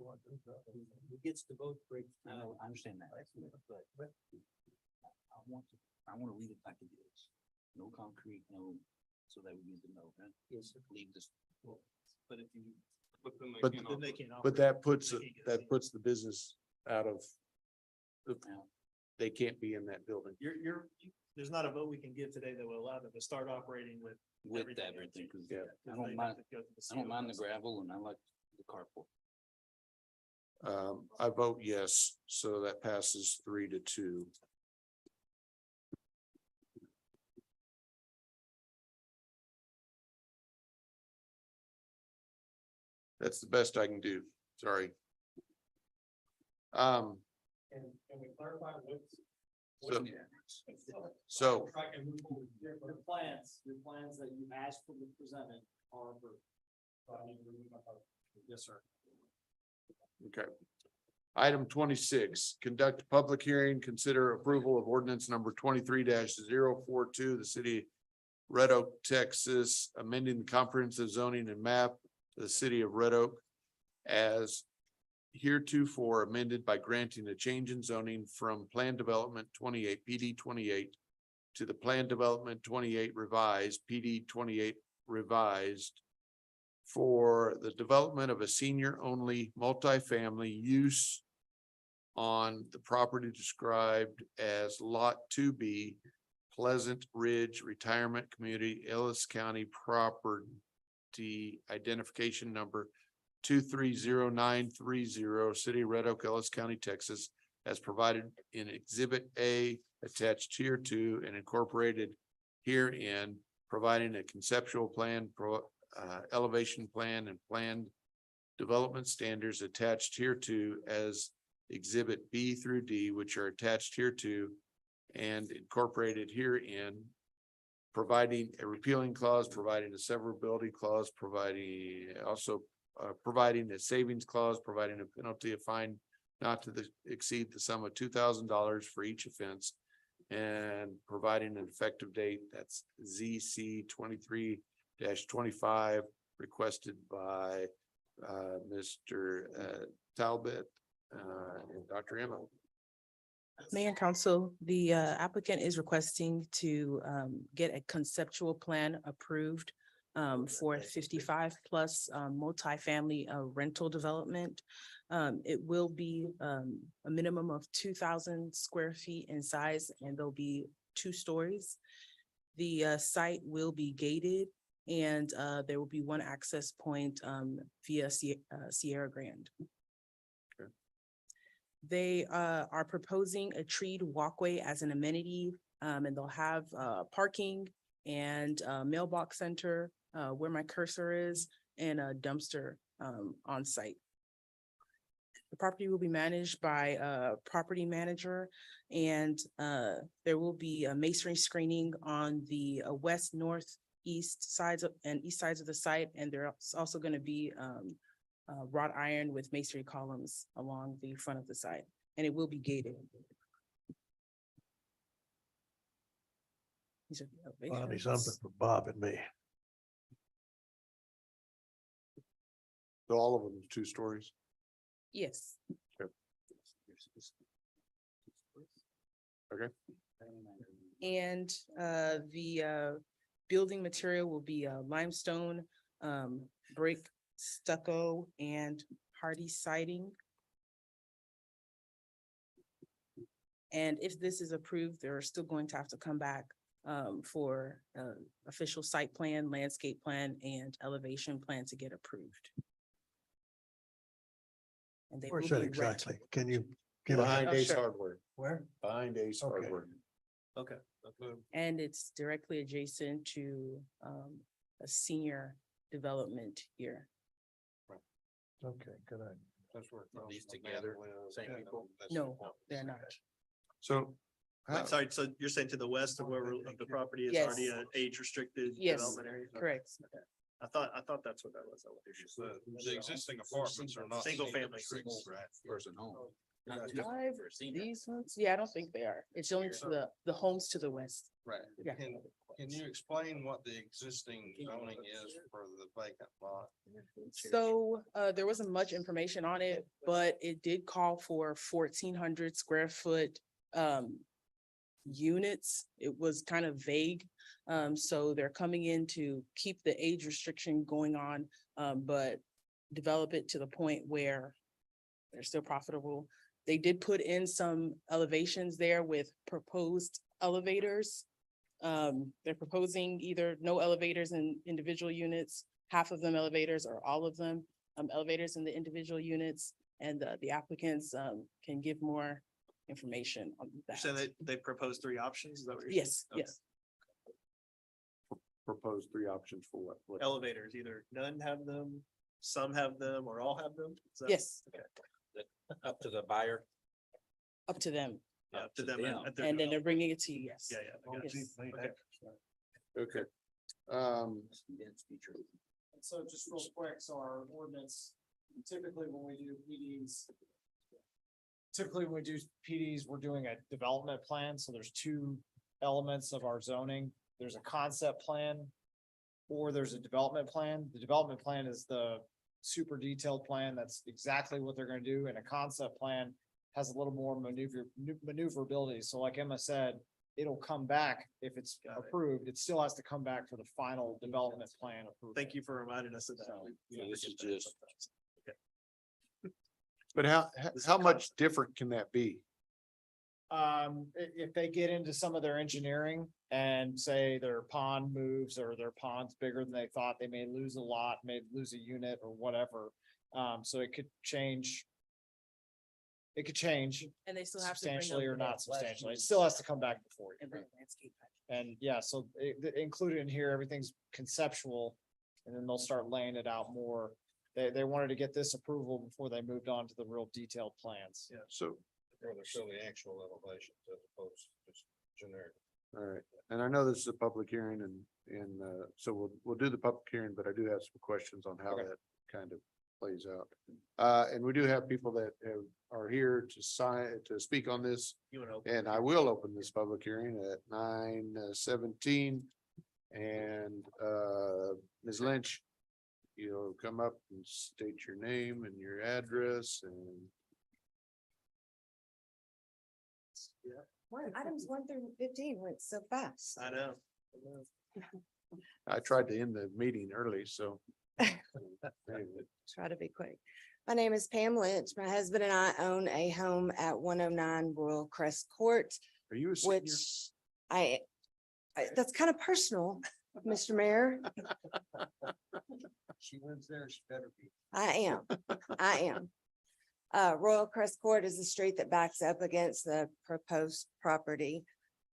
gets the vote break? I know, I understand that, but I want to leave it like it is. No concrete, no, so that we need to know, right? Yes, leave this. But if you. But, but that puts the business out of. They can't be in that building. There's not a vote we can give today that will allow them to start operating with. With everything, because I don't mind the gravel and I like the carport. I vote yes, so that passes 3-2. That's the best I can do, sorry. And we clarify So- Your plans that you asked for the presented are for. Yes, sir. Okay. Item 26, conduct a public hearing, consider approval of ordinance number 23-042, the city of Red Oak, Texas, amending the comprehensive zoning and map of the city of Red Oak as heretofore amended by granting a change in zoning from Plan Development 28 PD 28 to the Plan Development 28 revised PD 28 revised for the development of a senior-only multifamily use on the property described as Lot 2B, Pleasant Ridge Retirement Community, Ellis County Property Identification Number 230930, City of Red Oak, Ellis County, Texas, as provided in Exhibit A attached here to and incorporated herein, providing a conceptual plan, elevation plan and planned development standards attached here to as Exhibit B through D, which are attached here to and incorporated herein, providing a repealing clause, providing a severability clause, providing providing a savings clause, providing a penalty of fine not to exceed the sum of $2,000 for each offense, and providing an effective date that's ZC 23-25 requested by Mr. Talbot and Dr. Emma. Mayor and Council, the applicant is requesting to get a conceptual plan approved for 55+ multifamily rental development. It will be a minimum of 2,000 square feet in size, and there'll be 2 stories. The site will be gated, and there will be 1 access point via Sierra Grande. They are proposing a treed walkway as an amenity, and they'll have parking and mailbox center where my cursor is, and a dumpster on site. The property will be managed by a property manager, and there will be a masonry screening on the west, north, east sides and east sides of the site, and there's also going to be wrought iron with masonry columns along the front of the site, and it will be gated. These are the Probably elevations. something for Bob and me. So all of them 2 stories. Yes. Okay. And the building material will be limestone, brick, stucco, and hardy siding. And if this is approved, they're still going to have to come back for official site plan, landscape plan, and elevation plan to get approved. And they will Where's be that rental. exactly? Can you give Behind us? Ace sure. Hardware. Where? Behind Ace Okay. Hardware. Okay. And it's directly adjacent to a senior development here. Okay, good. That's where. These together, same people? No, they're not. So. Wait, sorry, so you're saying to the west of where the property is Yes. already an age restricted Yes, development area? correct. I thought that's what that was. The existing apartments are not. Single family. Right. Person home. These ones, yeah, I don't think they are. It's only to the homes to the west. Right. Yeah. And Can you explain what the existing zoning is for the vacant lot? So there wasn't much information on it, but it did call for 1,400 square foot units. It was kind of vague. So they're coming in to keep the age restriction going on, but develop it to the point where they're still profitable. They did put in some elevations there with proposed elevators. They're proposing either no elevators in individual units, half of them elevators or all of them elevators in the individual units. And the applicants can give more information on that. So they proposed three options, is that what you're? Yes, saying? yes. Propose three options for what? Okay. Elevators, either none have them, some have them, or all have them? Is that- Yes. Okay. Up to the buyer. Up to them. Yeah, Up to to them. them. at their And then they're development. bringing it to you, yes. Yeah, yeah. I got you. Yes. Okay. Okay. Um, So just real quick, so our ordinance, typically when we do PDs. Typically when we do PDs, we're doing a development plan, so there's two elements of our zoning. There's a concept plan. Or there's a development plan. The development plan is the super detailed plan. That's exactly what they're gonna do, and a concept plan has a little more maneuverability. So like Emma said, it'll come back if it's approved. It still has to come back for the final development plan approval. Thank you for reminding us of that. So this is just- but how much different can that be? If they get into some of their engineering and say their pond moves or their pond's bigger than they thought, they may lose a lot, may lose a unit or whatever. So it could change. It could change And they still have to bring substantially up or not substantially. It still has to come back before you. and bring landscape. And yeah, so included in here, everything's conceptual. And then they'll start laying it out more. They wanted to get this approval before they moved on to the real detailed plans. Yeah. So, Or they show the actual elevations as opposed to just generic. all right, and I know this is a public hearing and so we'll do the public hearing, but I do have some questions on how Okay. that kind of plays out. And we do have people that are here to speak on this. You want to? And I will open this public hearing at 9:17. And Ms. Lynch, you'll come up and state your name and your address and. Items 1 through 15 went so fast. I know. I tried to end the meeting early, so. Anyway, Try to be quick. My name is Pam Lynch. My husband and I own a home at 109 Royal Crest Court, Are you a senior? which that's kind of personal, Mr. Mayor. She lives there, she better be. I am. Royal Crest Court is the street that backs up against the proposed property.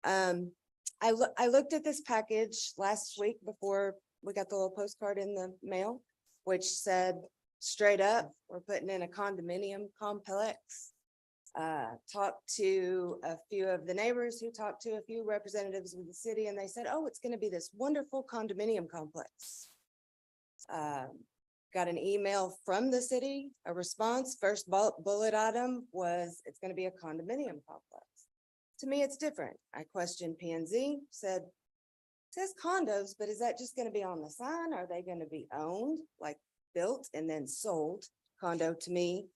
I looked at this package last week before we got the little postcard in the mail, which said straight up, we're putting in a condominium complex. Talked to a few of the neighbors who talked to a few representatives of the city, and they said, oh, it's gonna be this wonderful condominium complex. Got an email from the city, a response, first bullet item was, it's gonna be a condominium complex. To me, it's different. I questioned P and Z, said, says condos, but is that just gonna be on the sign? Are they gonna be owned, like built and then sold? Condo to me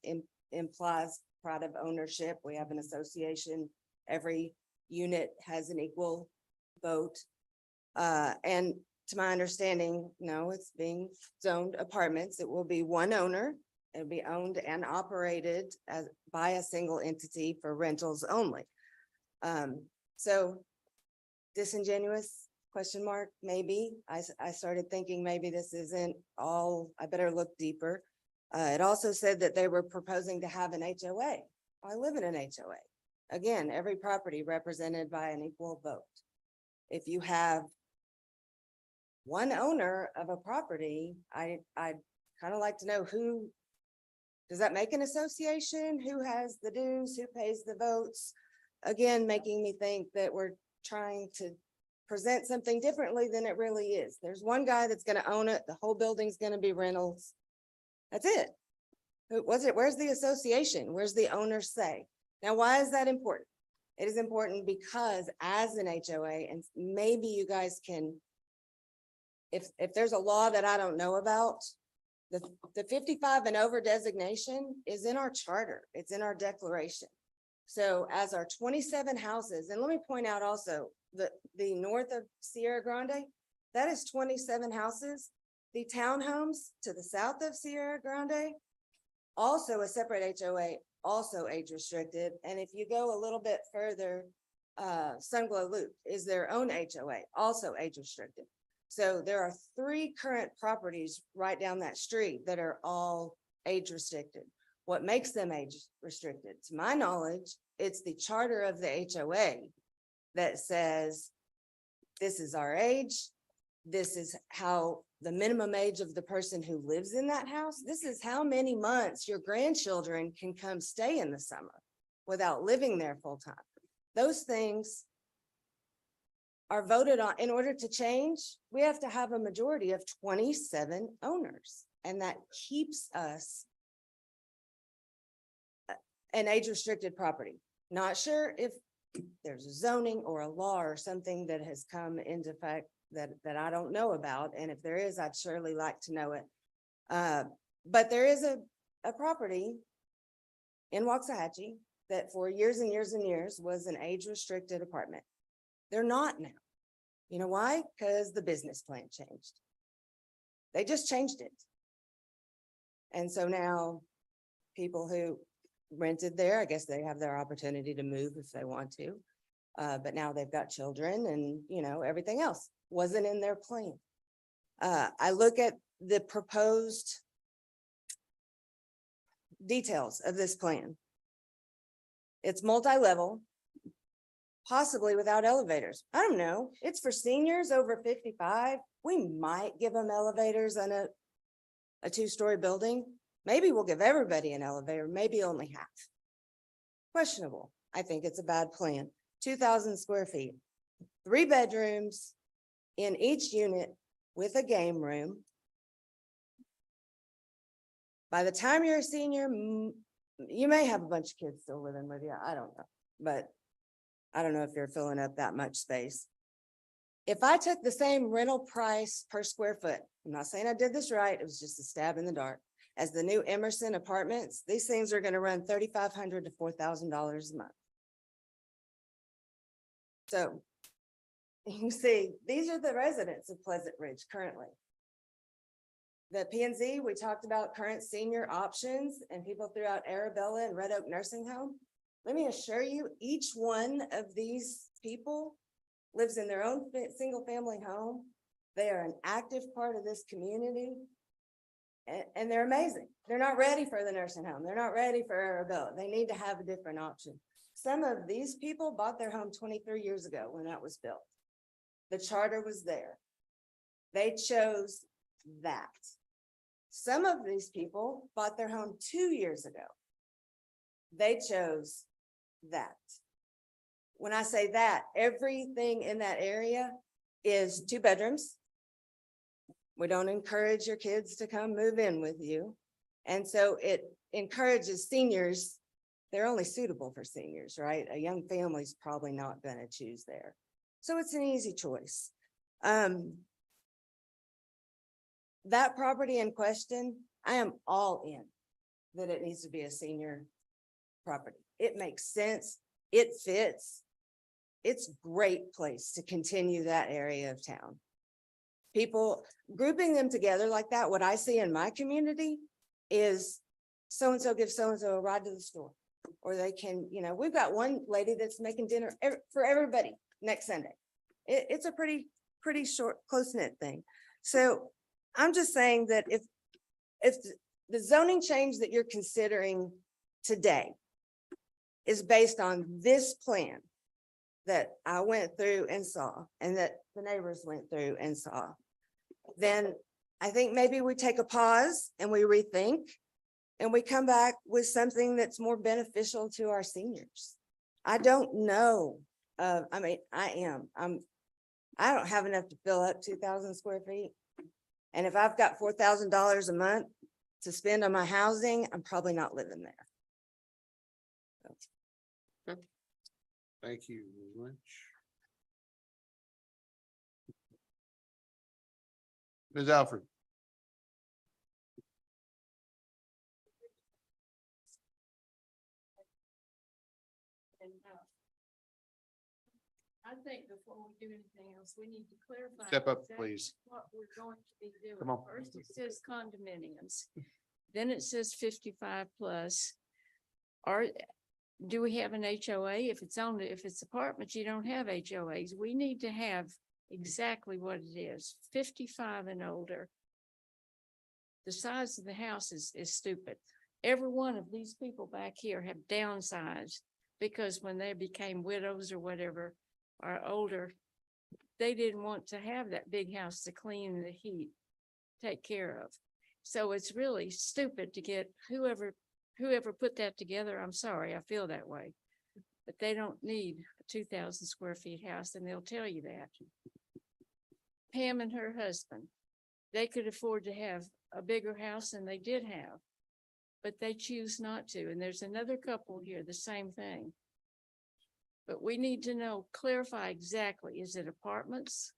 implies pride of ownership. We have an association. Every unit has an equal vote. And to my understanding, no, it's being zoned apartments. It will be one owner. It'll be owned and operated by a single entity for rentals only. So disingenuous question mark, maybe. I started thinking maybe this isn't all, I better look deeper. It also said that they were proposing to have an HOA. I live in an HOA. Again, every property represented by an equal vote. If you have one owner of a property, I'd kind of like to know who, does that make an association? Who has the dues? Who pays the votes? Again, making me think that we're trying to present something differently than it really is. There's one guy that's gonna own it. The whole building's gonna be rentals. That's it. Who was it? Where's the association? Where's the owner's say? Now, why is that important? It is important because as an HOA, and maybe you guys can, if there's a law that I don't know about, the 55 and over designation is in our charter. It's in our declaration. So as our 27 houses, and let me point out also, the north of Sierra Grande, that is 27 houses. The townhomes to the south of Sierra Grande, also a separate HOA, also age restricted. And if you go a little bit further, Sunglow Loop is their own HOA, also age restricted. So there are 3 current properties right down that street that are all age restricted. What makes them age restricted? To my knowledge, it's the charter of the HOA that says, this is our age. This is how the minimum age of the person who lives in that house. This is how many months your grandchildren can come stay in the summer without living there full time. Those things are voted on. In order to change, we have to have a majority of 27 owners, and that keeps us an age restricted property. Not sure if there's a zoning or a law or something that has come into effect that I don't know about. And if there is, I'd surely like to know it. But there is a property in Waxahachie that for years and years and years was an age restricted apartment. They're not now. You know why? Because the business plan changed. They just changed it. And so now people who rented there, I guess they have their opportunity to move if they want to. But now they've got children and, you know, everything else wasn't in their plan. I look at the proposed details of this plan. It's multi-level, possibly without elevators. I don't know. It's for seniors over 55. We might give them elevators on a 2-story building. Maybe we'll give everybody an elevator, maybe only half. Questionable. I think it's a bad plan. 2,000 square feet, 3 bedrooms in each unit with a game room. By the time you're a senior, you may have a bunch of kids still living with you. I don't know, but I don't know if you're filling up that much space. If I took the same rental price per square foot, I'm not saying I did this right, it was just a stab in the dark, as the new Emerson apartments, these things are going to run $3,500 to $4,000 a month. So you see, these are the residents of Pleasant Ridge currently. The P&Z, we talked about current senior options and people throughout Arabella and Red Oak Nursing Home. Let me assure you, each one of these people lives in their own single family home. They are an active part of this community. And they're amazing. They're not ready for the nursing home. They're not ready for Arabella. They need to have a different option. Some of these people bought their home 23 years ago when that was built. The charter was there. They chose that. Some of these people bought their home 2 years ago. They chose that. When I say that, everything in that area is 2 bedrooms. We don't encourage your kids to come move in with you. And so it encourages seniors. They're only suitable for seniors, right? A young family's probably not going to choose there. So it's an easy choice. That property in question, I am all in that it needs to be a senior property. It makes sense. It fits. It's a great place to continue that area of town. People grouping them together like that, what I see in my community is so-and-so gives so-and-so a ride to the store. Or they can, you know, we've got one lady that's making dinner for everybody next Sunday. It's a pretty short, close-knit thing. So I'm just saying that if the zoning change that you're considering today is based on this plan that I went through and saw, and that the neighbors went through and saw, then I think maybe we take a pause and we rethink and we come back with something that's more beneficial to our seniors. I don't know. I don't have enough to fill up 2,000 square feet. And if I've got $4,000 a month to spend on my housing, I'm probably not living there. Thank you, Ms. Lynch. Ms. Alfred. I think before we do anything else, we need to clarify. Step up, exactly please. What we're going to be doing. Come on. First, it says condominiums. Then it says 55 plus. Do we have an HOA? If it's apartments, you don't have HOAs. We need to have exactly what it is, 55 and older. The size of the house is stupid. Every one of these people back here have downsized because when they became widows or whatever, or older, they didn't want to have that big house to clean the heat, take care of. So it's really stupid to get whoever put that together. I'm sorry, I feel that way. But they don't need a 2,000 square feet house, and they'll tell you that. Pam and her husband, they could afford to have a bigger house than they did have, but they choose not to. And there's another couple here, the same thing. But we need to clarify exactly, is it apartments?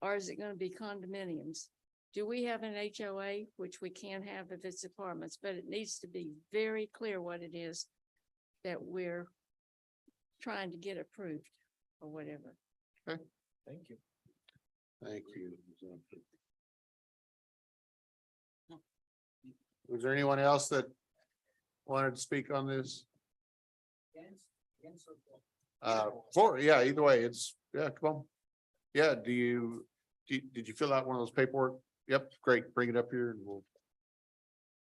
Or is it going to be condominiums? Do we have an HOA, which we can have if it's apartments, but it needs to be very clear what it is that we're trying to get approved or whatever. Okay. Thank you. Thank you. Was there anyone else that wanted to speak on this? Yeah, either way, come on. Yeah, did you fill out one of those paperwork? Yep, great. Bring it up here and we'll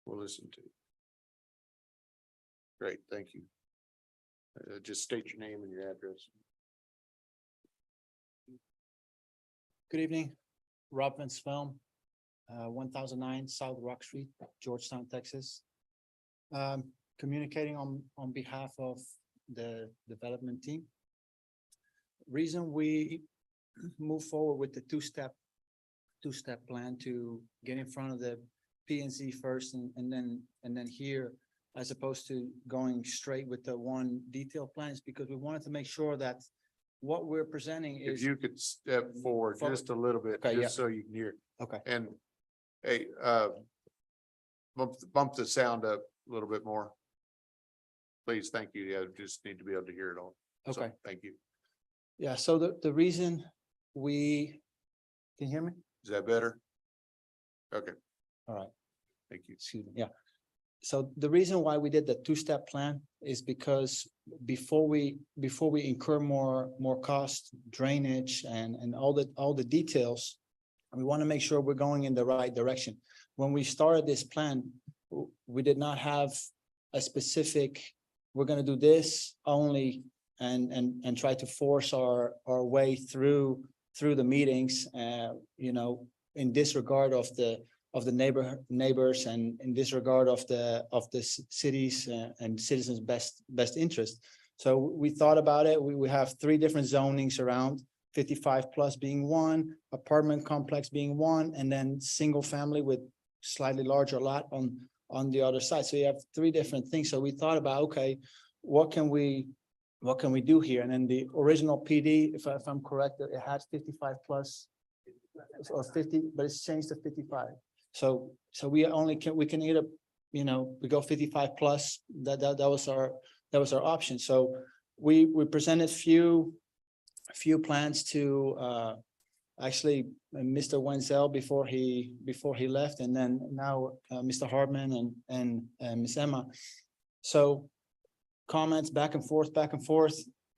listen to it. Great, thank you. Just state your name and your address. Good evening, Rob Van Spelm, 1009 South Rock Street, Georgetown, Texas. Communicating on behalf of the development team. Reason we move forward with the two-step plan to get in front of the P and Z first and then here, as opposed to going straight with the one detailed plan, is because we wanted to make sure that what we're presenting If is. you could step forward just a little bit, Okay, yeah. just so you can hear. Okay. And hey, bump the sound up a little bit more. Please, thank you. Yeah, just need to be able to hear it all. So, Okay. thank you. Yeah, so the reason can you hear me? Is that better? Okay, All right. thank you. Excuse me, yeah. So the reason why we did the two-step plan is because before we incur more cost, drainage and all the details, we want to make sure we're going in the right direction. When we started this plan, we did not have a specific, we're going to do this only and try to force our way through the meetings, in disregard of the neighbors and in disregard of the cities and citizens' best interest. So we thought about it. We have 3 different zonings around, 55 plus being one, apartment complex being one, and then single family with slightly larger lot on the other side. So you have 3 different things. So we thought about, okay, what can we do here? And then the original PD, if I'm correct, it had 55 plus or 50, but it's changed to 55. So we can either, we go 55 plus, that was our option. So we presented few plans to actually Mr. Wenzel before he left, and then now Mr. Hardman and Miss Emma. So comments back and forth,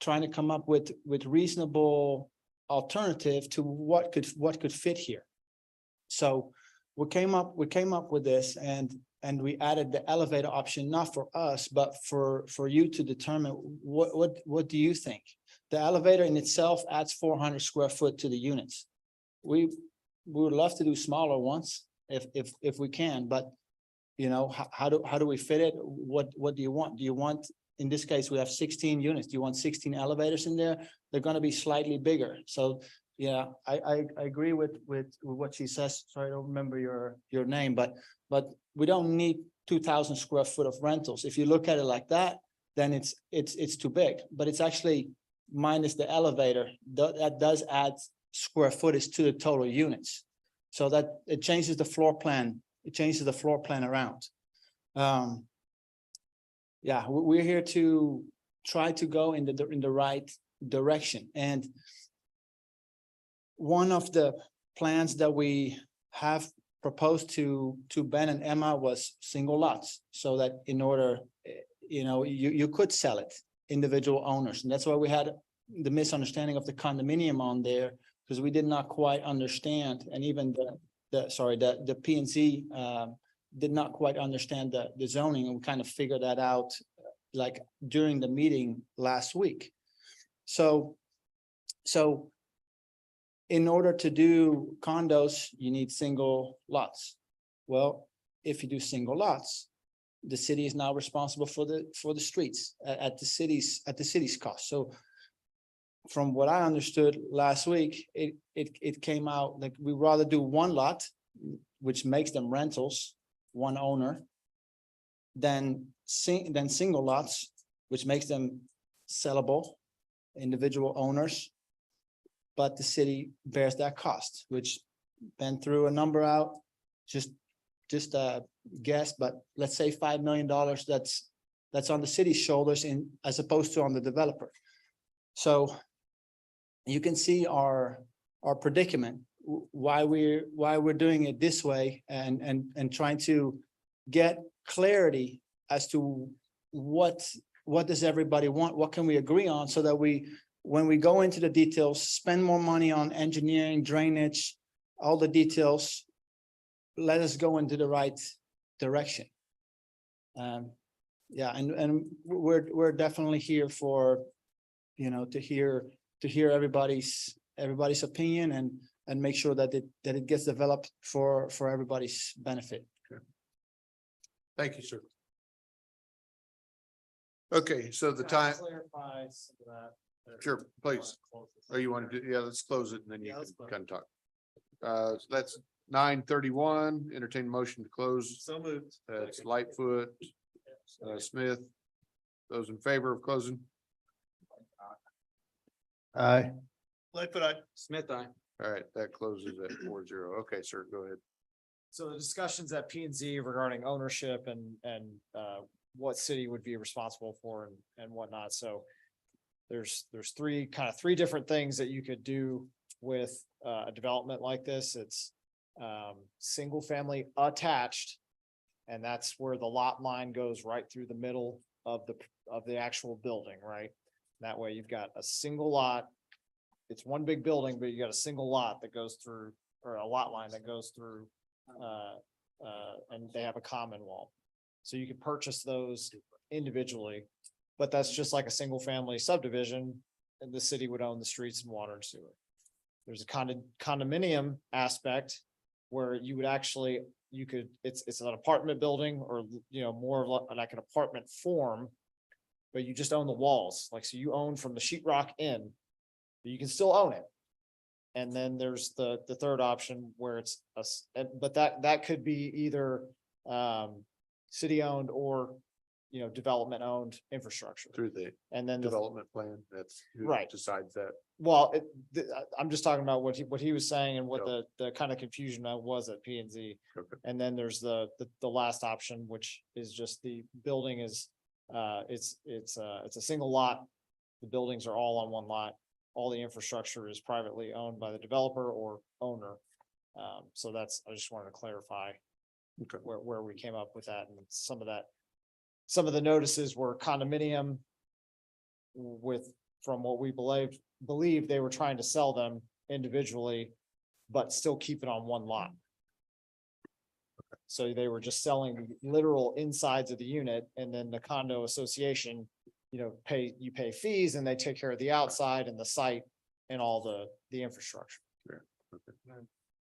trying to come up with reasonable alternative to what could fit here. So we came up with this and we added the elevator option, not for us, but for you to determine what do you think? The elevator in itself adds 400 square foot to the units. We would love to do smaller ones if we can, but how do we fit it? What do you want? Do you want, in this case, we have 16 units. Do you want 16 elevators in there? They're going to be slightly bigger. So yeah, I agree with what she says. Sorry, I don't remember your name, but we don't need 2,000 square foot of rentals. If you look at it like that, then it's too big, but it's actually minus the elevator, that does add square footage to the total units. So that it changes the floor plan, around. Yeah, we're here to try to go in the right direction. And one of the plans that we have proposed to Ben and Emma was single lots, so that in order, you could sell it, individual owners. And that's why we had the misunderstanding of the condominium on there, because we did not quite understand, and even the P and Z did not quite understand the zoning, and we kind of figured that out like during the meeting last week. So in order to do condos, you need single lots. Well, if you do single lots, the city is now responsible for the streets at the city's cost. So from what I understood last week, it came out like we rather do one lot, which makes them rentals, one owner, than single lots, which makes them sellable, individual owners. But the city bears that cost, which Ben threw a number out, just a guess, but let's say $5 million, that's on the city's shoulders as opposed to on the developer. So you can see our predicament, why we're doing it this way, and trying to get clarity as to what does everybody want, what can we agree on, so that when we go into the details, spend more money on engineering, drainage, all the details, let us go into the right direction. Yeah, and we're definitely here for, to hear everybody's opinion and make sure that it gets developed for everybody's benefit. Thank you, sir. Okay, so the time, Clarify some of that. sure, please. Oh, you want to do, yeah, let's close it and then you can kind of talk. So that's 9:31, entertain motion to close. So moved. That's Lightfoot, Smith. Those in favor of closing? Aye. Lightfoot, aye. Smith, aye. All right, that closes at 4-0. Okay, sir, go ahead. So the discussions at P and Z regarding ownership and what city would be responsible for and whatnot. So there's three different things that you could do with a development like this. It's single family attached, and that's where the lot line goes right through the middle of the actual building, right? That way you've got a single lot. It's one big building, but you got a single lot that goes through, or a lot line that goes through, and they have a common wall. So you can purchase those individually, but that's just like a single family subdivision, and the city would own the streets and water and sewer. There's a condominium aspect where you would actually, it's an apartment building, or, more like an apartment form, but you just own the walls. Like, so you own from the sheetrock in, but you can still own it. And then there's the third option where it's but that could be either city owned or, development owned infrastructure. Through the And then development plan, that's who Right. decides that. well, I'm just talking about what he was saying and what the kind of confusion that was at P and Z. Okay. And then there's the last option, which is just the building is, it's a single lot. The buildings are all on one lot. All the infrastructure is privately owned by the developer or owner. So I just wanted to clarify Okay. where we came up with that, and some of the notices were condominium from what we believe they were trying to sell them individually, but still keep it on one lot. So they were just selling literal insides of the unit, and then the condo association, you pay fees, and they take care of the outside and the site and all the infrastructure.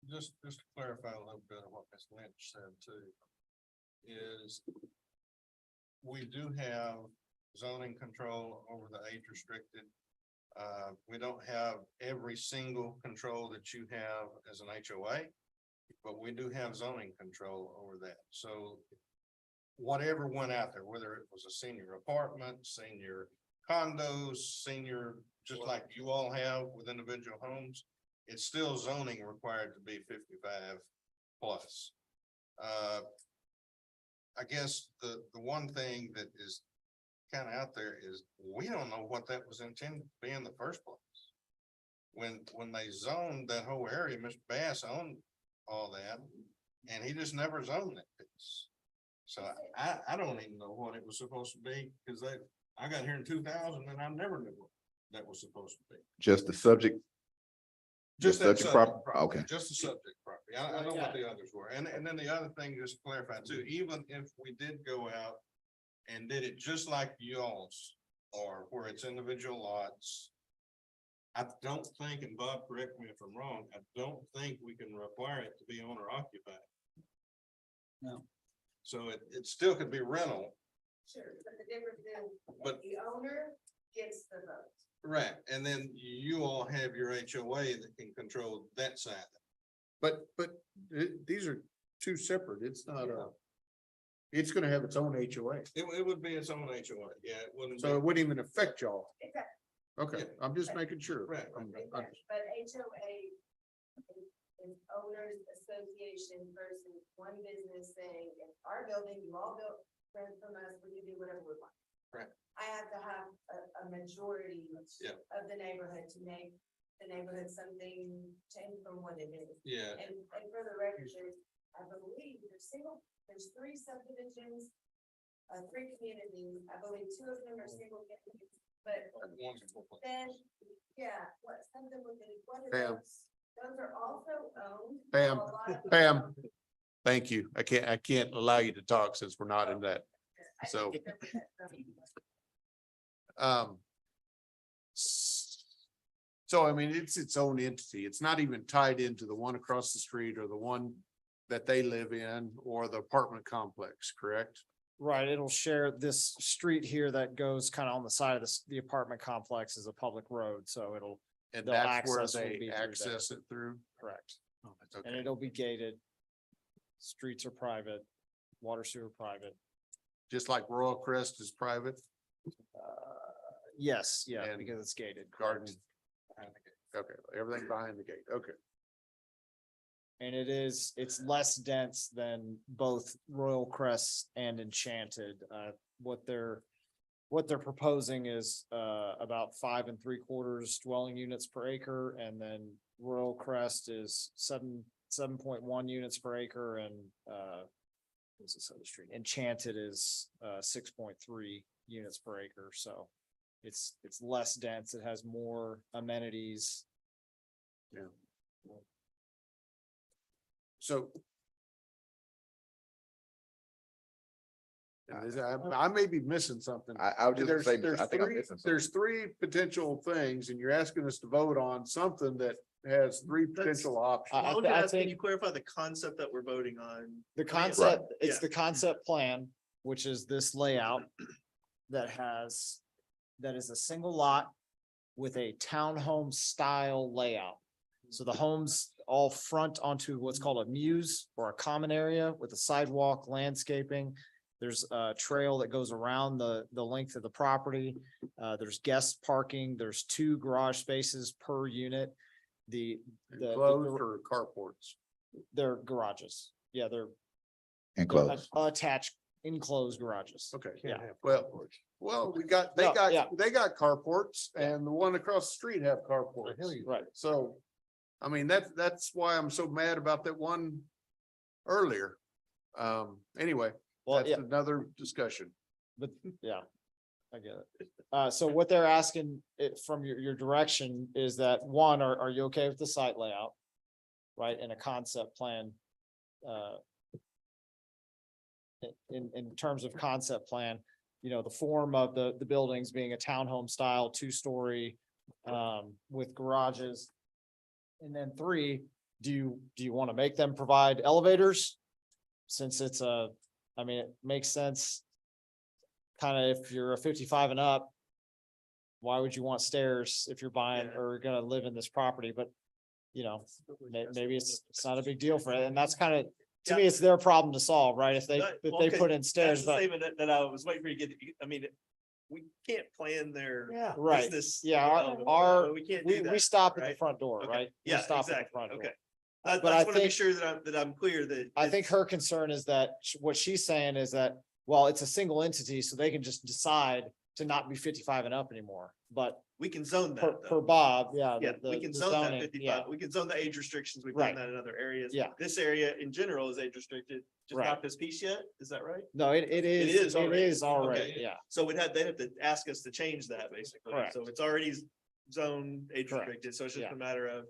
Just to clarify a little bit of what Ms. Lynch said too, is we do have zoning control over the age restricted. We don't have every single control that you have as an HOA, but we do have zoning control over that. So whatever went out there, whether it was a senior apartment, senior condos, senior, just like you all have with individual homes, it's still zoning required to be 55 plus. I guess the one thing that is kind of out there is we don't know what that was intended to be in the first place. When they zoned that whole area, Mr. Bass owned all that, and he just never zoned that piece. So I don't even know what it was supposed to be, because I got here in 2000 and I never knew what that was supposed to be. Just the subject. Just that subject subject prop- okay. property, just the subject property. I know what the others were. And then the other thing, just to clarify too, even if we did go out and did it just like y'all's, or where it's individual lots, I don't think, and Bob, correct me if I'm wrong, I don't think we can require it to be owner occupied. No. So it still could be rental, Sure, but the difference is but the owner gets the vote. right, and then you all have your HOA that can control that side. But these are two separate. It's not it's gonna have its own HOA. It would be its own HOA, yeah, it wouldn't. So it be- wouldn't even affect y'all. Exactly. Okay, I'm just making sure. Right. But HOA is owners association versus one business saying, in our building, you all built, rent from us, we can do whatever we want. Right. I have to have a majority Yeah. of the neighborhood to make the neighborhood something change from what it is. Yeah, And for the record, I believe there's 3 subdivisions, 3 communities, I believe 2 of them are single communities, but one's a full place. then, yeah, something with it, what are Pam. those? Those are also owned. Pam, a lot of- Pam, thank you. I can't allow you to talk since we're not in that. I So, think that's- so I mean, it's its own entity. It's not even tied into the one across the street or the one that they live in or the apartment complex, correct? Right, it'll share this street here that goes kind of on the side of the apartment complex is a public road, so it'll, And The that's where access will they be through there. access it through? correct. Oh, that's And okay. it'll be gated. Streets are private, water sewer private. Just like Royal Crest is private, Yes, yeah, And because it's gated. garden. correct. Okay, everything behind the gate. Okay. And it's less dense than both Royal Crest and Enchanted. What they're proposing is, about 5 3/4 dwelling units per acre, and then Royal Crest is 7.1 units per acre, and, what's this other street? Enchanted is, 6.3 units per acre, so it's less dense. It has more amenities. So. I may be missing something. I was just gonna say, There's I think I'm three- missing something. There's 3 potential things and you're asking us to vote on something that has 3 potential options. I- I would ask, think- can you clarify the concept that we're voting on? The concept, Yeah. it's the concept plan, which is this layout that is a single lot with a townhome style layout. So the homes all front onto what's called a muse or a common area with a sidewalk, landscaping. There's a trail that goes around the length of the property. There's guest parking. There's 2 garage spaces per unit. The Enclosed or carports? they're garages. Yeah, they're Enclosed. attached enclosed garages. Okay. Yeah. Well, they got No, yeah. carports and the one across the street have carports. Right. So, I mean, that's why I'm so mad about that one earlier. Anyway, Well, that's yeah, another discussion. but yeah, I get it. So what they're asking it from your direction is that, one, are you okay with the site layout? Right, and a concept plan? In terms of concept plan, the form of the buildings being a townhome style, 2-story, with garages. And then 3, do you want to make them provide elevators? Since it's it makes sense. Kind of if you're a 55 and up. Why would you want stairs if you're buying or gonna live in this property? But, maybe it's not a big deal for it. And that's kind of to me, it's their problem to solve, right? If Right, if well, they okay, put in stairs, That's the but statement that I was waiting for you to get, I mean, we can't plan their right, business. yeah, you know, our, we can't we, do we that. stop at the right? front door, Okay. right? We Yeah, stop at the exactly. front door. Okay. I But I just want to be think- sure that I'm clear that. I think it's- her concern is that what she's saying is that, well, it's a single entity, so they can just decide to not be 55 and up anymore. But We can zone for, that though. for Bob, yeah. Yeah, the- we can the zone that zoning, yeah, fifty-five, we can zone the age restrictions, we've done Right. that in other areas. Yeah. This area in general is age restricted, just Right. not this piece yet, is that right? No, it is already, Okay. yeah. So they'd have to ask us to change that basically, Correct. so it's already zoned age Correct. restricted, so it's just Yeah. a matter of.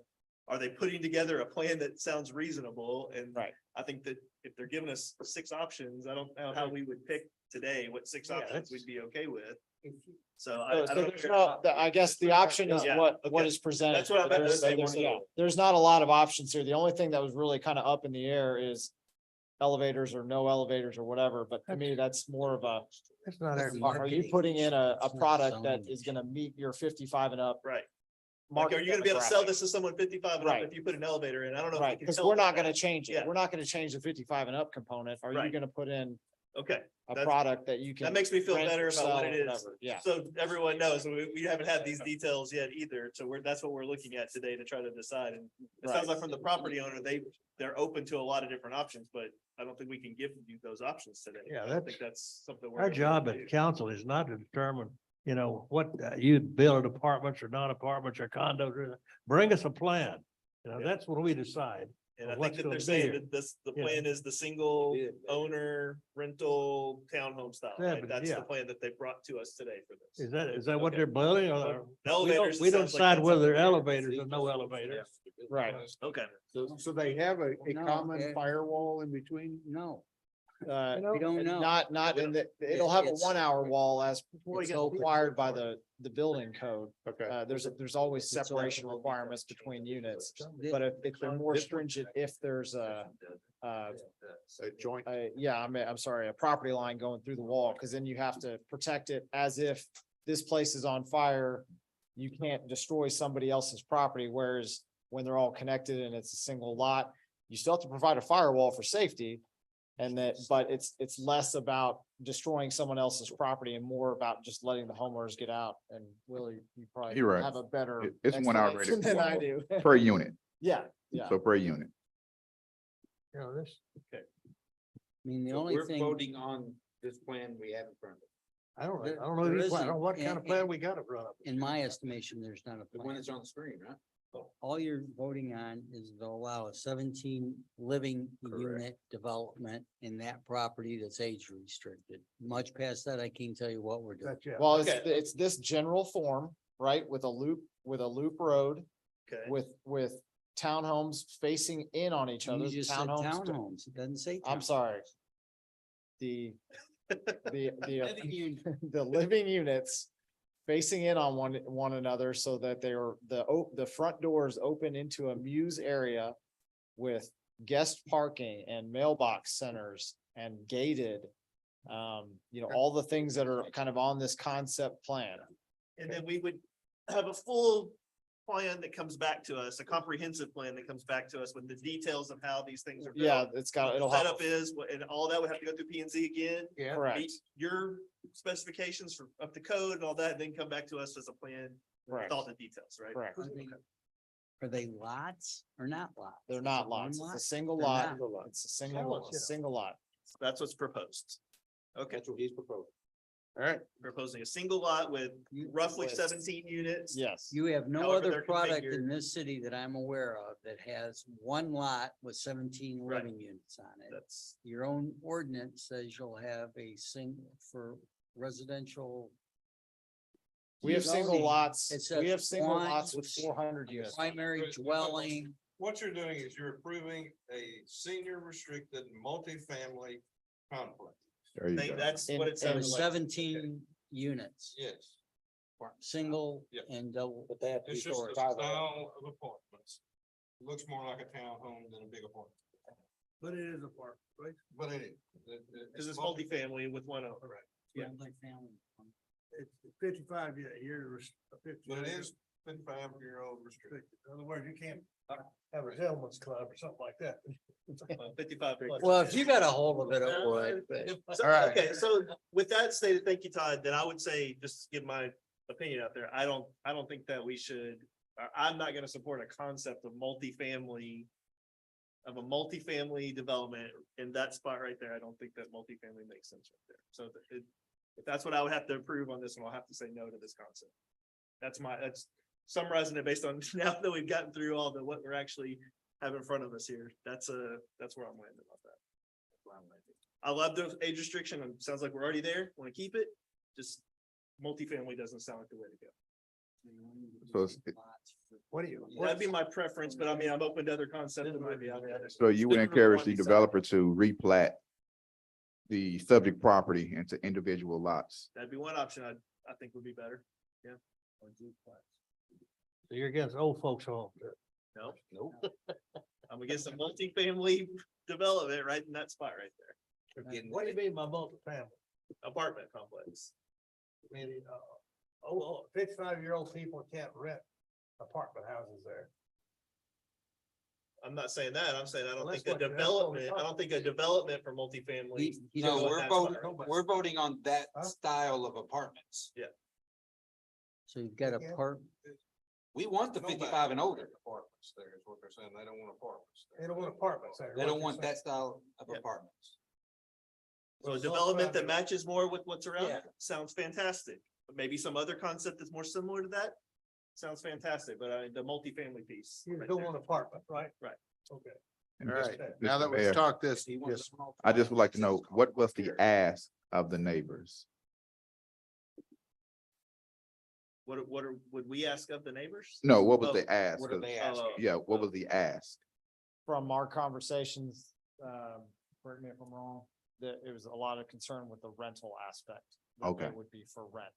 Are they putting together a plan that sounds reasonable? And Right. I think that if they're giving us 6 options, I don't know how we would pick today what 6 options we'd be okay with. So I So don't. there's no, I guess the option is Yeah, what okay. is presented. That's what I'm about to There's- say, there's- so- yeah, There's not a lot of options here. The only thing that was really kind of up in the air is elevators or no elevators or whatever, but to me, that's more of a, That's not our. are you putting in a product that is gonna meet your 55 and up? Right. Like, market are you gonna be able to sell demographic? this to someone 55 and up Right. if you put an elevator in? I don't know. if Right, we can because tell we're not them gonna that. change it. Yeah. We're not gonna change the 55 and up component. Are you Right. gonna put in Okay, a That's- product that you can? that makes me feel rent better or about what sell it or is. whatever? Yeah, So everyone knows, we haven't had these details yet either, so that's what we're looking at today to try to decide, and it sounds Right. like from the property owner, they're open to a lot of different options, but I don't think we can give you those options today. Yeah, I don't think that's something. we're Our gonna job do. at council is not to determine, what you build apartments or non-apartments or condos, or bring us a plan. That's what we decide. And I think what's that gonna they're be saying here. that the Yeah. plan is the single owner rental townhome style, Yeah, right? but That's the yeah. plan that they brought to us today for this. Is that what Okay. they're building or? The We elevators, don't, we it don't sounds like decide that's whether they're something- elevators or no elevators. right. Okay. So they have a No, common it- firewall in between? No, We don't know. Not in the, it'll have a It's- 1 hour wall as it's it's open. required by the building code. Okay. There's always It's open. separation requirements between units. But if they're more stringent, if there's a joint. yeah, I'm sorry, a property line going through the wall, because then you have to protect it as if this place is on fire. You can't destroy somebody else's property, whereas when they're all connected and it's a single lot, you still have to provide a firewall for safety. And that, but it's less about destroying someone else's property and more about just letting the homeowners get out. And Willie, you probably You're right. have a better. It's 1 hour explanation Than I do. per unit, Yeah, yeah. so per unit. This, I mean, the So only we're thing. voting on this plan we have in front of us, I don't There- know, there any plan. I isn't, don't know what kind of and- plan we got in front of us. In my estimation, there's not a the one plan. that's on the screen, right? All you're voting on is to allow a 17 living unit development in that property that's age restricted. Much past that, I can't tell you what we're doing. That's it. Well, Okay. it's this general form, right, with a loop road, Okay. with townhomes facing in on each other. You just said Townhomes. townhomes. It doesn't say. I'm townhomes. sorry. The the living units facing in on one another so that they are, the front doors open into a muse area with guest parking and mailbox centers and gated. All the things that are kind of on this concept plan. And then we would have a full plan that comes back to us, a comprehensive plan that comes back to us with the details of how these things are built. Yeah, it's got, what the it'll have. Setup is, and all that would have to go through P and Z again. Yeah. Correct. Meet your specifications for up to code and all that, and then come back to us as a plan with Correct. all the details, right? Correct. Are they lots or not lots? They're Is not it one lots. It's a lot? single They're lot. not. It's a single lot. That's what's proposed. Okay, That's what he's proposing. All right. proposing a single lot with roughly 17 units. Yes. You have no However other they're product configured. in this city that I'm aware of that has one lot with 17 Right. living units on it. That's, Your own ordinance says you'll have a single for residential. We have single zoning. lots. It says We have single one lots with 400 units. Primary dwelling. What you're doing is you're approving a senior restricted multifamily complex. There you go. that's In- what it With sounds like. 17 units, Yes, single Yeah. and double. But they have to be it's just a stored. style of apartments. Looks more like a townhome than a big apartment, But it is a park, right? but it is. Cause it's multifamily with one owner, right? Yeah. Multifamily. It's 55 years. But it is 55-year-old restricted. In other words, you can't have a gentleman's club or something like that. 55. Well, if you got a hold of it, it would, but- So, All right. okay, so with that stated, thank you, Todd, then I would say, just to give my opinion out there, I don't think that we should, I'm not gonna support a concept of multifamily. Of a multifamily development in that spot right there. I don't think that multifamily makes sense right there. So if that's what I would have to approve on this one, I'll have to say no to this concept. That's summarizing it based on now that we've gotten through all the, what we're actually have in front of us here. That's where I'm landing about that. That's where I'm landing. I love the age restriction and sounds like we're already there. Want to keep it. Just multifamily doesn't sound like the way to go. So it's- What do you? That'd be my preference, but I mean, I'm open to other concepts that might be out there. So you would Different encourage on the each side. developer to replat the subject property into individual lots? That'd be one option I think would be better. Yeah. So you're against old folks home. No, nope. I'm against a multifamily development right in that spot right there. What do you mean by multifamily? Apartment complex. I mean, 55-year-old people can't rent apartment houses there. I'm not saying that. I'm saying I don't Well, think that's a what- that's what we're development, I talking don't think a development for multifamily. No, goes we're that voting, spot right we're voting on that Huh? style of apartments. So you've got a Yeah. part, We want the 55 and older. Apartments there is what they're saying. They don't want apartments. They don't want apartments there. They don't want that style of Yeah. apartments. So a development that matches more with what's around Yeah. it sounds fantastic. But maybe some other concept that's more similar to that sounds fantastic, but the multifamily piece. You right don't there. want apartment, right? Right. Okay. And All right, Mr. now that we've Mayor, talked this, He wants yes, them all- I just would like to know, what was the ask of the neighbors? Would we ask of the neighbors? No, what was Oh, the ask? What are they Oh, asking? Yeah, what was the ask? From our conversations, correct me if I'm wrong, that it was a lot of concern with the rental aspect. that Okay. it Would be for rent.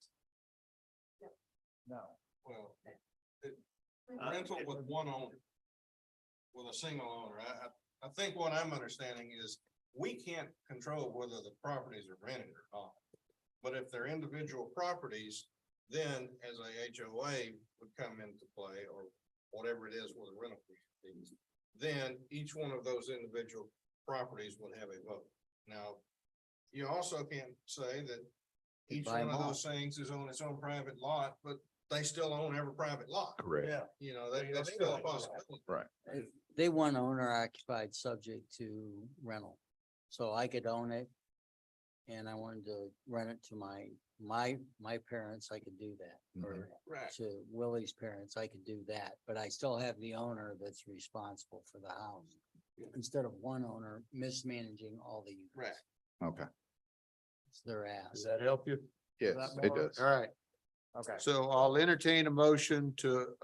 No. Well, rental with one owner. With a single owner. I think what I'm understanding is we can't control whether the properties are rented or not. But if they're individual properties, then as a HOA would come into play or whatever it is with a rental fees. Then each one of those individual properties would have a vote. Now, you also can't say that each buy one of them those things is on its own private lot, but they still own every private lot. Correct. Yeah. You know, that's still a possibility. Right. they want owner occupied subject to rental. So I could own it. And I wanted to rent it to my parents, I could do that. Or Right. to Willie's parents, I could do that, but I still have the owner that's responsible for the house. Instead of one owner mismanaging all the units. Right. Okay, It's their Does ass. that help you? yes, that it more? does. all right. Okay. So I'll entertain a motion to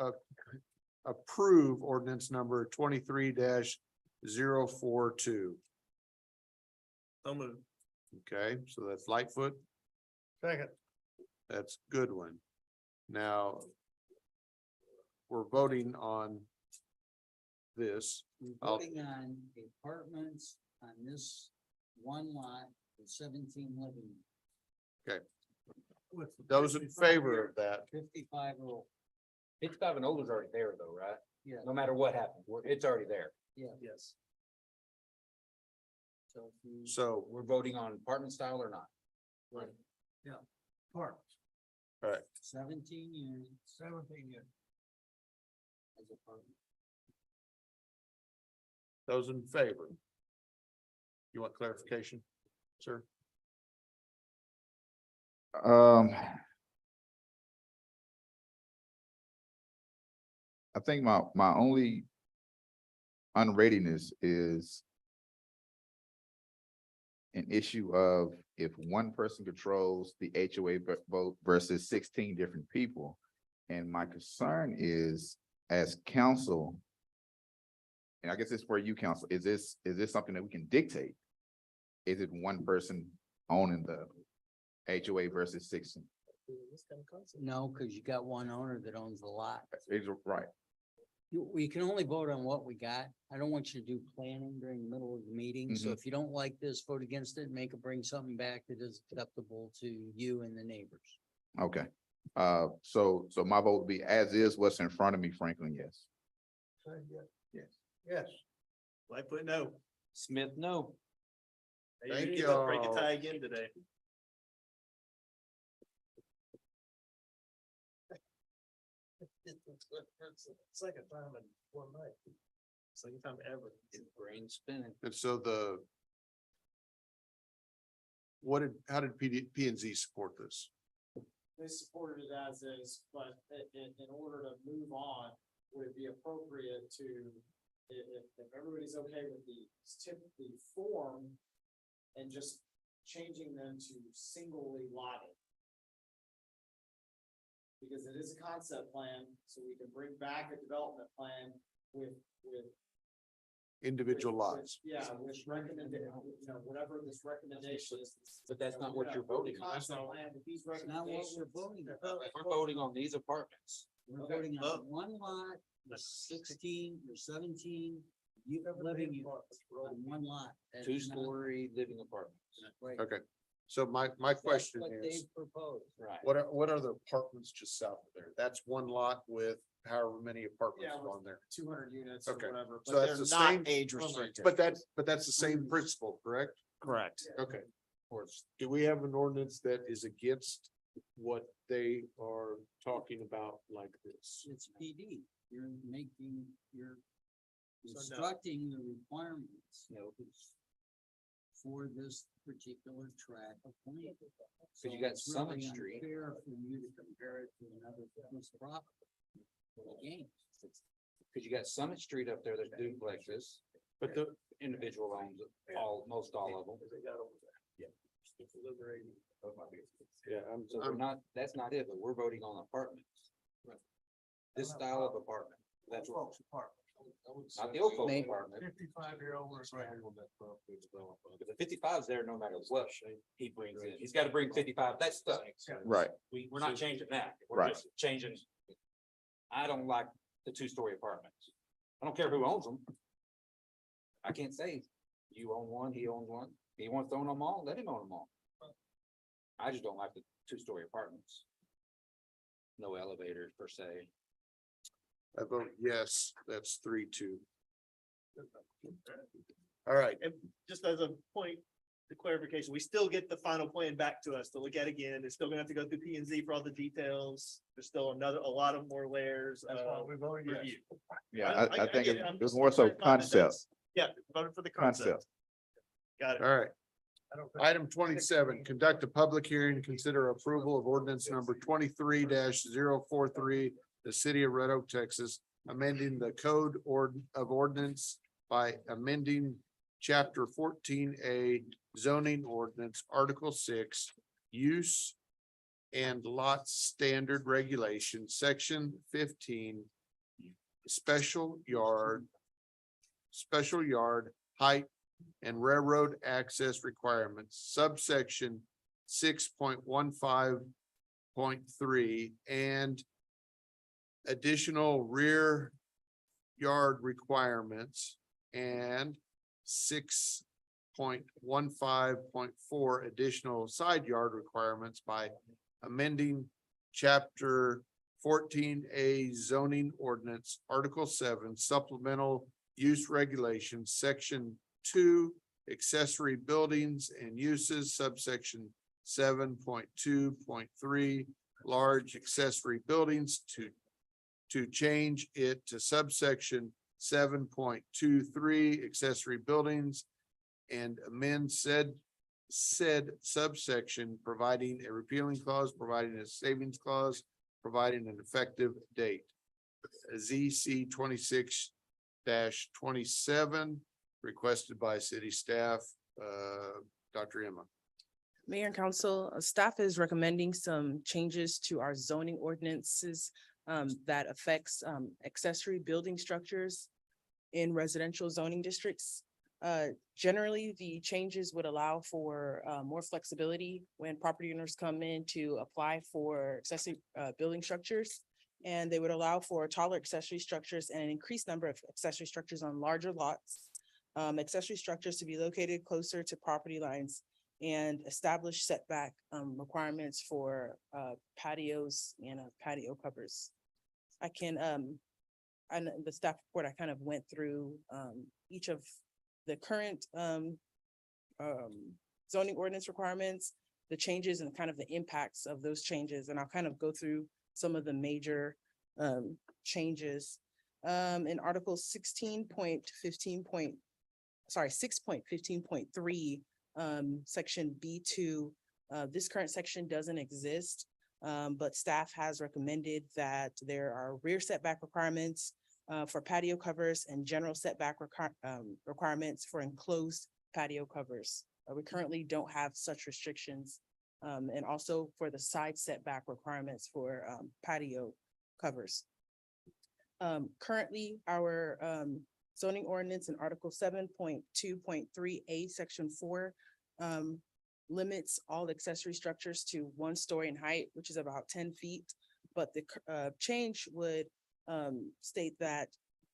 approve ordinance number 23-042. So moved. Okay, so that's Lightfoot, Second. that's Goodwin. Now we're voting on this. We're I'll- voting on apartments on this one lot with 17 living, Those in favor of that, 55 or older. 55 and older is already there though, right? Yeah. No matter what happens, it's already there. Yeah. Yes. So if you, so, We're voting on apartment style or not. Apartments. 17 years 17 years. as apartment. those in favor? You want clarification, sir? I think my only unreadiness is an issue of if one person controls the HOA vote versus 16 different people. And my concern is, as council, and I guess it's for you, council, is this something that we can dictate? Is it one person owning the HOA versus 16? No, because you got one owner that owns the lot. Is right. We can only vote on what we got. I don't want you to do planning during the middle of the meeting. So Mhm. if you don't like this, vote against it, bring something back that is acceptable to you and the neighbors. Okay, So my vote would be as is what's in front of me, Franklin, yes. Yes. Lightfoot, no. Smith, no. Thank Break you. a tie again today. Second time in one night. Second time ever. Brain spinning. And so how did P and Z support this? They supported it as is, but in order to move on, would it be appropriate to, if everybody's okay with the form and just changing them to singly lotted? Because it is a concept plan, so we can bring back a development plan with Individual with- lots. Yeah, with whatever this recommendation is. But that's not what you're voting on. Concept plan with these That's not what recommendations. we're voting about. We're voting on these apartments. We're voting on one lot, the 16 or 17, you living on one lot. That's not- Two-story living apartments. Right. Okay, so my That's question what is, they proposed. Right. what are the apartments just south of there? That's one lot with however many apartments Yeah, are on there. 200 units or Okay. whatever, So but that's they're the not same- age restricted. But that's the same principle, correct? Correct. Okay. Do we have an ordinance that is against what they are talking about like this? It's PD. You're instructing the requirements. For this particular tract of land. So you got it's really Summit Street. unfair for you to compare it to another piece of property. Again, Cause you got Summit Street up there, there's duplexes, but the individual homes, most all of them. Yeah, So we're not, that's not it, but we're voting on apartments. This style of apartment, that's what, not the old folks apartment. 55-year-old. But the 55's there no matter what he brings in. He's gotta bring 55, that's stuff. Right. We're not changing that. We're Right. just changing. I don't like the two-story apartments. I don't care who owns them. I can't say you own one, he owns one. He wants to own them all, let him own them all. I just don't like the two-story apartments. No elevators per se. I vote yes, that's 3-2. All right, And just as a point of clarification, we still get the final plan back to us to look at again. It's still gonna have to go through P and Z for all the details. There's still a lot of more layers of review. Yeah, I think get it. I'm it's just more so clarifying that concept, Yeah, voted for the concept. concept. Got it. all right. Item 27, conduct a public hearing, consider approval of ordinance number 23-043, the city of Red Oak, Texas, amending the code of ordinance by amending chapter 14A zoning ordinance, article 6, use and lot standard regulation, section 15, special yard height and railroad access requirements, subsection 6.15.3 and additional rear yard requirements and 6.15.4 additional side yard requirements by amending chapter 14A zoning ordinance, article 7, supplemental use regulations, section 2, accessory buildings and uses, subsection 7.2.3, large accessory buildings to change it to subsection 7.23, accessory buildings, and amend said subsection, providing a repealing clause, providing a savings clause, providing an effective date. ZC 26-27 requested by city staff, Dr. Emma. Mayor and council, staff is recommending some changes to our zoning ordinances that affects accessory building structures in residential zoning districts. Generally, the changes would allow for more flexibility when property owners come in to apply for accessory building structures. And they would allow for taller accessory structures and an increased number of accessory structures on larger lots. Accessory structures to be located closer to property lines and establish setback requirements for patios and patio covers. I can, and the staff report, I kind of went through each of the current zoning ordinance requirements, the changes and kind of the impacts of those changes. And I'll kind of go through some of the major changes. In Article 6.15.3, Section B2, this current section doesn't exist, but staff has recommended that there are rear setback requirements for patio covers and general setback requirements for enclosed patio covers. We currently don't have such restrictions, and also for the side setback requirements for patio covers. Currently, our zoning ordinance in Article 7.2.3A, Section 4, limits all accessory structures to 1 story in height, which is about 10 feet. But the change would state that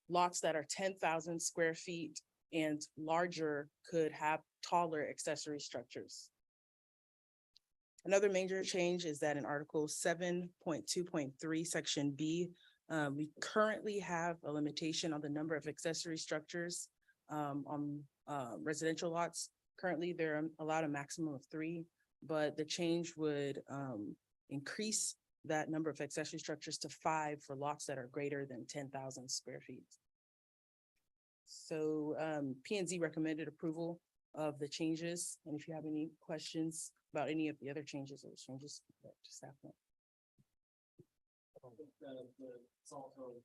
lots that are 10,000 square feet and larger could have taller accessory structures. Another major change is that in Article 7.2.3, Section B, we currently have a limitation on the number of accessory structures on residential lots. Currently, they're allowed a maximum of 3, but the change would increase that number of accessory structures to 5 for lots that are greater than 10,000 square feet. So P and Z recommended approval of the changes. And if you have any questions about any of the other changes, those changes, just staff know. It's also,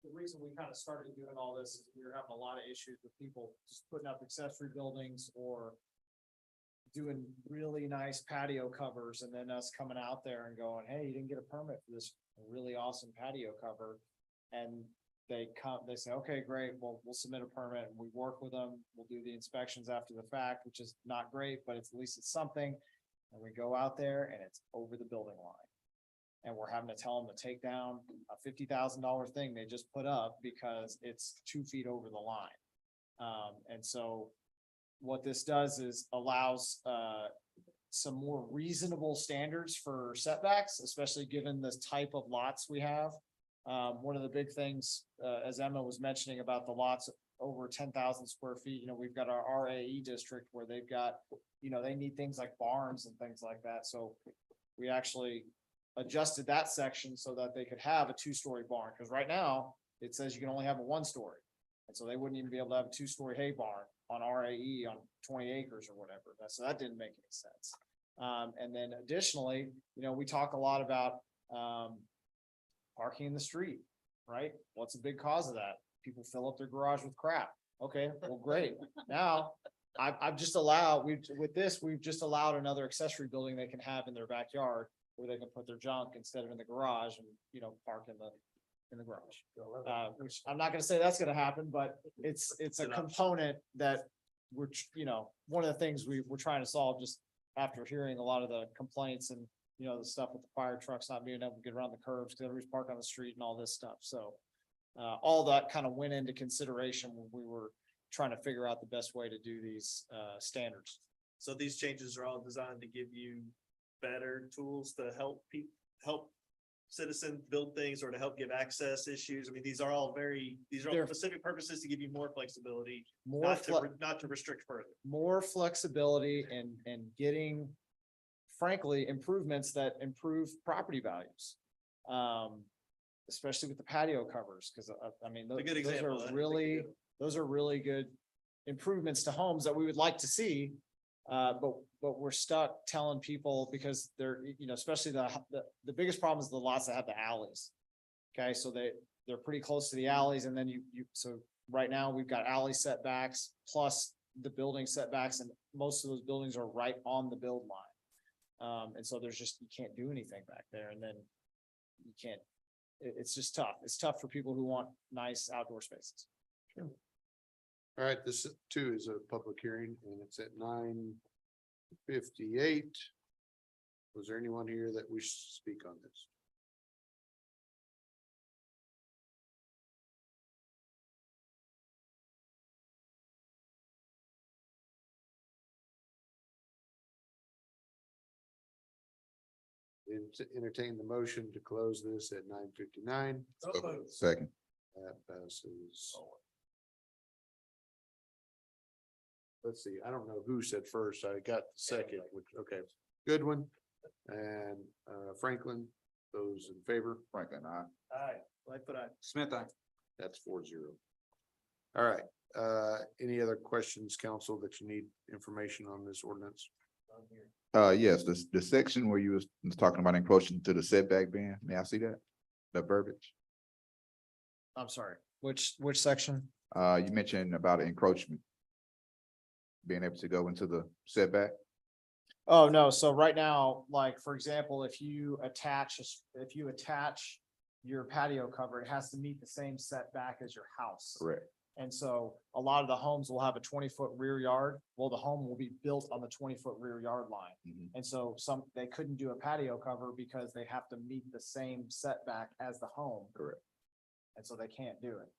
the reason we kind of started doing all this is we were having a lot of issues with people just putting up accessory buildings or doing really nice patio covers and then us coming out there and going, hey, you didn't get a permit for this really awesome patio cover. And they say, okay, great, well, we'll submit a permit and we work with them. We'll do the inspections after the fact, which is not great, but at least it's something. And we go out there and it's over the building line. And we're having to tell them to take down a $50,000 thing they just put up because it's 2 feet over the line. And so what this does is allows some more reasonable standards for setbacks, especially given this type of lots we have. One of the big things, as Emma was mentioning about the lots over 10,000 square feet, we've got our RAE district where they've got, they need things like barns and things like that. So we actually adjusted that section so that they could have a 2-story barn, because right now it says you can only have a 1-story. And so they wouldn't even be able to have a 2-story hay barn on RAE on 20 acres or whatever. So that didn't make any sense. And then additionally, we talk a lot about parking in the street, right? What's a big cause of that? People fill up their garage with crap. Okay, well, great. Now I've just allowed, we've just allowed another accessory building they can have in their backyard where they can put their junk instead of in the garage and, park in the garage. Which I'm not gonna say that's gonna happen, but it's a component that we're, one of the things we're trying to solve just after hearing a lot of the complaints and, the stuff with the fire trucks not being able to get around the curbs because everybody's parked on the street and all this stuff. So all that kind of went into consideration when we were trying to figure out the best way to do these standards. So these changes are all designed to give you better tools to help citizens build things or to help give access issues. I mean, these are all specific purposes to give you more flexibility, not to restrict further. More flexibility and getting, frankly, improvements that improve property values. Especially with the patio covers, because I mean, those are really good improvements to homes that we would like to see. But we're stuck telling people because they're, especially the biggest problem is the lots that have the alleys. Okay, so they're pretty close to the alleys, and then so right now we've got alley setbacks plus the building setbacks, and most of those buildings are right on the build line. And so you can't do anything back there, and then you can't. It's just tough. It's tough for people who want nice outdoor spaces. Sure. All right, this too is a public hearing and it's at 9:58. Was there anyone here that wishes to speak on this? Entertain the motion to close this at 9:59. Second. That passes. Let's see, I don't know who said first. I got the second, which, okay, Goodwin and Franklin, those in favor. Franklin, aye. Aye. Lightfoot, aye. Smith, I. That's 4-0. All right, any other questions, council, that you need information on this ordinance? Yes, the section where you was talking about encroaching to the setback ban, may I see that? The verbiage? I'm sorry, which section? You mentioned about encroachment. Being able to go into the setback. Oh, no, so right now, like, for example, if you attach your patio cover, it has to meet the same setback as your house. Correct. And so a lot of the homes will have a 20-foot rear yard. Well, the home will be built on the 20-foot rear yard line. And so they couldn't do a patio cover because they have to meet the same setback as the home. Correct. And so they can't do it.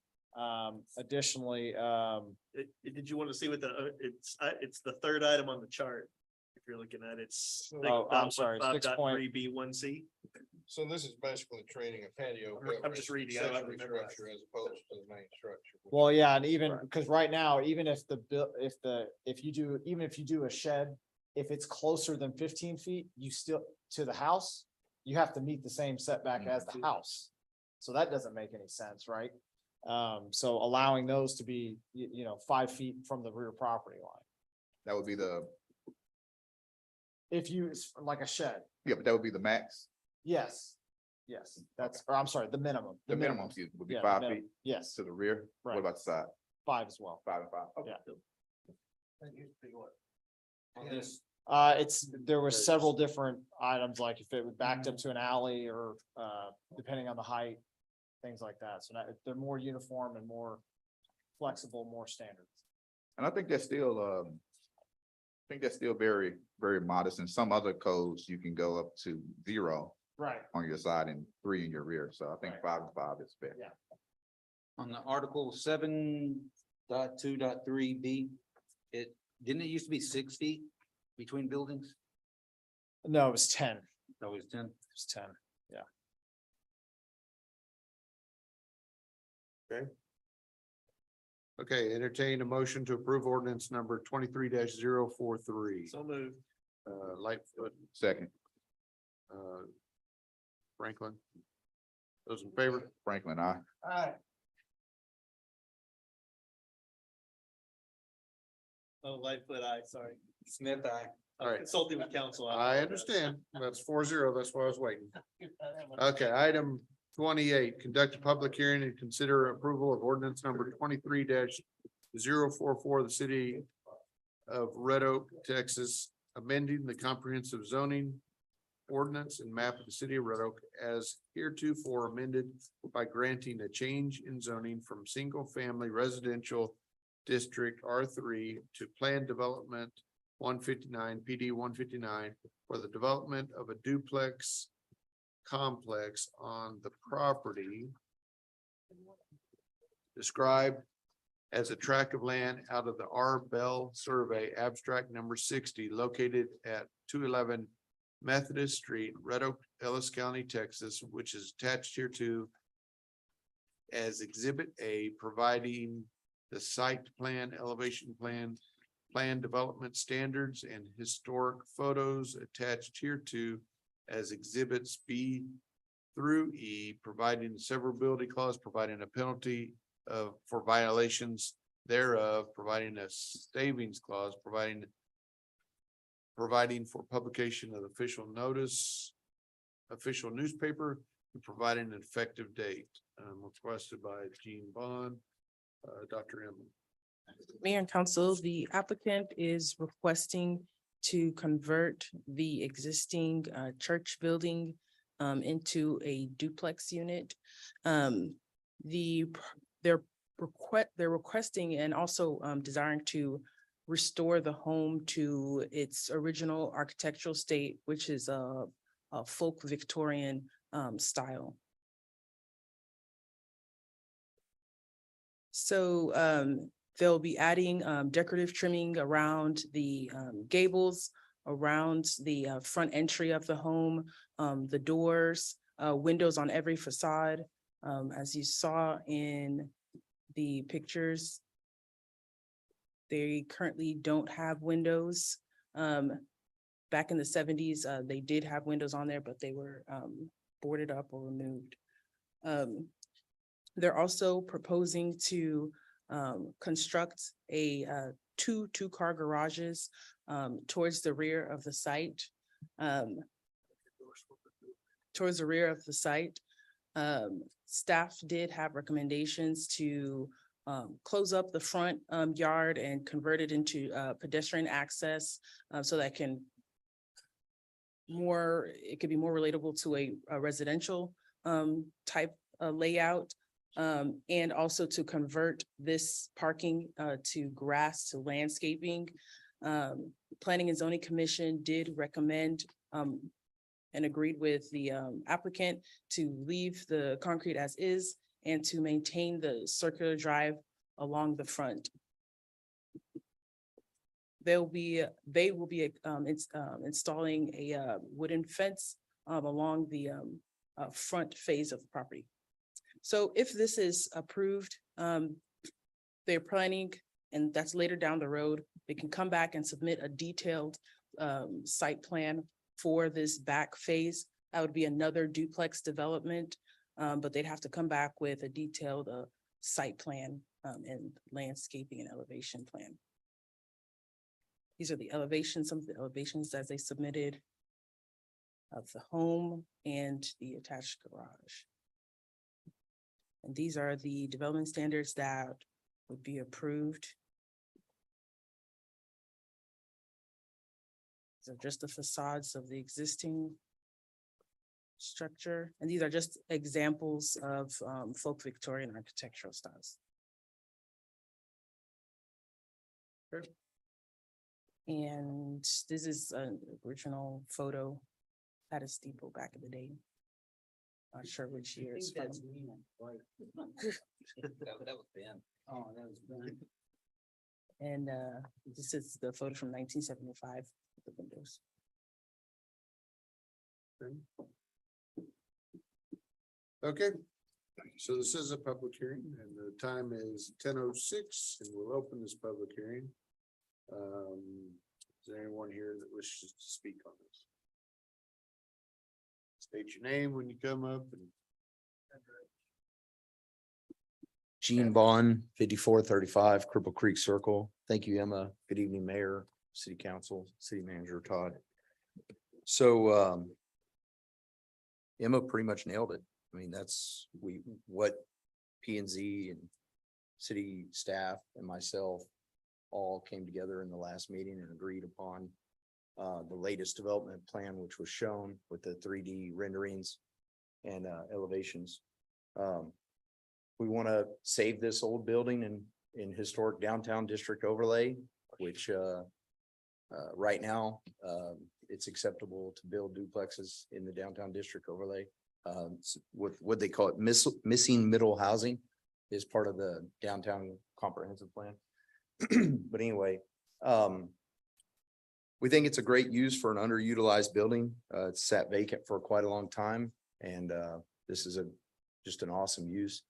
Additionally, Did you want to see what it's the third item on the chart? If you're looking at it, it's. Oh, I'm sorry, 6 B1C. So this is basically treating a patio. I'm just reading, I don't accessory remember that. structure as opposed to the main structure. well, yeah, and even, because right now, even if if you do a shed, if it's closer than 15 feet, you still, to the house, you have to meet the same setback as the house. So that doesn't make any sense, right? So allowing those to be, 5 feet from the rear property line. That would be If you, like a shed, yeah, but that would be the max. yes, or I'm sorry, the minimum. The minimum excuse me, would be Yeah, 5 minimum. feet Yes, to the rear. What Right. about the side? 5 as well. 5 and 5. Okay. Yeah. There were several different items, like if it was backed up to an alley or, depending on the height, things like that. So they're more uniform and more flexible, more standard. And I think that's still, very, very modest. In some other codes, you can go up to 0 Right. on your side and 3 in your rear. So I think Right. 5 and 5 is fair. Yeah. On the Article 7.2.3B, didn't it used to be 6 feet between buildings? No, it was 10. It Always 10. was 10. Yeah. Okay, entertain a motion to approve ordinance number 23-043. So moved. Lightfoot, Second, Franklin. Those in favor? Franklin, aye. Aye. Oh, Lightfoot, aye, sorry. Smith, I. All right. Consulting with council. I understand. That's 4-0. That's why I was waiting. Okay, item 28, conduct a public hearing and consider approval of ordinance number 23-044, the city of Red Oak, Texas, amending the comprehensive zoning ordinance and map of the city of Red Oak as heretofore amended by granting a change in zoning from single-family residential district R3 to planned development 159, PD 159, for the development of a duplex complex on the property described as a tract of land out of the R Bell Survey Abstract number 60, located at 211 Methodist Street, Red Oak, Ellis County, Texas, which is attached here to as Exhibit A, providing the site plan, elevation plan, plan development standards, and historic photos attached here to as exhibits B through E, providing the severability clause, providing a penalty for violations thereof, providing a savings clause, providing for publication of official notice, official newspaper, and providing an effective date. Requested by Gene Bond, Dr. Emily. Mayor and council, the applicant is requesting to convert the existing church building into a duplex unit. They're requesting and also desiring to restore the home to its original architectural state, which is a folk Victorian style. So they'll be adding decorative trimming around the gables, around the front entry of the home, the doors, windows on every facade. As you saw in the pictures, they currently don't have windows. Back in the 70s, they did have windows on there, but they were boarded up or removed. They're also proposing to construct a two-car garages towards the rear of the site. Towards the rear of the site. Staff did have recommendations to close up the front yard and convert it into pedestrian access so that it could be more relatable to a residential type layout. And also to convert this parking to grass to landscaping. Planning and Zoning Commission did recommend and agreed with the applicant to leave the concrete as is and to maintain the circular drive along the front. They will be installing a wooden fence along the front phase of the property. So if this is approved, they're planning, and that's later down the road, they can come back and submit a detailed site plan for this back phase. That would be another duplex development, but they'd have to come back with a detailed site plan and landscaping and elevation plan. These are the elevations, some of the elevations as they submitted of the home and the attached garage. And these are the development standards that would be approved. So just the facades of the existing structure. And these are just examples of folk Victorian architectural styles. Sure. And this is an original photo at a steeple back in the day. Not sure which year it's from. That was Ben. Oh, that was Ben. And this is the photo from 1975, the windows. Okay, so this is a public hearing and the time is 10:06 and we'll open this public hearing. Is there anyone here that wishes to speak on this? State your name when you come up and. Gene Bond, 5435 Cripple Creek Circle. Thank you, Emma. Good evening, Mayor, City Council, City Manager Todd. So Emma pretty much nailed it. I mean, that's what P and Z and city staff and myself all came together in the last meeting and agreed upon the latest development plan, which was shown with the 3D renderings and elevations. We want to save this old building in historic downtown district overlay, which right now it's acceptable to build duplexes in the downtown district overlay. With what they call it, missing middle housing is part of the downtown comprehensive plan. But anyway, we think it's a great use for an underutilized building. It's sat vacant for quite a long time, and this is just an awesome use.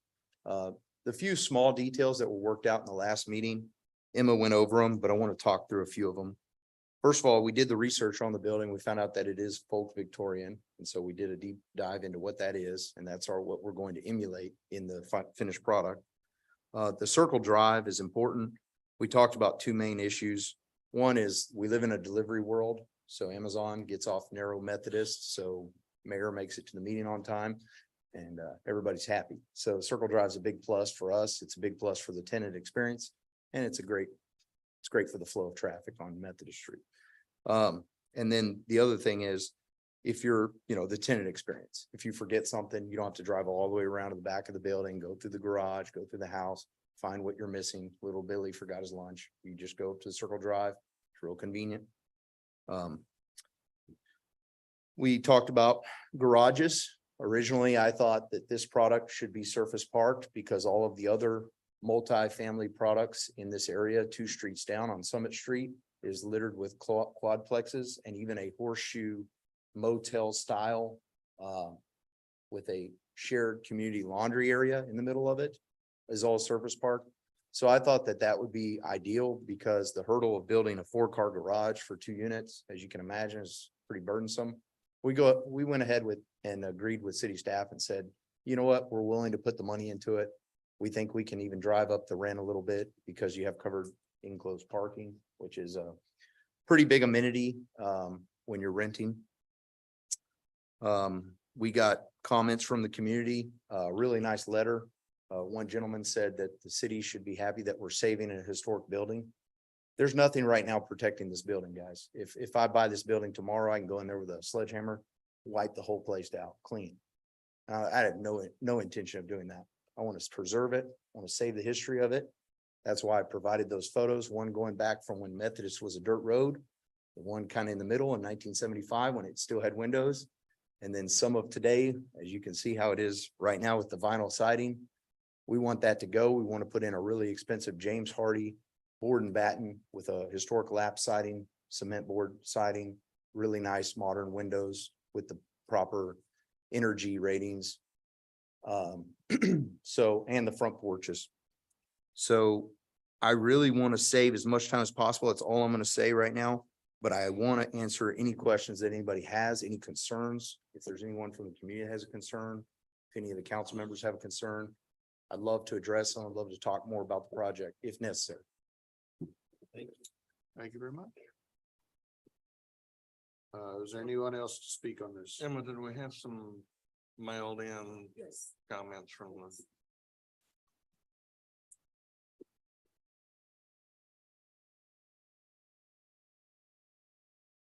The few small details that were worked out in the last meeting, Emma went over them, but I want to talk through a few of them. First of all, we did the research on the building. We found out that it is folk Victorian. And so we did a deep dive into what that is. And that's what we're going to emulate in the finished product. The circle drive is important. We talked about two main issues. One is we live in a delivery world. So Amazon gets off Narrow Methodist. So mayor makes it to the meeting on time and everybody's happy. So circle drive is a big plus for us. It's a big plus for the tenant experience. And it's great for the flow of traffic on Methodist Street. And then the other thing is, if you're, the tenant experience, if you forget something, you don't have to drive all the way around to the back of the building, go through the garage, go through the house, find what you're missing. Little Billy forgot his lunch. You just go up to the circle drive. It's real convenient. We talked about garages. Originally, I thought that this product should be surface parked because all of the other multi-family products in this area, 2 streets down on Summit Street, is littered with quadplexes and even a horseshoe motel style with a shared community laundry area in the middle of it is all surface park. So I thought that that would be ideal because the hurdle of building a 4-car garage for 2 units, as you can imagine, is pretty burdensome. We went ahead with and agreed with city staff and said, you know what, we're willing to put the money into it. We think we can even drive up the rent a little bit because you have covered enclosed parking, which is a pretty big amenity when you're renting. We got comments from the community, a really nice letter. One gentleman said that the city should be happy that we're saving a historic building. There's nothing right now protecting this building, guys. If I buy this building tomorrow, I can go in there with a sledgehammer, wipe the whole place out clean. I have no intention of doing that. I want to preserve it. I want to save the history of it. That's why I provided those photos, one going back from when Methodist was a dirt road, the one kind of in the middle in 1975 when it still had windows. And then some of today, as you can see how it is right now with the vinyl siding. We want that to go. We want to put in a really expensive James Hardy board and batten with a historic lap siding, cement board siding, really nice modern windows with the proper energy ratings. So, and the front porches. So I really want to save as much time as possible. That's all I'm going to say right now. But I want to answer any questions that anybody has, any concerns. If there's anyone from the community that has a concern, if any of the council members have a concern, I'd love to address them. I'd love to talk more about the project if necessary. Thank you very much. Is there anyone else to speak on this? Emma, did we have some mailed in Yes. comments from the?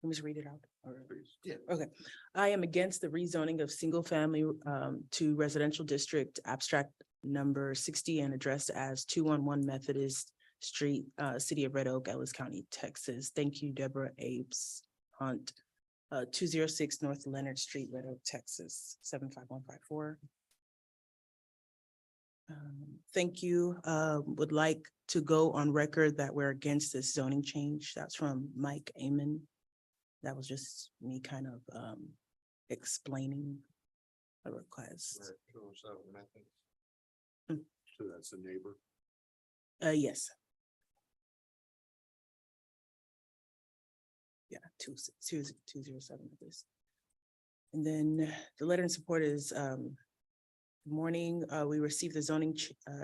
Let me just read it out. Or- Yeah. Okay. I am against the rezoning of single family to residential district abstract number 60 and addressed as 211 Methodist Street, City of Red Oak, Ellis County, Texas. Thank you, Deborah Abes Hunt. 206 North Leonard Street, Red Oak, Texas, 75154. Thank you. Would like to go on record that we're against this zoning change. That's from Mike Amon. That was just me kind of explaining a request. So that's the neighbor. Yes. Yeah, 207 of this. And then the letter in support is good morning. We received the zoning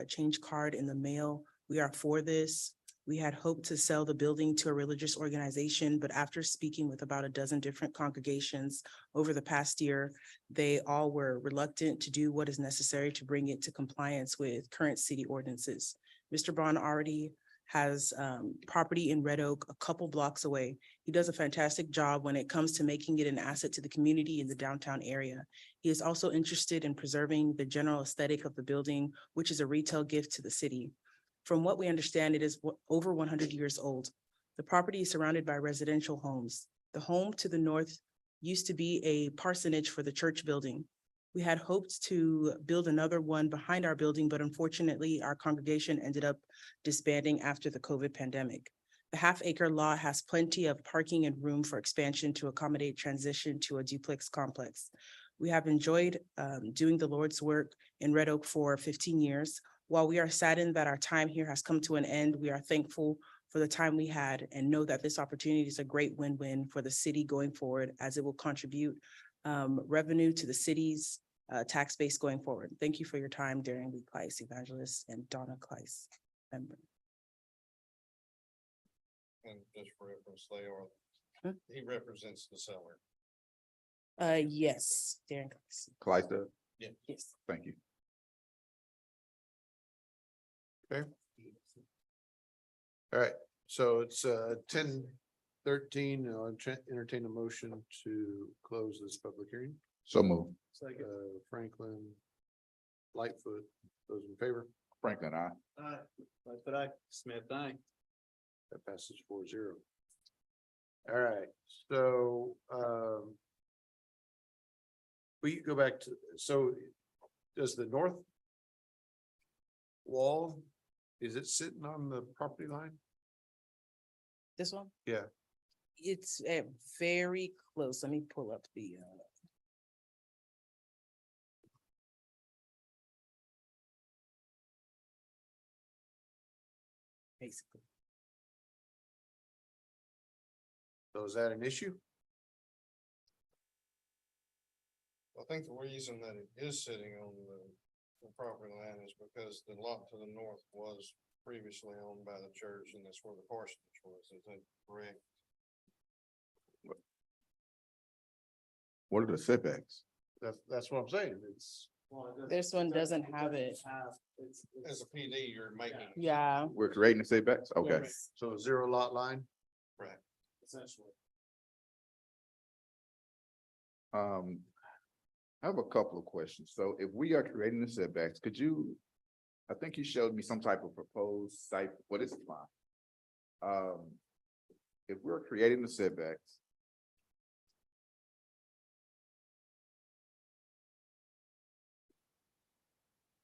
change card in the mail. We are for this. We had hoped to sell the building to a religious organization, but after speaking with about a dozen different congregations over the past year, they all were reluctant to do what is necessary to bring it to compliance with current city ordinances. Mr. Braun already has property in Red Oak a couple blocks away. He does a fantastic job when it comes to making it an asset to the community in the downtown area. He is also interested in preserving the general aesthetic of the building, which is a retail gift to the city. From what we understand, it is over 100 years old. The property is surrounded by residential homes. The home to the north used to be a parsonage for the church building. We had hoped to build another one behind our building, but unfortunately, our congregation ended up disbanding after the COVID pandemic. The half-acre lot has plenty of parking and room for expansion to accommodate transition to a duplex complex. We have enjoyed doing the Lord's work in Red Oak for 15 years. While we are saddened that our time here has come to an end, we are thankful for the time we had and know that this opportunity is a great win-win for the city going forward, as it will contribute revenue to the city's tax base going forward. Thank you for your time, Darren Lee Kleiss, Evangelist, and Donna Kleiss, member. And just for reference, they are, he represents the seller. Yes, Darren Kleiss. Clyde, Yeah. Yes. thank you. Okay. All right, so it's 10:13. I'll entertain a motion to close this public hearing. So move. Franklin, Lightfoot, those in favor? Franklin, I. But I, Smith, I. That passes 4-0. All right, so we go back to, so does the north wall, is it sitting on the property line? This one? Yeah. It's very close. Let me pull up the basically. So is that an issue? I think the reason that it is sitting on the property line is because the lot to the north was previously owned by the church, and that's where the parsonage was, is that correct? What are the setbacks? That's what I'm saying. It's, This one doesn't have it. As a PD, you're making. Yeah. We're creating the setbacks? Okay. Yes. so 0 lot line. Right. Essentially. I have a couple of questions. So if we are creating the setbacks, could you, I think you showed me some type of proposed site, what is the line? If we're creating the setbacks.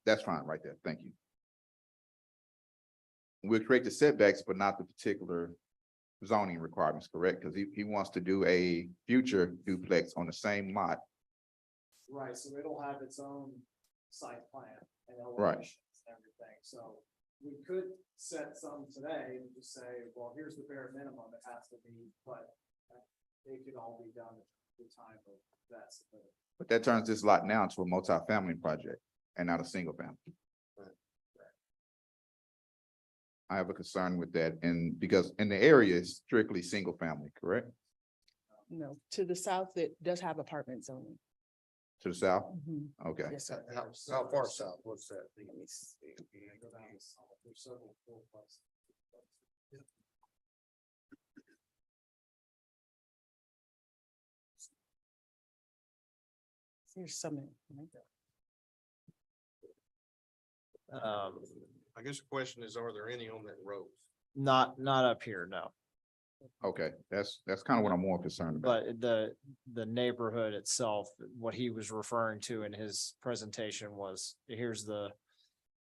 That's fine right there. Thank you. We'll create the setbacks, but not the particular zoning requirements, correct? Because he wants to do a future duplex on the same lot. Right, so it'll have its own site plan and Right. elevations and everything, so we could set some today and just say, well, here's the bare minimum it has to be, but it could all be done at the time of that. But that turns this lot now into a multifamily project and not a single family. I have a concern with that, and because in the area is strictly single family, correct? No, to the south, it does have apartment zoning. To the south? Mhm. Okay. Yes, sir. How far south? What's that? Let me see. There's several full places. Here's some. I guess the question is, are there any on that road? Not up here, no, Okay, that's kind of what I'm more concerned about. but the neighborhood itself, what he was referring to in his presentation was, here's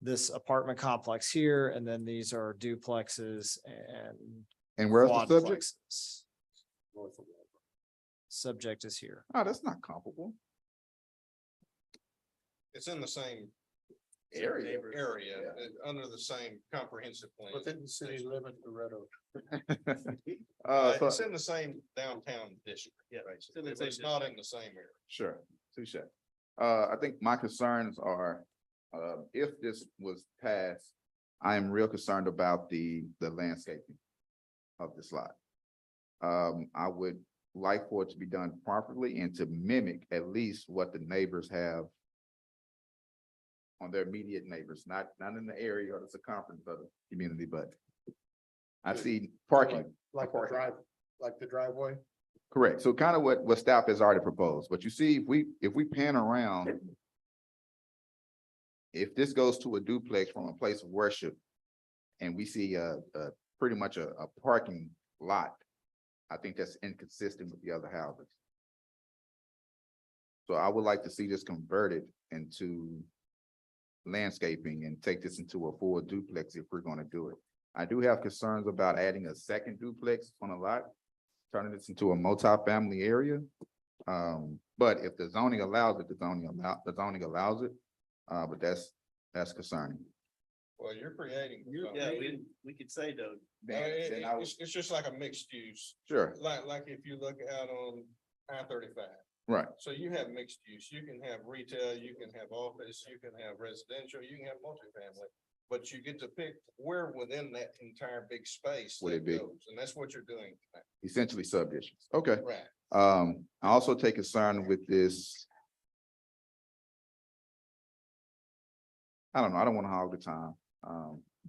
this apartment complex here, and then these are duplexes and And where's the subject? quadplexes. Subject is here. Oh, that's not comparable. It's in the same Area. under the same comprehensive plan. Within the city limit of Red Oak. It's in the same downtown district. Yeah. But it's not in the same area. Sure, touche. I think my concerns are, if this was passed, I am real concerned about the landscaping of this lot. I would like for it to be done properly and to mimic at least what the neighbors have on their immediate neighbors, not in the area or the circumference of the community, but I see parking. Like the driveway. Correct. So kind of what staff has already proposed, but you see, if we pan around, if this goes to a duplex from a place of worship and we see pretty much a parking lot, I think that's inconsistent with the other houses. So I would like to see this converted into landscaping and take this into a full duplex if we're gonna do it. I do have concerns about adding a second duplex on a lot, turning this into a multifamily area. But if the zoning allows it, the zoning allows it. But that's concerning. Well, you're creating. We could say though. It's just like a mixed use. Sure, Like if you look out on I-35. right. So you have mixed use, you can have retail, you can have office, you can have residential, you can have multifamily. But you get to pick where within that entire big space Would that it be? goes, and that's what you're doing tonight. Essentially subdivisions. Okay. Right. I also take concern with this. I don't know, I don't want to hog the time,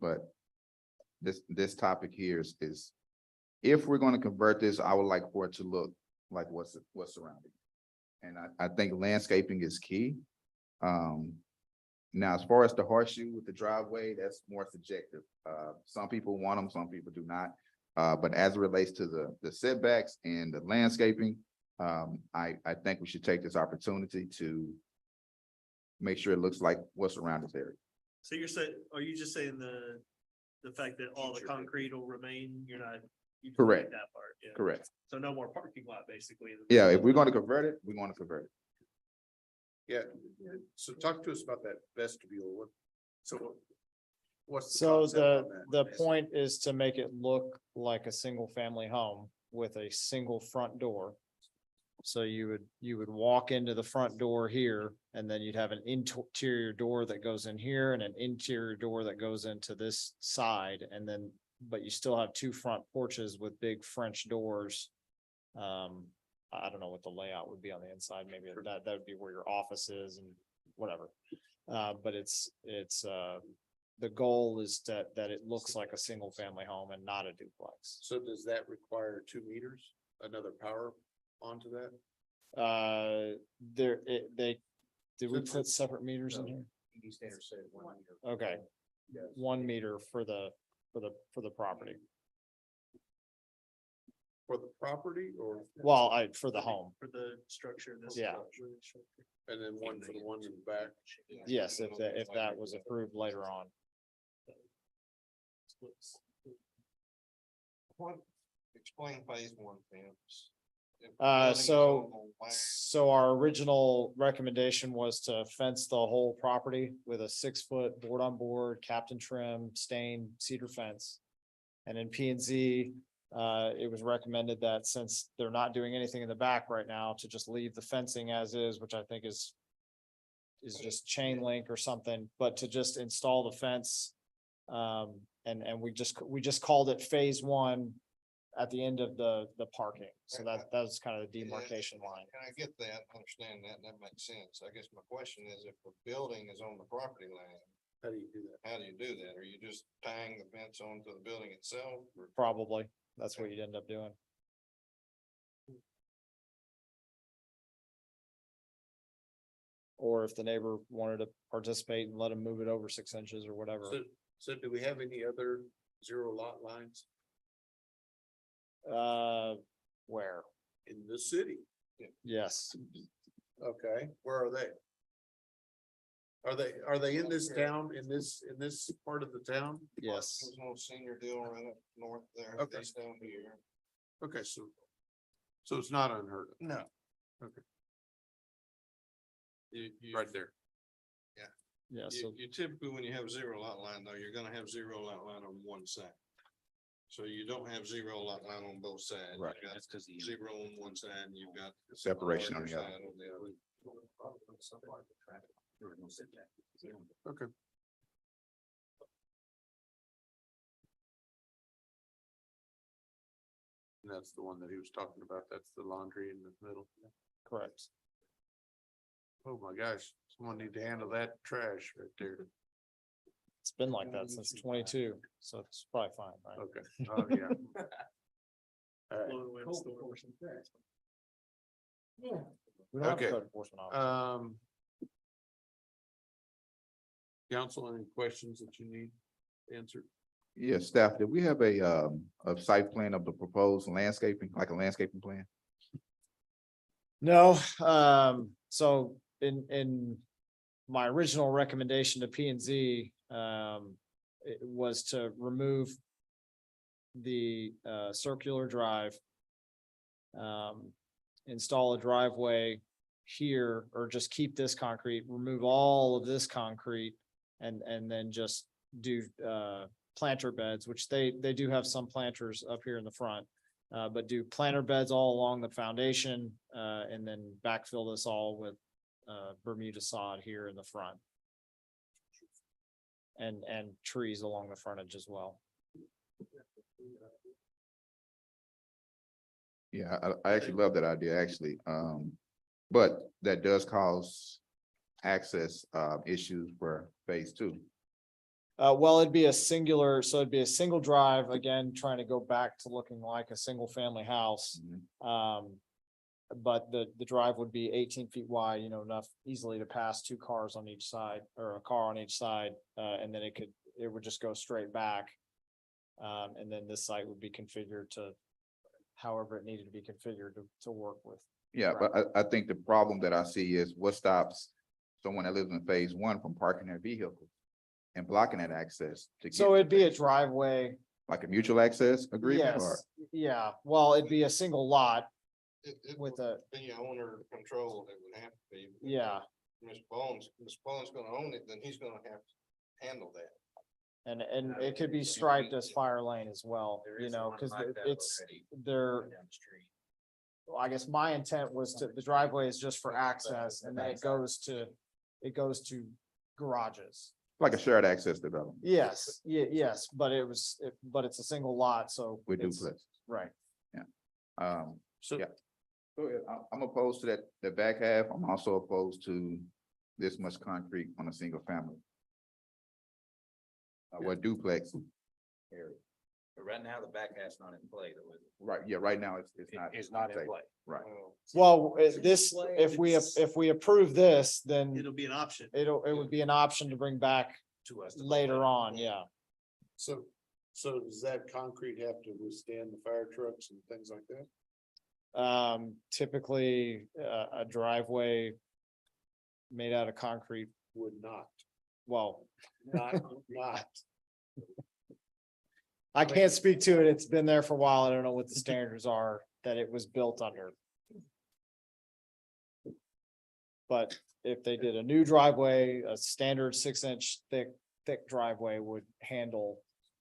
but this topic here is if we're going to convert this, I would like for it to look like what's surrounding. And I think landscaping is key. Now, as far as the horseshoe with the driveway, that's more subjective. Some people want them, some people do not. But as it relates to the setbacks and the landscaping, I think we should take this opportunity to make sure it looks like what's around this area. So are you just saying the fact that all the concrete will remain, you're not You just Correct. take That part, yeah. Correct. So no more parking lot, basically. Yeah, if we're gonna convert it, we want to convert it. Yeah, so talk to us about that vestibule. What's the So concept on that? the point is to make it look like a single family home with a single front door. So you would walk into the front door here and then you'd have an interior door that goes in here and an interior door that goes into this side and then, but you still have two front porches with big French doors. I don't know what the layout would be on the inside. Maybe that would be where your office is and whatever. But it's the goal is that it looks like a single family home and not a duplex. So does that require 2 meters, another power onto that? Did we put separate meters in here? Okay, 1 meter for the property. For the property or? Well, for the home. For the structure, this. Yeah. And then one for the one in the back? Yes, if that was approved later on. Explain phase one, Pam. So our original recommendation was to fence the whole property with a 6-foot board on board, captain trim, stained cedar fence. And in P and Z, it was recommended that since they're not doing anything in the back right now, to just leave the fencing as is, which I think is just chain link or something, but to just install the fence. And we just called it phase one at the end of the parking. So that was kind of the demarcation line. And I get that, understand that, and that makes sense. I guess my question is, if the building is on the property line, How do you do that? how do you do that? Are you just tying the fence onto the building itself? Or Probably, that's what you'd end up doing. Or if the neighbor wanted to participate and let him move it over 6 inches or whatever. So do we have any other 0 lot lines Where? in the city? Yes, Okay, where are they? Are they in this town, in this part of the town? yes. There's no senior deal right up north there, Okay. it's down here. Okay, so it's not unheard of. No. Okay. You, Right there. Yeah, so you typically, when you have 0 lot line though, you're gonna have 0 lot line on one side. So you don't have 0 lot line on both sides. Right. You've got 0 on one side and you've got. Separation on the other. side on the other. Okay. And that's the one that he was talking about. That's the laundry in the middle. correct. Oh my gosh, someone need to handle that trash right there. It's been like that since 22, so it's probably fine, right? Okay, oh, yeah. All right. We don't have Okay. code enforcement officers. Council, any questions that you need answered? Yes, staff, did we have a site plan of the proposed landscaping, like a landscaping plan? No, so in my original recommendation to P and Z, it was to remove the circular drive. Install a driveway here, or just keep this concrete, remove all of this concrete. And then just do planter beds, which they do have some planters up here in the front. But do planter beds all along the foundation, and then backfill this all with Bermuda sod here in the front. And trees along the frontage as well. Yeah, I actually love that idea, actually. But that does cause access issues for phase two. Well, it'd be a singular, so it'd be a single drive, again, trying to go back to looking like a single family house. But the drive would be 18 feet wide, enough easily to pass 2 cars on each side, or a car on each side. And then it would just go straight back. And then this site would be configured to however it needed to be configured to work with. Yeah, but I think the problem that I see is what stops someone that lives in phase one from parking their vehicle and blocking that access to get. So it'd be a driveway Like a mutual access agreement or? Yes, yeah, well, it'd be a single lot It with would a, be owner control, it would have to be. yeah, Mr. Bones gonna own it, then he's gonna have to handle that. and it could be striped as fire lane as well, you know, cause it's, they're. Well, I guess my intent was to, the driveway is just for access and then it goes to garages. Like a shared access development Yes, yes, but but it's a single lot, so. with it's- duplex. Right. So Yeah. Go ahead. I'm opposed to that, the back half. I'm also opposed to this much concrete on a single family. What duplex area. But right now, the back half's not in play though, is it? Right, yeah, right now it's not. It's not in play. Right. Well, this, if we approve this, then It'll be an option it would be an option to bring back to us. later on, yeah. So does that concrete have to withstand the fire trucks and things like that? Typically, a driveway made out of concrete, Would not, well, not. I can't speak to it. It's been there for a while. I don't know what the standards are that it was built under. But if they did a new driveway, a standard 6-inch thick driveway would handle.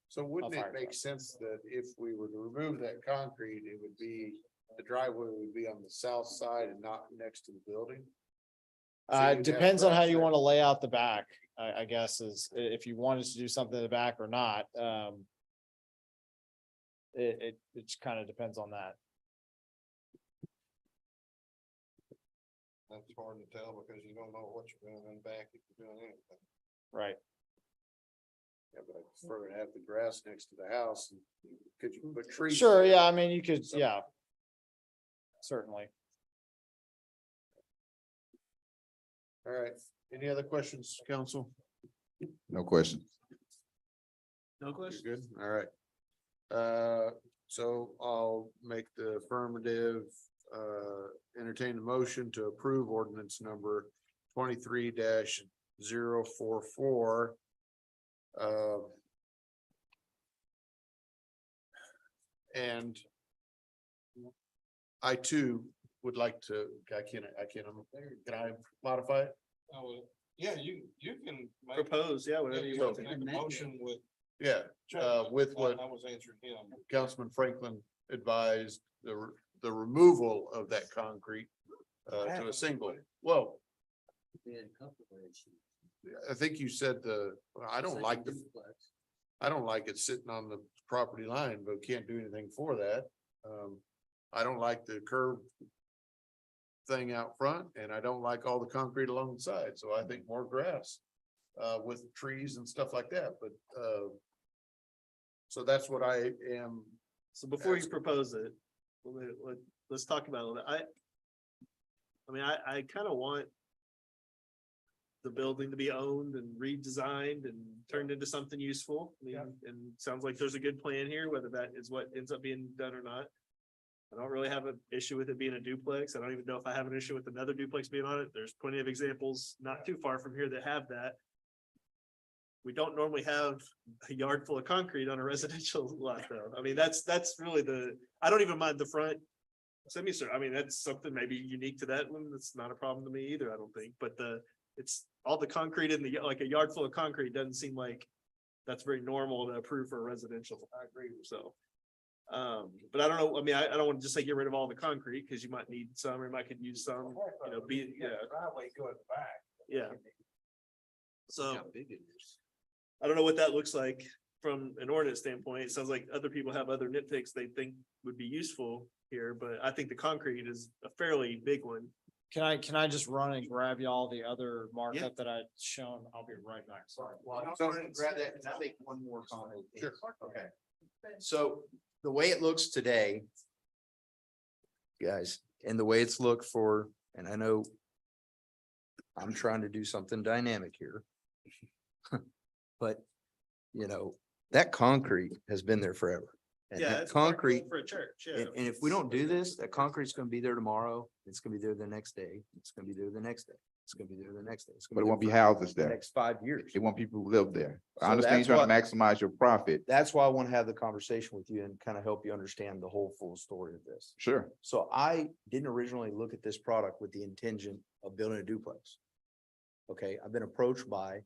So wouldn't fire it make truck. sense that if we were to remove that concrete, it would be, the driveway would be on the south side and not next to the building? So you'd have Depends on how you grass want to lay out the back, I guess is if you wanted to do something in the back or not. It just kind of depends on that. That's hard to tell because you don't know what you're doing in the back if you're doing anything. Right. Yeah, but I prefer to have the grass next to the house. And could you put trees? Sure, there? yeah, I mean, you could, yeah. Certainly. All right. Any other questions, council? No question. No You're question. good. All right. So I'll make the affirmative, entertain the motion to approve ordinance number 23-044. And I too would like to, can I modify it? Yeah, you can. make- Propose, yeah, whatever Yeah, you you want. can make a motion with. Yeah, with what I was answering him. Councilman Franklin advised, the removal of that concrete to a single, well, I think you said I don't like it sitting on the property line, but can't do anything for that. I don't like the curb thing out front and I don't like all the concrete along the side. So I think more grass with trees and stuff like that, but so that's what I am. So before you propose it, let's talk about it. a little bit. I mean, I kind of want the building to be owned and redesigned and turned into something useful. I mean, and sounds like there's a good plan here, whether that is what ends up being done or not. I don't really have an issue with it being a duplex. I don't even know if I have an issue with another duplex being on it. There's plenty of examples not too far from here that have that. We don't normally have a yard full of concrete on a residential lot though. I mean, that's really I don't even mind the front. I mean, that's something maybe unique to that one. That's not a problem to me either, I don't think, but it's all the concrete in like a yard full of concrete doesn't seem like that's very normal to approve for a residential. I agree. So. But I don't know, I mean, I don't want to just say get rid of all the concrete because you might need some, or you might could use some, Driveway go at the back. Yeah. So. I don't know what that looks like from an ordinance standpoint. It sounds like other people have other nitpicks they think would be useful here, but I think the concrete is a fairly big one. Can I just run and grab y'all the other markup that I'd shown? I'll be right back. Sorry. So grab that, can I make one more comment? Sure. Okay. So the way it looks today, guys, and the way it's looked for, and I know I'm trying to do something dynamic here. But, you know, that concrete has been there forever. And Yeah, that it's part of it concrete, for a church, yeah. and if we don't do this, that concrete's gonna be there tomorrow, it's gonna be there the next day, it's gonna be there the next day. It's gonna be there the next day. It's gonna But it won't be there for houses the there. Next 5 years. They want people who live there. So I understand you're that's trying to maximize your profit. That's why I want to have the conversation with you and kind of help you understand the whole full story of this. Sure. So I didn't originally look at this product with the intention of building a duplex. Okay, I've been approached by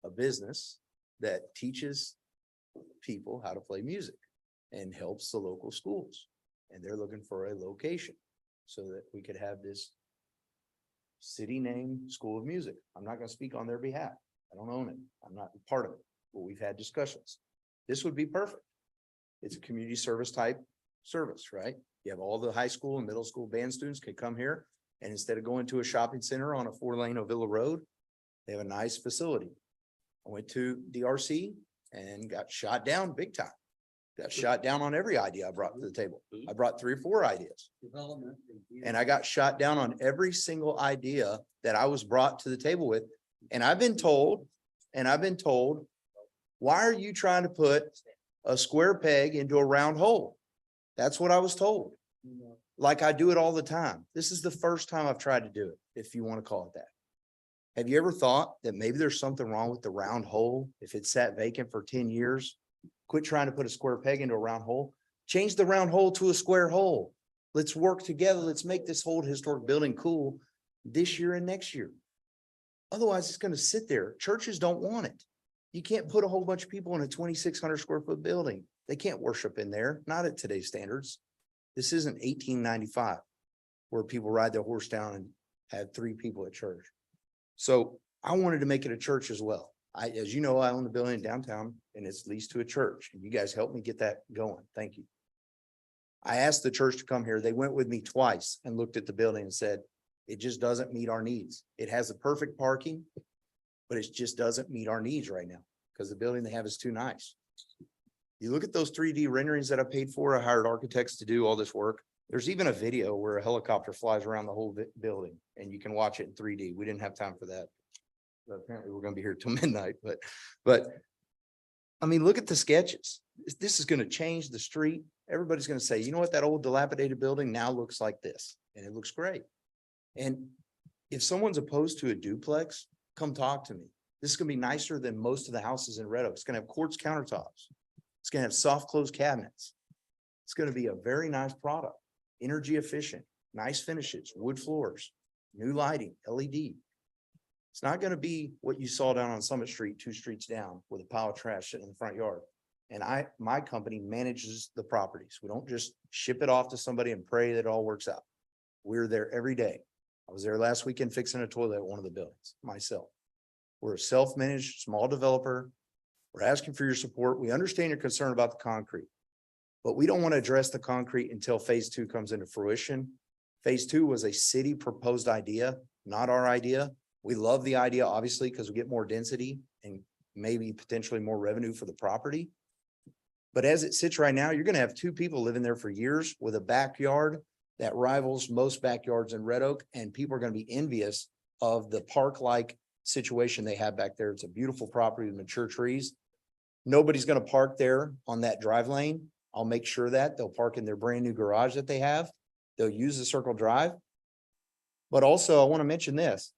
a business that teaches people how to play music and helps the local schools. And they're looking for a location so that we could have this city name School of Music. I'm not gonna speak on their behalf. I don't own it. I'm not part of it, but we've had discussions. This would be perfect. It's a community service type service, right? You have all the high school and middle school band students can come here, and instead of going to a shopping center on a 4-lane Ovilla Road, they have a nice facility. I went to DRC and got shot down big time. Got shot down on every idea I brought to the table. I brought 3 or 4 ideas. Development. And I got shot down on every single idea that I was brought to the table with. And I've been told, why are you trying to put a square peg into a round hole? That's what I was told. Like I do it all the time. This is the first time I've tried to do it, if you want to call it that. Have you ever thought that maybe there's something wrong with the round hole if it sat vacant for 10 years? Quit trying to put a square peg into a round hole. Change the round hole to a square hole. Let's work together. Let's make this whole historic building cool this year and next year. Otherwise, it's going to sit there. Churches don't want it. You can't put a whole bunch of people in a 2,600 square foot building. They can't worship in there, not at today's standards. This isn't 1895 where people ride their horse down and have 3 people at church. So I wanted to make it a church as well. As you know, I own the building in downtown and it's leased to a church, and you guys helped me get that going. Thank you. I asked the church to come here. They went with me twice and looked at the building and said, it just doesn't meet our needs. It has the perfect parking, but it just doesn't meet our needs right now because the building they have is too nice. You look at those 3D renderings that I paid for. I hired architects to do all this work. There's even a video where a helicopter flies around the whole building and you can watch it in 3D. We didn't have time for that. But apparently we're gonna be here till midnight, but I mean, look at the sketches. This is gonna change the street. Everybody's gonna say, you know what, that old dilapidated building now looks like this, and it looks great. And if someone's opposed to a duplex, come talk to me. This is gonna be nicer than most of the houses in Red Oak. It's gonna have quartz countertops. It's gonna have soft close cabinets. It's gonna be a very nice product, energy efficient, nice finishes, wood floors, new lighting, LED. It's not gonna be what you saw down on Summit Street, 2 streets down with a pile of trash sitting in the front yard. And my company manages the properties. We don't just ship it off to somebody and pray that it all works out. We're there every day. I was there last weekend fixing a toilet at one of the buildings myself. We're a self-managed small developer. We're asking for your support. We understand your concern about the concrete, but we don't want to address the concrete until phase 2 comes into fruition. Phase 2 was a city proposed idea, not our idea. We love the idea, obviously, because we get more density and maybe potentially more revenue for the property. But as it sits right now, you're going to have 2 people living there for years with a backyard that rivals most backyards in Red Oak, and people are going to be envious of the park-like situation they have back there. It's a beautiful property with mature trees. Nobody's going to park there on that drive lane. I'll make sure that they'll park in their brand new garage that they have. They'll use the circle drive. But also, I want to mention this.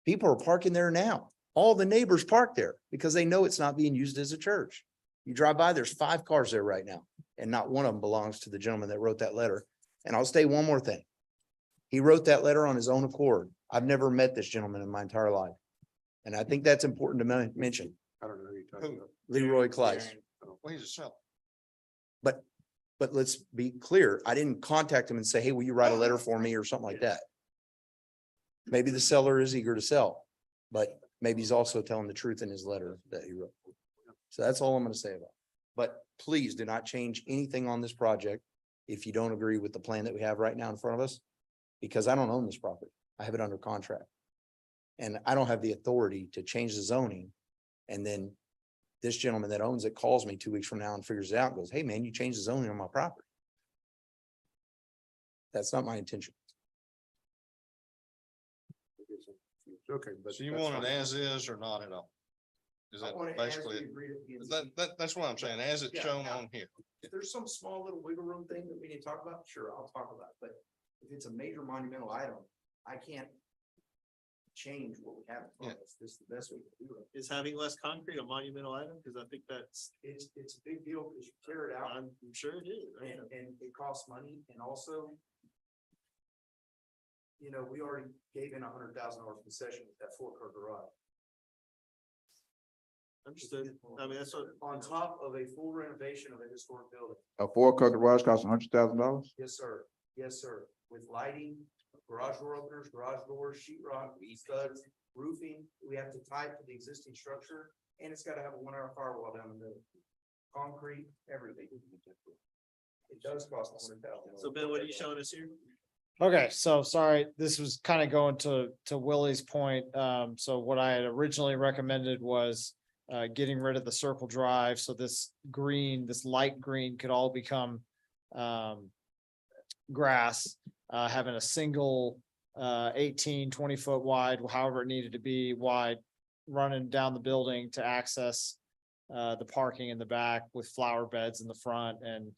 People are parking there now. All the neighbors park there because they know it's not being used as a church. You drive by, there's 5 cars there right now, and not one of them belongs to the gentleman that wrote that letter. And I'll say one more thing. He wrote that letter on his own accord. I've never met this gentleman in my entire life. And I think that's important to mention. I don't know who you're talking about. Leroy Kleiss. Well, he's a seller. But let's be clear. I didn't contact him and say, hey, will you write a letter for me or something like that? Maybe the seller is eager to sell, but maybe he's also telling the truth in his letter that he wrote. So that's all I'm going to say about it. But please do not change anything on this project if you don't agree with the plan that we have right now in front of us, because I don't own this property. I have it under contract. And I don't have the authority to change the zoning. And then this gentleman that owns it calls me 2 weeks from now and figures it out and goes, hey, man, you changed the zoning on my property. That's not my intention. Okay, but. So you that's want it fine. as is or not at all? Is I that want it as basically, we agreed at the end. that's what I'm saying, as it's Yeah. shown on here. If there's some small little wiggle room thing that we need to talk about, sure, I'll talk about it. But if it's a major monumental item, I can't change what we have. This is the best we can do. Is having less concrete a monumental item? Because I think that's. It's a big deal because you tear it out. I'm sure it is. And it costs money and also. You know, we already gave in $100,000 concession with that four-car garage. Understood. I mean, that's on top of a full renovation of a historic building. A four-car garage costs $100,000? Yes, sir. Yes, sir. With lighting, garage door openers, garage doors, sheet rock, studs, roofing. We have to tie it to the existing structure and it's got to have a 1-hour firewall down the middle. Concrete, everything. It does cost $100,000. So Ben, what are you showing us here? Okay, so sorry, this was kind of going to Willie's point. So what I had originally recommended was getting rid of the circle drive. So this green, this light green could all become grass, having a single 18, 20 foot wide, however it needed to be wide, running down the building to access the parking in the back with flower beds in the front and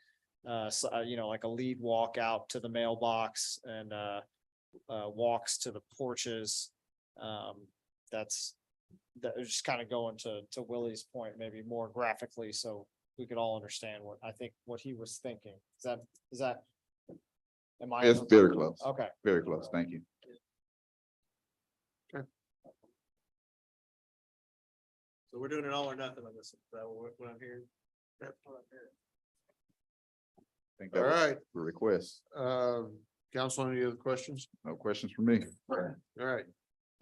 you know, like a lead walk out to the mailbox and walks to the porches. That's just kind of going to Willie's point, maybe more graphically, so we could all understand what he was thinking. Is that? Am I? It's very close. Okay. Very close. Thank you. So we're doing it all or nothing on this. Is that what I'm hearing? That's what I'm hearing. I think All that was right. the request. Council, any other questions? No questions from me. All right.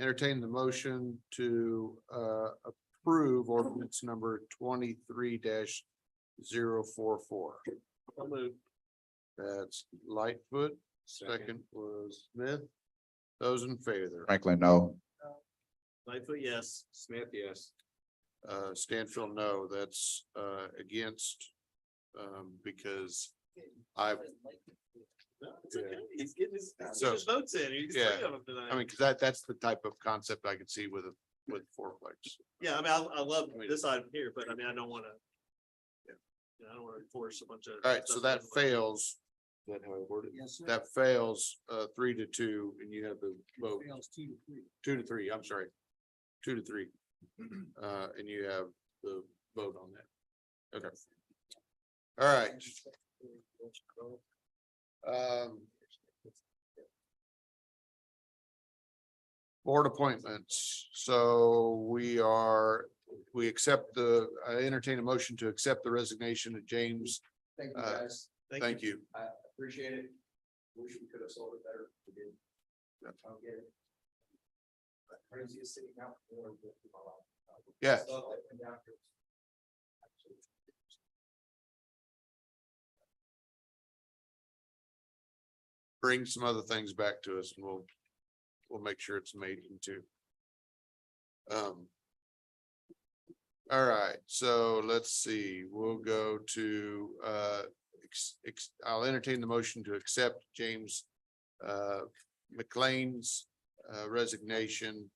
Entertain the motion to approve ordinance number 23-044. That's Lightfoot. Second was Smith. Those in favor. Franklin, no. Lightfoot, yes. Smith, yes. Stanfield, no. That's against because I've. No, it's okay. He's getting his So, votes in. He's yeah. three of them tonight. I mean, because that's the type of concept I could see with fourplex. Yeah, I mean, I love this item here, but I mean, I don't want to. I don't want to force a bunch of. All right, so that fails. Is that how I worded it? Yes, sir. That fails 3-2, and you have the vote. Fails 2 to 3. 2-3, I'm sorry. 2-3. And you have the vote on that. Okay. All right. Board appointments. So we accept I entertain a motion to accept the resignation of James. Thank you, guys. Thank you. I appreciate it. Wish we could have sold it better. We did. I don't get it. Craziest city council. Yeah. Bring some other things back to us and we'll make sure it's made into. All right, so let's see, we'll go to, I'll entertain the motion to accept James, McLean's, resignation.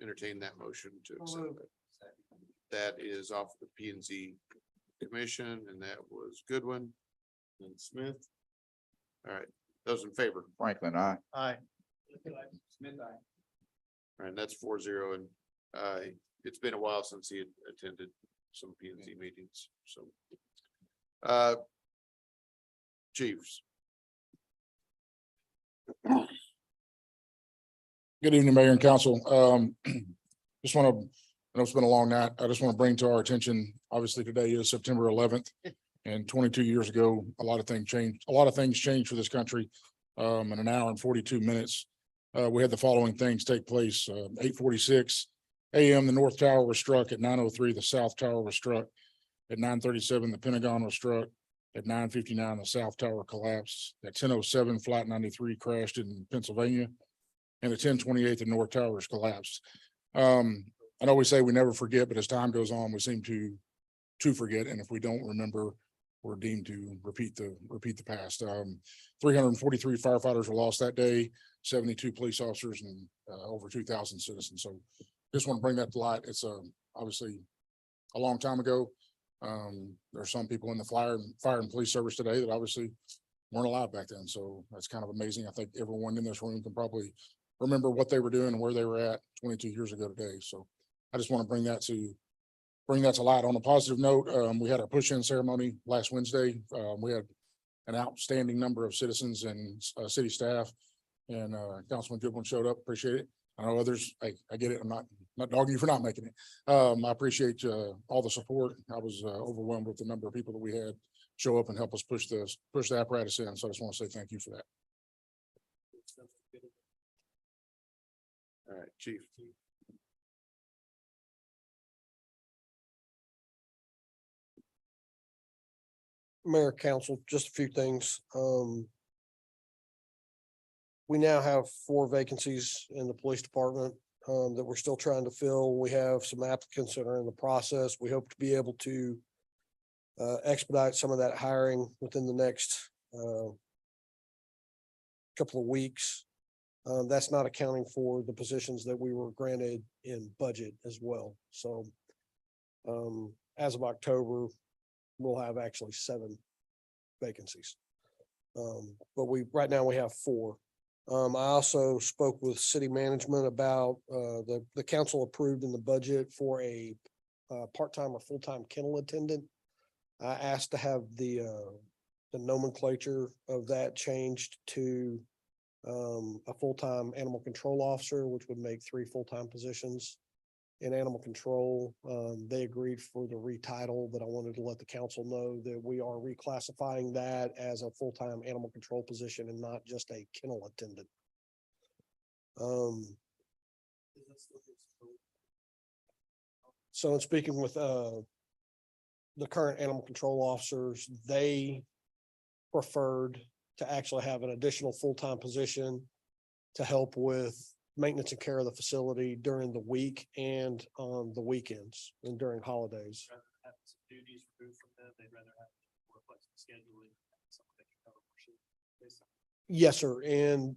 Entertain that motion to accept it. That is off the P and Z commission, and that was Goodwin and Smith. All right, those in favor? Franklin, aye. Aye. Smith, aye. All right, that's 4-0, and it's been a while since he had attended some P and Z meetings, so. Chiefs. Good evening, Mayor and Council. Just want to, I know it's been a long night. I just want to bring to our attention, obviously today is September 11th. And 22 years ago, a lot of things changed. A lot of things changed for this country. In an hour and 42 minutes, we had the following things take place. 8:46 a.m. the North Tower was struck. At 9:03 the South Tower was struck. At 9:37 the Pentagon was struck. At 9:59 the South Tower collapsed. At 10:07 Flight 93 crashed in Pennsylvania. And at 10:28 the North Towers collapsed. I know we say we never forget, but as time goes on, we seem to forget. And if we don't remember, we're deemed to repeat the past. 343 firefighters were lost that day, 72 police officers and over 2,000 citizens. So just want to bring that to light. It's obviously a long time ago. There are some people in the fire and police service today that obviously weren't alive back then. So that's kind of amazing. I think everyone in this room can probably remember what they were doing and where they were at 22 years ago today. So I just want to bring that to light. On a positive note, we had our push-in ceremony last Wednesday. We had an outstanding number of citizens and city staff, and Councilman Goodwin showed up. Appreciate it. I know others, I get it. I'm not dogging you for not making it. I appreciate all the support. I was overwhelmed with the number of people that we had show up and help us push the apparatus in. So I just want to say thank you for that. All right, Chief. Mayor, council, just a few things. We now have 4 vacancies in the police department that we're still trying to fill. We have some applicants that are in the process. We hope to be able to expedite some of that hiring within the next couple of weeks. That's not accounting for the positions that we were granted in budget as well. So as of October, we'll have actually 7 vacancies. But right now we have 4. I also spoke with city management about the council approved in the budget for a part-time or full-time kennel attendant. I asked to have the nomenclature of that changed to a full-time animal control officer, which would make 3 full-time positions in animal control. They agreed for the retitle, but I wanted to let the council know that we are reclassifying that as a full-time animal control position and not just a kennel attendant. So in speaking with the current animal control officers, they preferred to actually have an additional full-time position to help with maintenance and care of the facility during the week and on the weekends and during holidays. Yes, sir. And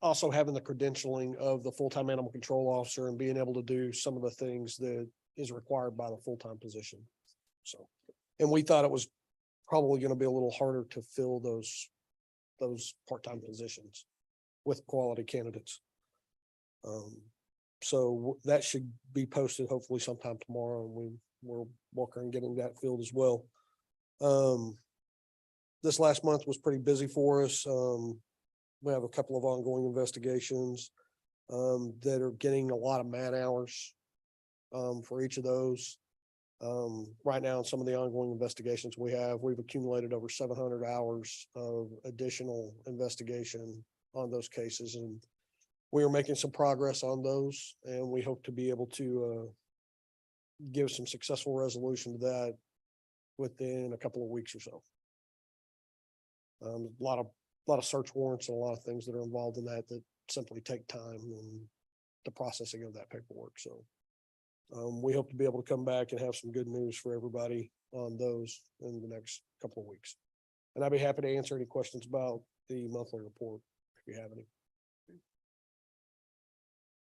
also having the credentialing of the full-time animal control officer and being able to do some of the things that is required by the full-time position. So, and we thought it was probably going to be a little harder to fill those part-time positions with quality candidates. So that should be posted hopefully sometime tomorrow, and we're working on getting that filled as well. This last month was pretty busy for us. We have a couple of ongoing investigations that are getting a lot of man hours for each of those. Right now, in some of the ongoing investigations we've accumulated over 700 hours of additional investigation on those cases, and we are making some progress on those, and we hope to be able to give some successful resolution to that within a couple of weeks or so. A lot of search warrants and a lot of things that are involved in that simply take time and the processing of that paperwork. So we hope to be able to come back and have some good news for everybody on those in the next couple of weeks. And I'd be happy to answer any questions about the monthly report if you have any.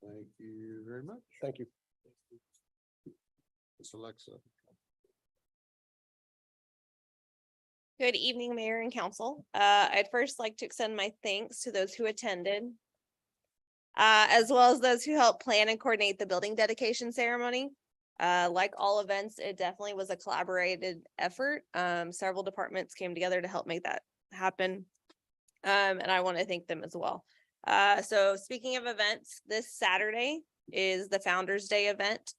Thank you very much. Thank you. Ms. Alexa. Good evening, Mayor and Council. I'd first like to extend my thanks to those who attended, as well as those who helped plan and coordinate the building dedication ceremony. Like all events, it definitely was a collaborated effort. Several departments came together to help make that happen. And I want to thank them as well. So speaking of events, this Saturday is the Founder's Day event.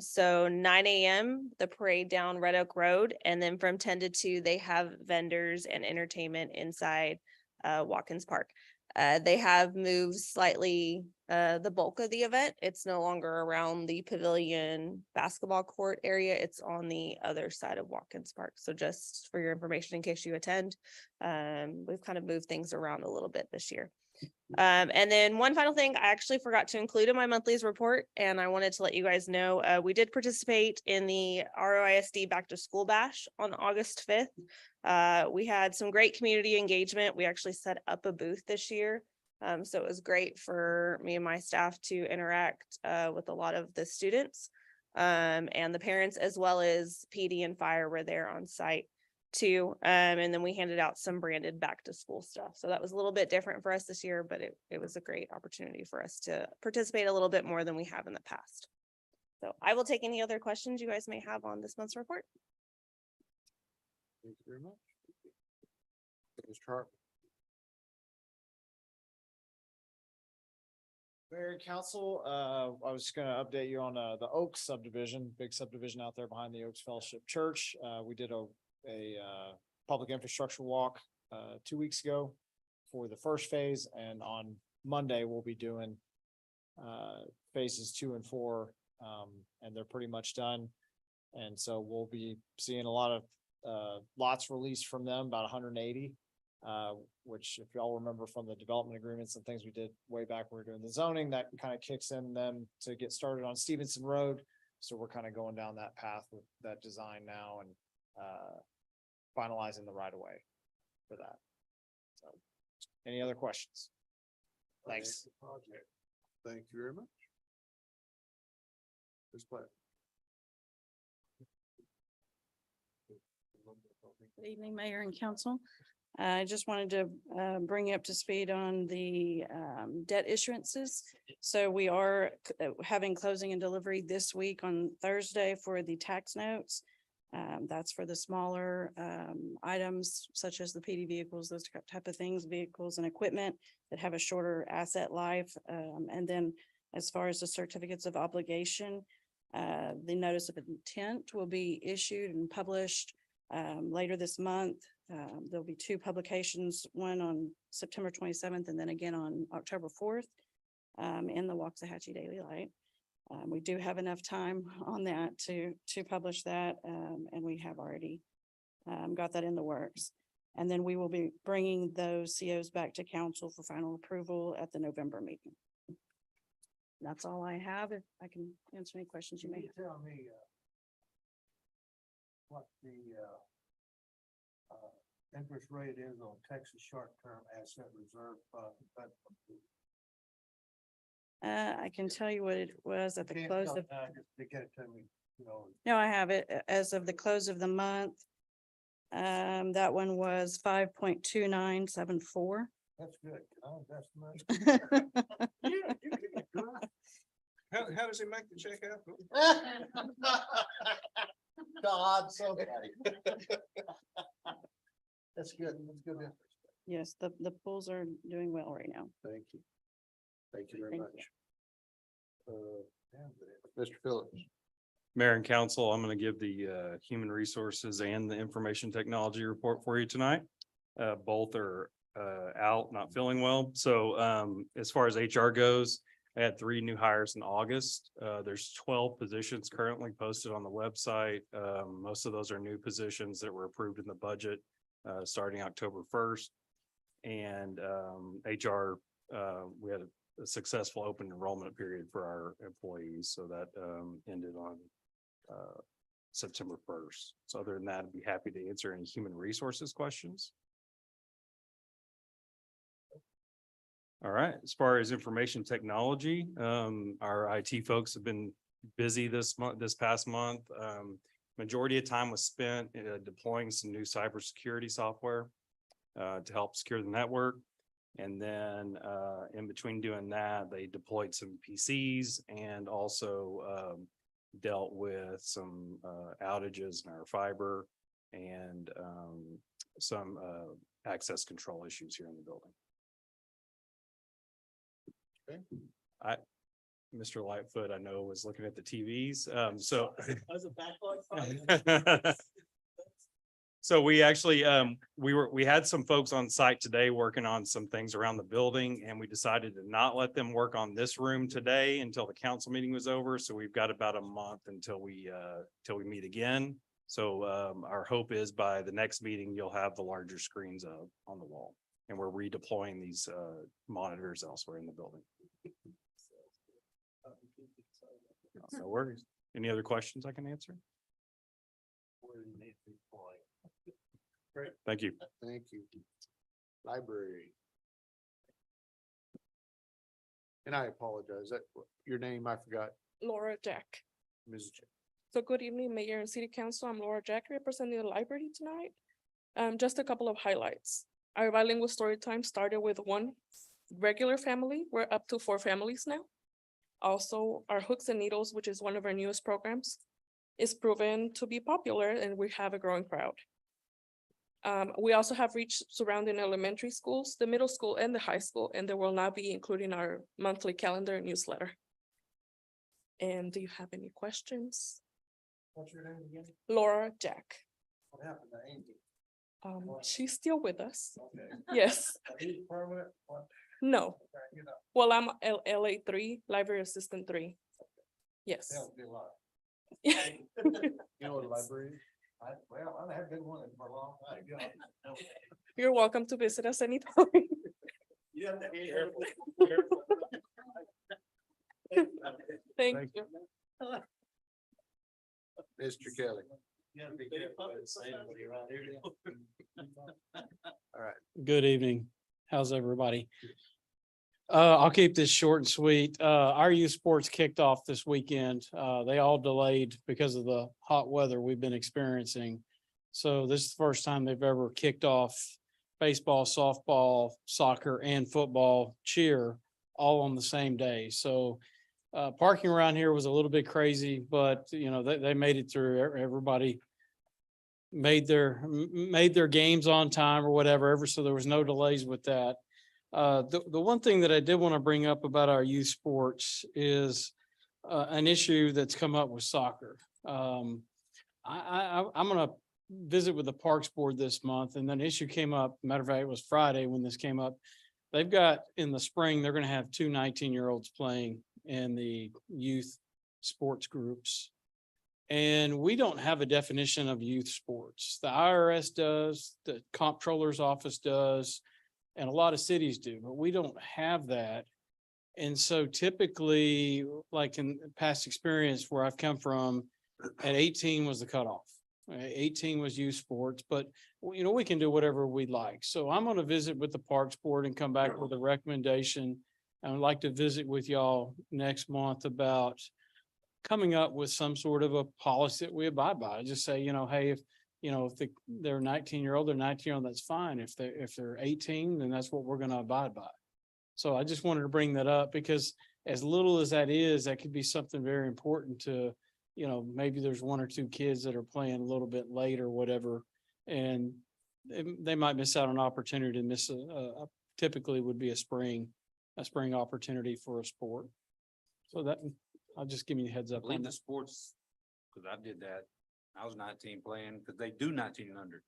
So 9 a.m. the parade down Red Oak Road, and then from 10 to 2 they have vendors and entertainment inside Watkins Park. They have moved slightly the bulk of the event. It's no longer around the pavilion basketball court area. It's on the other side of Watkins Park. So just for your information, in case you attend, we've kind of moved things around a little bit this year. And then one final thing I actually forgot to include in my monthly's report, and I wanted to let you guys know, we did participate in the ROISD Back to School Bash on August 5th. We had some great community engagement. We actually set up a booth this year. So it was great for me and my staff to interact with a lot of the students and the parents, as well as PD and fire were there on site too. And then we handed out some branded back to school stuff. So that was a little bit different for us this year, but it was a great opportunity for us to participate a little bit more than we have in the past. So I will take any other questions you guys may have on this month's report. Thank you very much. Mr. Hart. Mayor and council, I was just gonna update you on the Oaks subdivision, big subdivision out there behind the Oaks Fellowship Church. We did a public infrastructure walk 2 weeks ago for the first phase, and on Monday we'll be doing phases 2 and 4, and they're pretty much done. And so we'll be seeing a lot of lots released from them, about 180. Which if y'all remember from the development agreements and things we did way back, when we were doing the zoning, that kind of kicks in them to get started on Stevenson Road. So we're kind of going down that path with that design now and finalizing the right of way for that. So, any other questions? Thanks. Thank you very much. Ms. Platt. Good evening, Mayor and Council. I just wanted to bring you up to speed on the debt issuances. So we are having closing and delivery this week on Thursday for the tax notes. That's for the smaller items such as the PD vehicles, those type of things, vehicles and equipment that have a shorter asset life. And then as far as the certificates of obligation, the notice of intent will be issued and published later this month. There'll be 2 publications, one on September 27th and then again on October 4th in the Waxahachie Daily Light. We do have enough time on that to publish that, and we have already got that in the works. And then we will be bringing those COs back to council for final approval at the November meeting. That's all I have. If I can answer any questions you may have. Tell me what the interest rate is on Texas short-term asset reserve fund. I can tell you what it was at the close of. Just to get it to me, you know. No, I have it as of the close of the month. That one was 5.2974. That's good. Oh, that's much. How does he make the check out? God, somebody. That's good. That's good. Yes, the pools are doing well right now. Thank you. Thank you very Thank much. Mr. Phillips. Mayor and council, I'm going to give the human resources and the information technology report for you tonight. Both are out, not feeling well. So as far as HR goes, I had 3 new hires in August. There's 12 positions currently posted on the website. Most of those are new positions that were approved in the budget starting October 1st. And HR, we had a successful open enrollment period for our employees. So that ended on September 1st. So other than that, I'd be happy to answer any human resources questions. All right, as far as information technology, our IT folks have been busy this past month. Majority of time was spent deploying some new cybersecurity software to help secure the network. And then in between doing that, they deployed some PCs and also dealt with some outages in our fiber and some access control issues here in the building. Okay. Mr. Lightfoot, I know, was looking at the TVs. So so we actually, we had some folks on site today working on some things around the building, and we decided to not let them work on this room today until the council meeting was over. So we've got about a month until we meet again. So our hope is by the next meeting, you'll have the larger screens up on the wall, and we're redeploying these monitors elsewhere in the building. No worries. Any other questions I can answer? Great. Thank you. Thank you. Library. And I apologize, that your name, I forgot, Laura Jack. Ms. J. So good evening, Mayor and City Council. I'm Laura Jack, representing the library tonight. Just a couple of highlights. Our bilingual story time started with one regular family. We're up to 4 families now. Also, our Hooks and Needles, which is one of our newest programs, is proven to be popular and we have a growing crowd. We also have reached surrounding elementary schools, the middle school and the high school, and they will now be including our monthly calendar newsletter. And do you have any questions? What's your name again? Laura Jack. What happened to Andy? She's still with us. Okay. Yes, He's permanent? What? no. Okay, you know, Well, I'm LA 3, library assistant 3. Yes. helped you a lot. Yeah. You know what a library is? Well, I haven't been one for a long time. You're welcome to visit us anytime. You have to be careful. Thank you. Mr. Kelly. You have to be careful with saying what you're around here. All right. Good evening. How's everybody? I'll keep this short and sweet. Our youth sports kicked off this weekend. They all delayed because of the hot weather we've been experiencing. So this is the first time they've ever kicked off baseball, softball, soccer, and football cheer all on the same day. So parking around here was a little bit crazy, but you know, they made it through. Everybody made their games on time or whatever, so there was no delays with that. The one thing that I did want to bring up about our youth sports is an issue that's come up with soccer. I'm gonna visit with the Parks Board this month, and then an issue came up. Matter of fact, it was Friday when this came up. They've got in the spring, they're gonna have 2 19-year-olds playing in the youth sports groups. And we don't have a definition of youth sports. The IRS does, the comptroller's office does, and a lot of cities do, but we don't have that. And so typically, like in past experience where I've come from, at 18 was the cutoff. 18 was youth sports, but you know, we can do whatever we'd like. So I'm going to visit with the Parks Board and come back with a recommendation. I would like to visit with y'all next month about coming up with some sort of a policy that we abide by. Just say, you know, hey, if they're 19-year-old, they're 19-year-old, that's fine. If they're 18, then that's what we're going to abide by. So I just wanted to bring that up because as little as that is, that could be something very important to, you know, maybe there's 1 or 2 kids that are playing a little bit late or whatever, and they might miss out on an opportunity to miss typically would be a spring opportunity for a sport. So that, I'll just give you a heads I up. believe on the that. sports, because I did that. I was 19 playing, because they do 19 and under.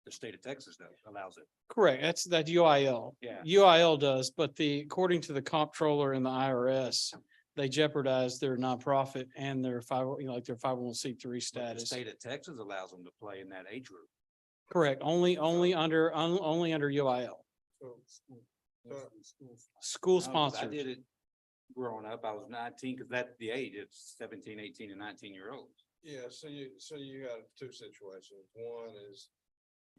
The state of Texas though allows it. Correct, that's that UIL. Yeah. UIL does, but according to the comptroller and the IRS, they jeopardize their nonprofit and their like their 501c3 But the status. state of Texas allows them to play in that age group. Correct, only under UIL. School No, 'cause I sponsored. did it growing up. I was 19, because that's the age, it's 17, 18 and 19-year-olds. Yeah, so you got 2 situations. One is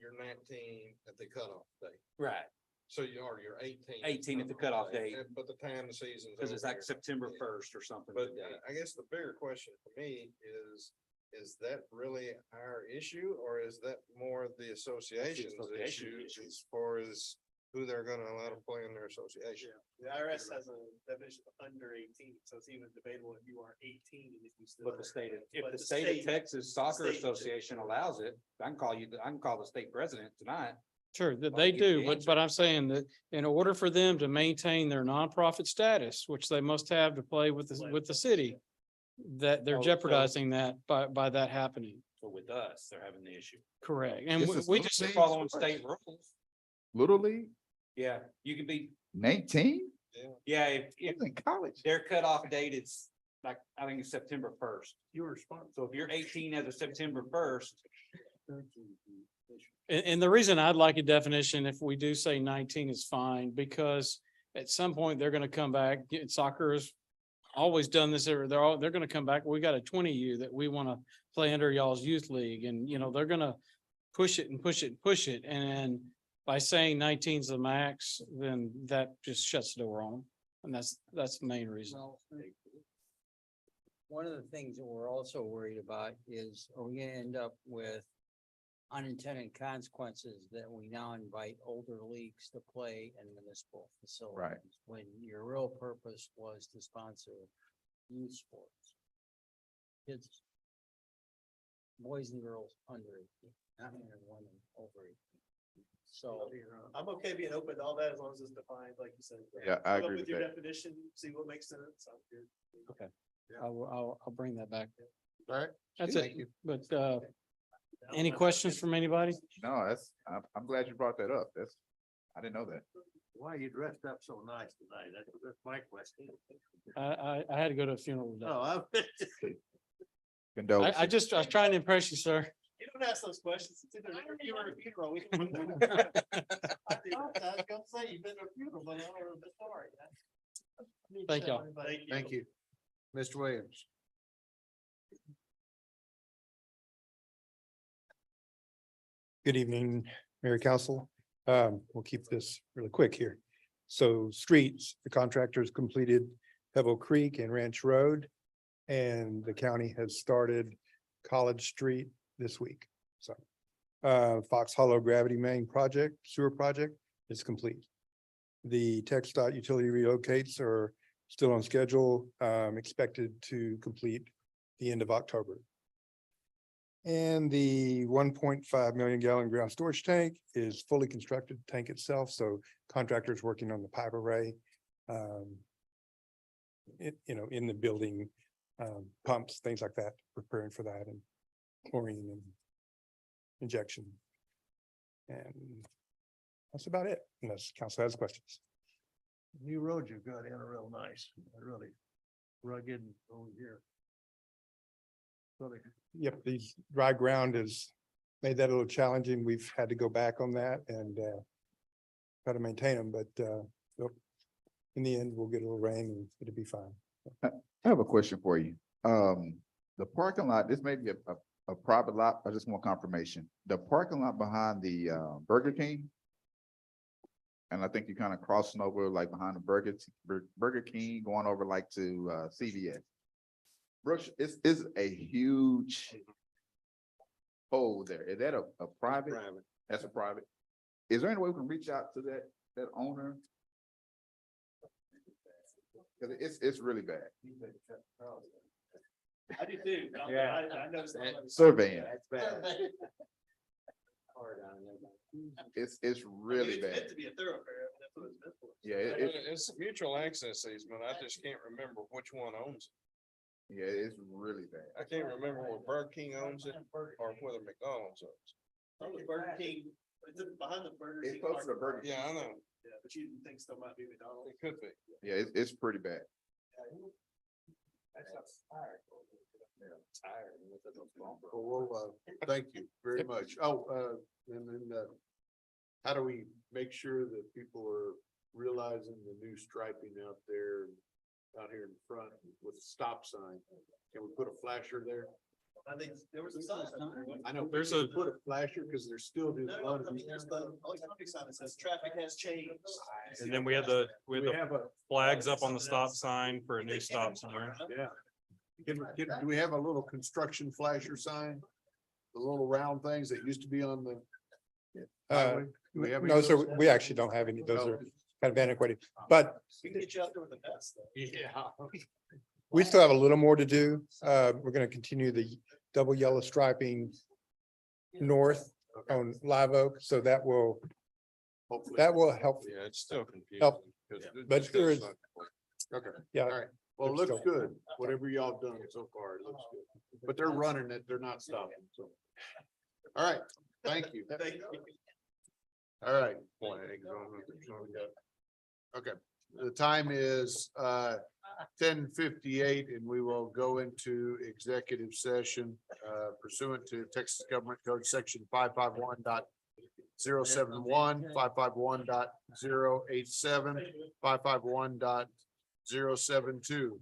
you're 19 at the cutoff date. Right. So you're 18. 18 at the cutoff date. But the time the season's. Because it's over. like September 1st or something. But today. I guess the bigger question for me is that really our issue, or is that more the association's association issue issue. as far as who they're gonna allow to play in their association? The IRS has a definition of under 18, so it's even debatable if you are 18 and if you still. But the state, if But the the state state- of Texas Soccer state- Association allows it, I can call the state president tonight. Sure, that Well, they give the do, but answer. I'm saying that in order for them to maintain their nonprofit status, which they must have to play with the city, that they're Oh, so- jeopardizing that by that happening. So with us, they're having the issue. Correct. And This we is we little just, They're league following sports? state rules. Little League, Yeah, you can be, 19, yeah, if in college. their cutoff date is like, I think it's September 1st. You were responsible. So if you're 18 as of September 1st, and the reason I'd like a definition, if we do say 19 is fine, because at some point they're gonna come back. Soccer has always done this, they're gonna come back. We got a 20U that we wanna play under y'all's youth league, and you know, they're gonna push it and push it and push it, and by saying 19 is the max, then that just shuts the door on them. And that's the main reason. Well, one of the things that we're also worried about is, are we gonna end up with unintended consequences that we now invite older leagues to play in municipal facilities. When your real purpose was to sponsor youth sports. Kids. Boys and girls under 18, not men and women over 18. So. I'm okay being open to all that as long as it's defined, like you said. Yeah, I Come up agree with with your that. definition, see what makes sense. I'm good. Okay. I'll bring that back. All right. That's Thank it. you. But, any questions from anybody? No, I'm glad you brought that up. I didn't know that. Why you dressed up so nice tonight? That's my question. I had to go to a funeral today. No, Condolences. I was trying to impress you, sir. You don't ask those questions. It's either you or a funeral. I was gonna say, you've been to a funeral, but I don't know the story. Thank y'all. Thank you. Mr. Williams. Good evening, Mayor Council. We'll keep this really quick here. So streets, the contractors completed Pebble Creek and Ranch Road. And the county has started College Street this week. So Fox Hollow Gravity Main Project, sewer project is complete. The TxDOT utility relocates are still on schedule, expected to complete the end of October. And the 1.5 million gallon ground storage tank is fully constructed, tank itself, so contractors working on the pipe array. In the building, pumps, things like that, preparing for that, and chlorine and injection. And that's about it, unless council has questions. new road you got in are real nice, really rugged over here. Really, Yep, the dry ground has made that a little challenging. We've had to go back on that and try to maintain them, but in the end, we'll get a little rain and it'll be fine. I have a question for you. The parking lot, this may be a private lot, I just want confirmation. The parking lot behind the Burger King. And I think you're kind of crossing over like behind the Burger King, going over like to CVS. Brooks, is a huge hole there. Is that a private? Private. That's a private. Is there any way we can reach out to that owner? Cause it's really bad. I do too. Yeah. I noticed. Surveying. That's bad. It's really It's meant bad. to be a thoroughfare. That's what it's meant for. Yeah, It's a mutual access easement. I just can't remember which one owns it. yeah, it's really bad. I can't remember whether Burger King owns it or whether McDonald's owns it. Probably Burger King, is it behind the Burger It's King? close to the Burger Yeah, I know. Yeah, but you think still might be McDonald's. It could be. Yeah, it's pretty bad. Well, thank you very much. Oh, and then, how do we make sure that people are realizing the new striping out there, out here in front with a stop sign? Can we put a flasher there? I think there was a sign. I know, There's there's a, put a flasher because there's still just. No, I mean, there's the electronic sign that says traffic has changed. And then we had the We have a, flags up on the stop sign for a new stop sign. yeah. Do we have a little construction flasher sign? The little round things that used to be on the. highway? Do we have any No, of sir, those? we actually don't have any. Those Oh. are kind of antiquated, but We can get you out there with the best. Yeah. we still have a little more to do. We're gonna continue the double yellow striping north on Live Oak, so that will Hopefully. help. Yeah, it's still confusing. Help. 'cause it But just there goes is- like- Okay, Yeah. all right. Well, it There's looks still- good. Whatever y'all done so far, it looks good. But they're running it. They're not stopping, so. All right, thank you. Thank you. All right. Okay, the time is 10:58 and we will go into executive session pursuant to Texas Government Code Section 551.071, 551.087, 551.072.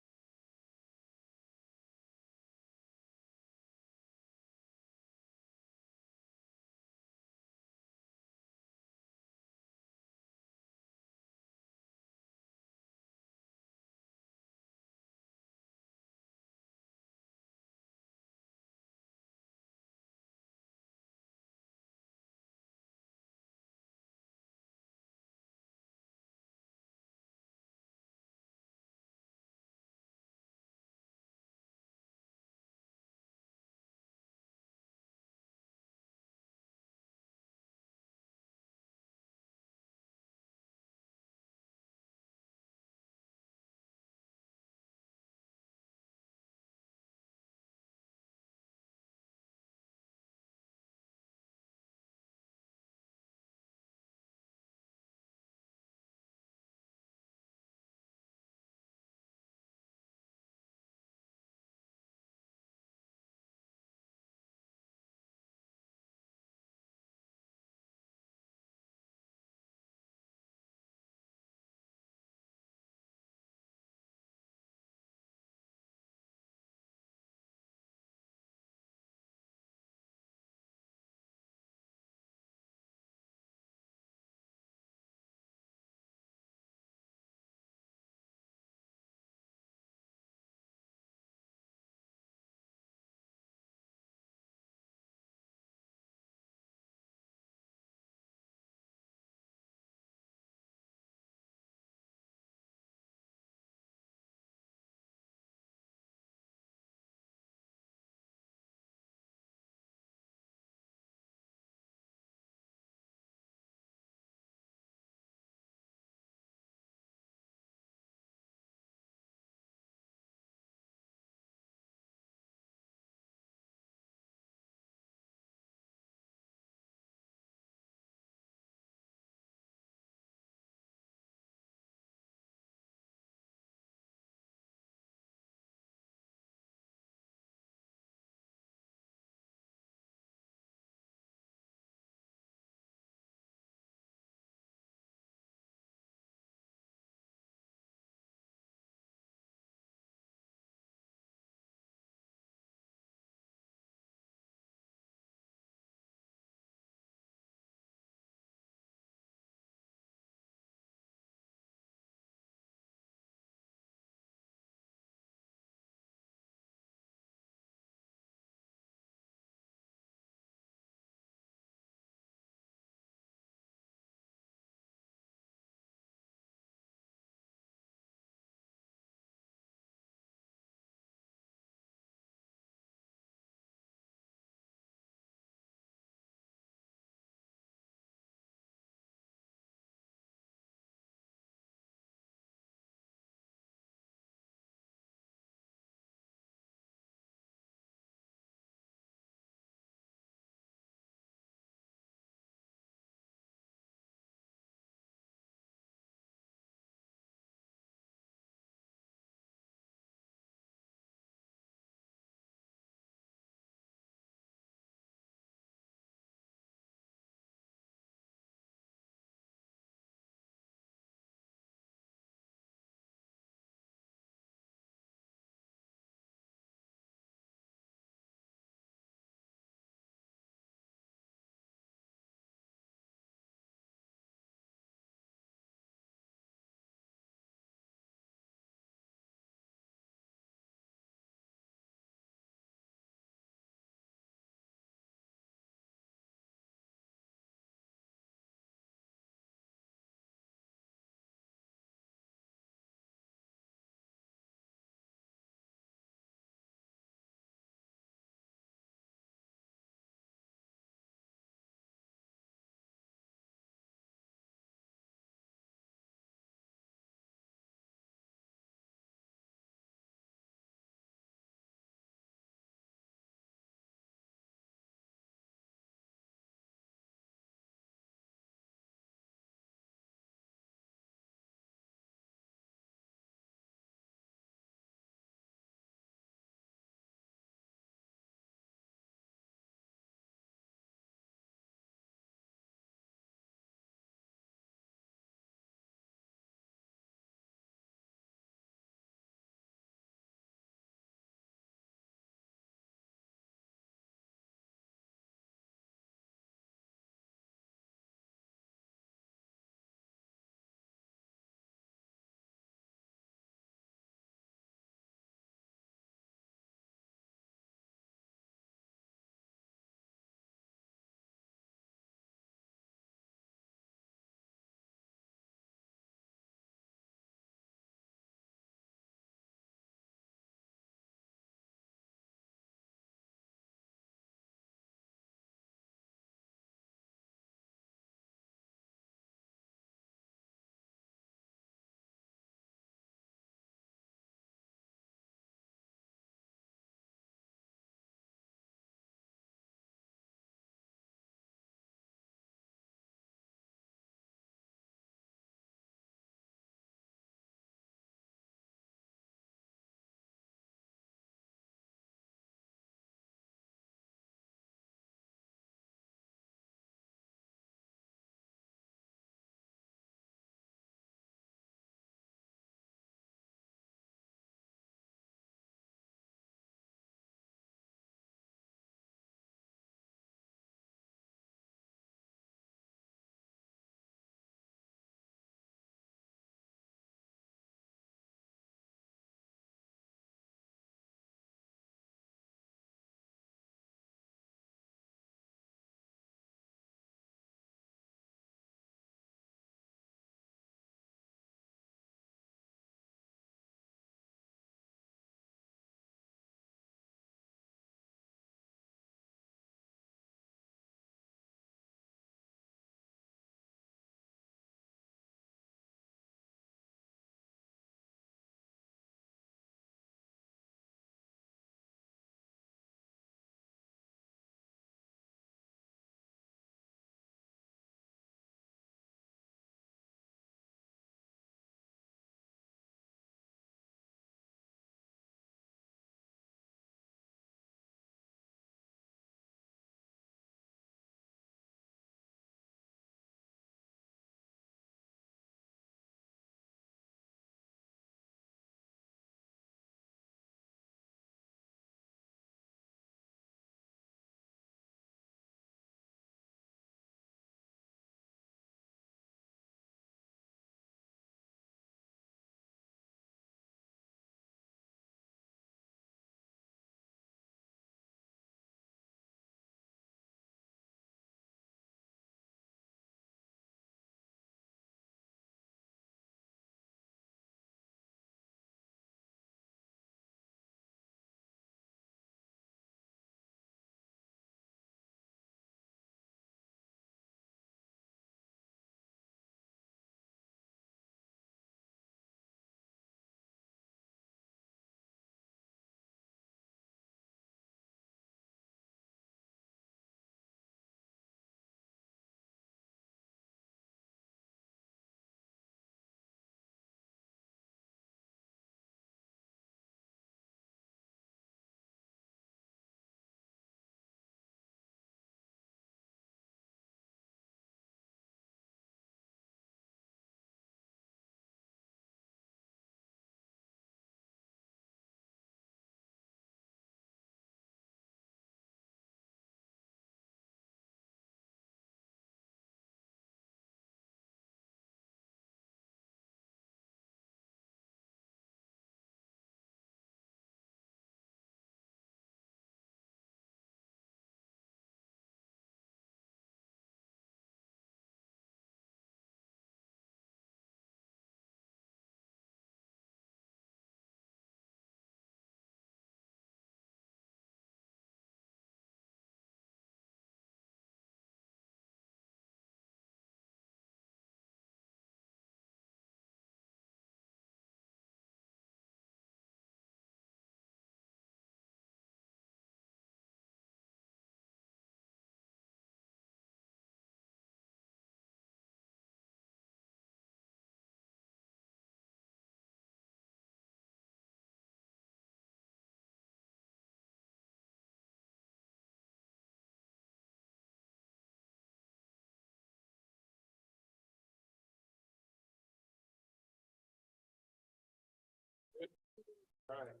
All right.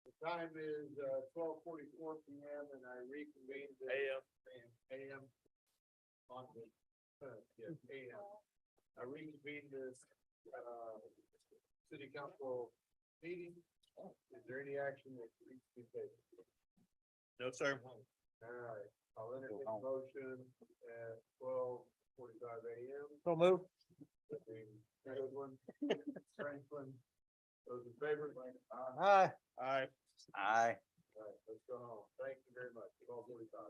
The time is 12:44 PM and I reconvene the AM on the, yes, AM. I reconvene this city council meeting. Is there any action that needs to be taken? No, sir. All right, I'll entertain a motion at 12:45 AM. So move. Goodwin, Franklin, those in favor? Aye. Aye. All right, let's go home. Thank you very much. 12:45.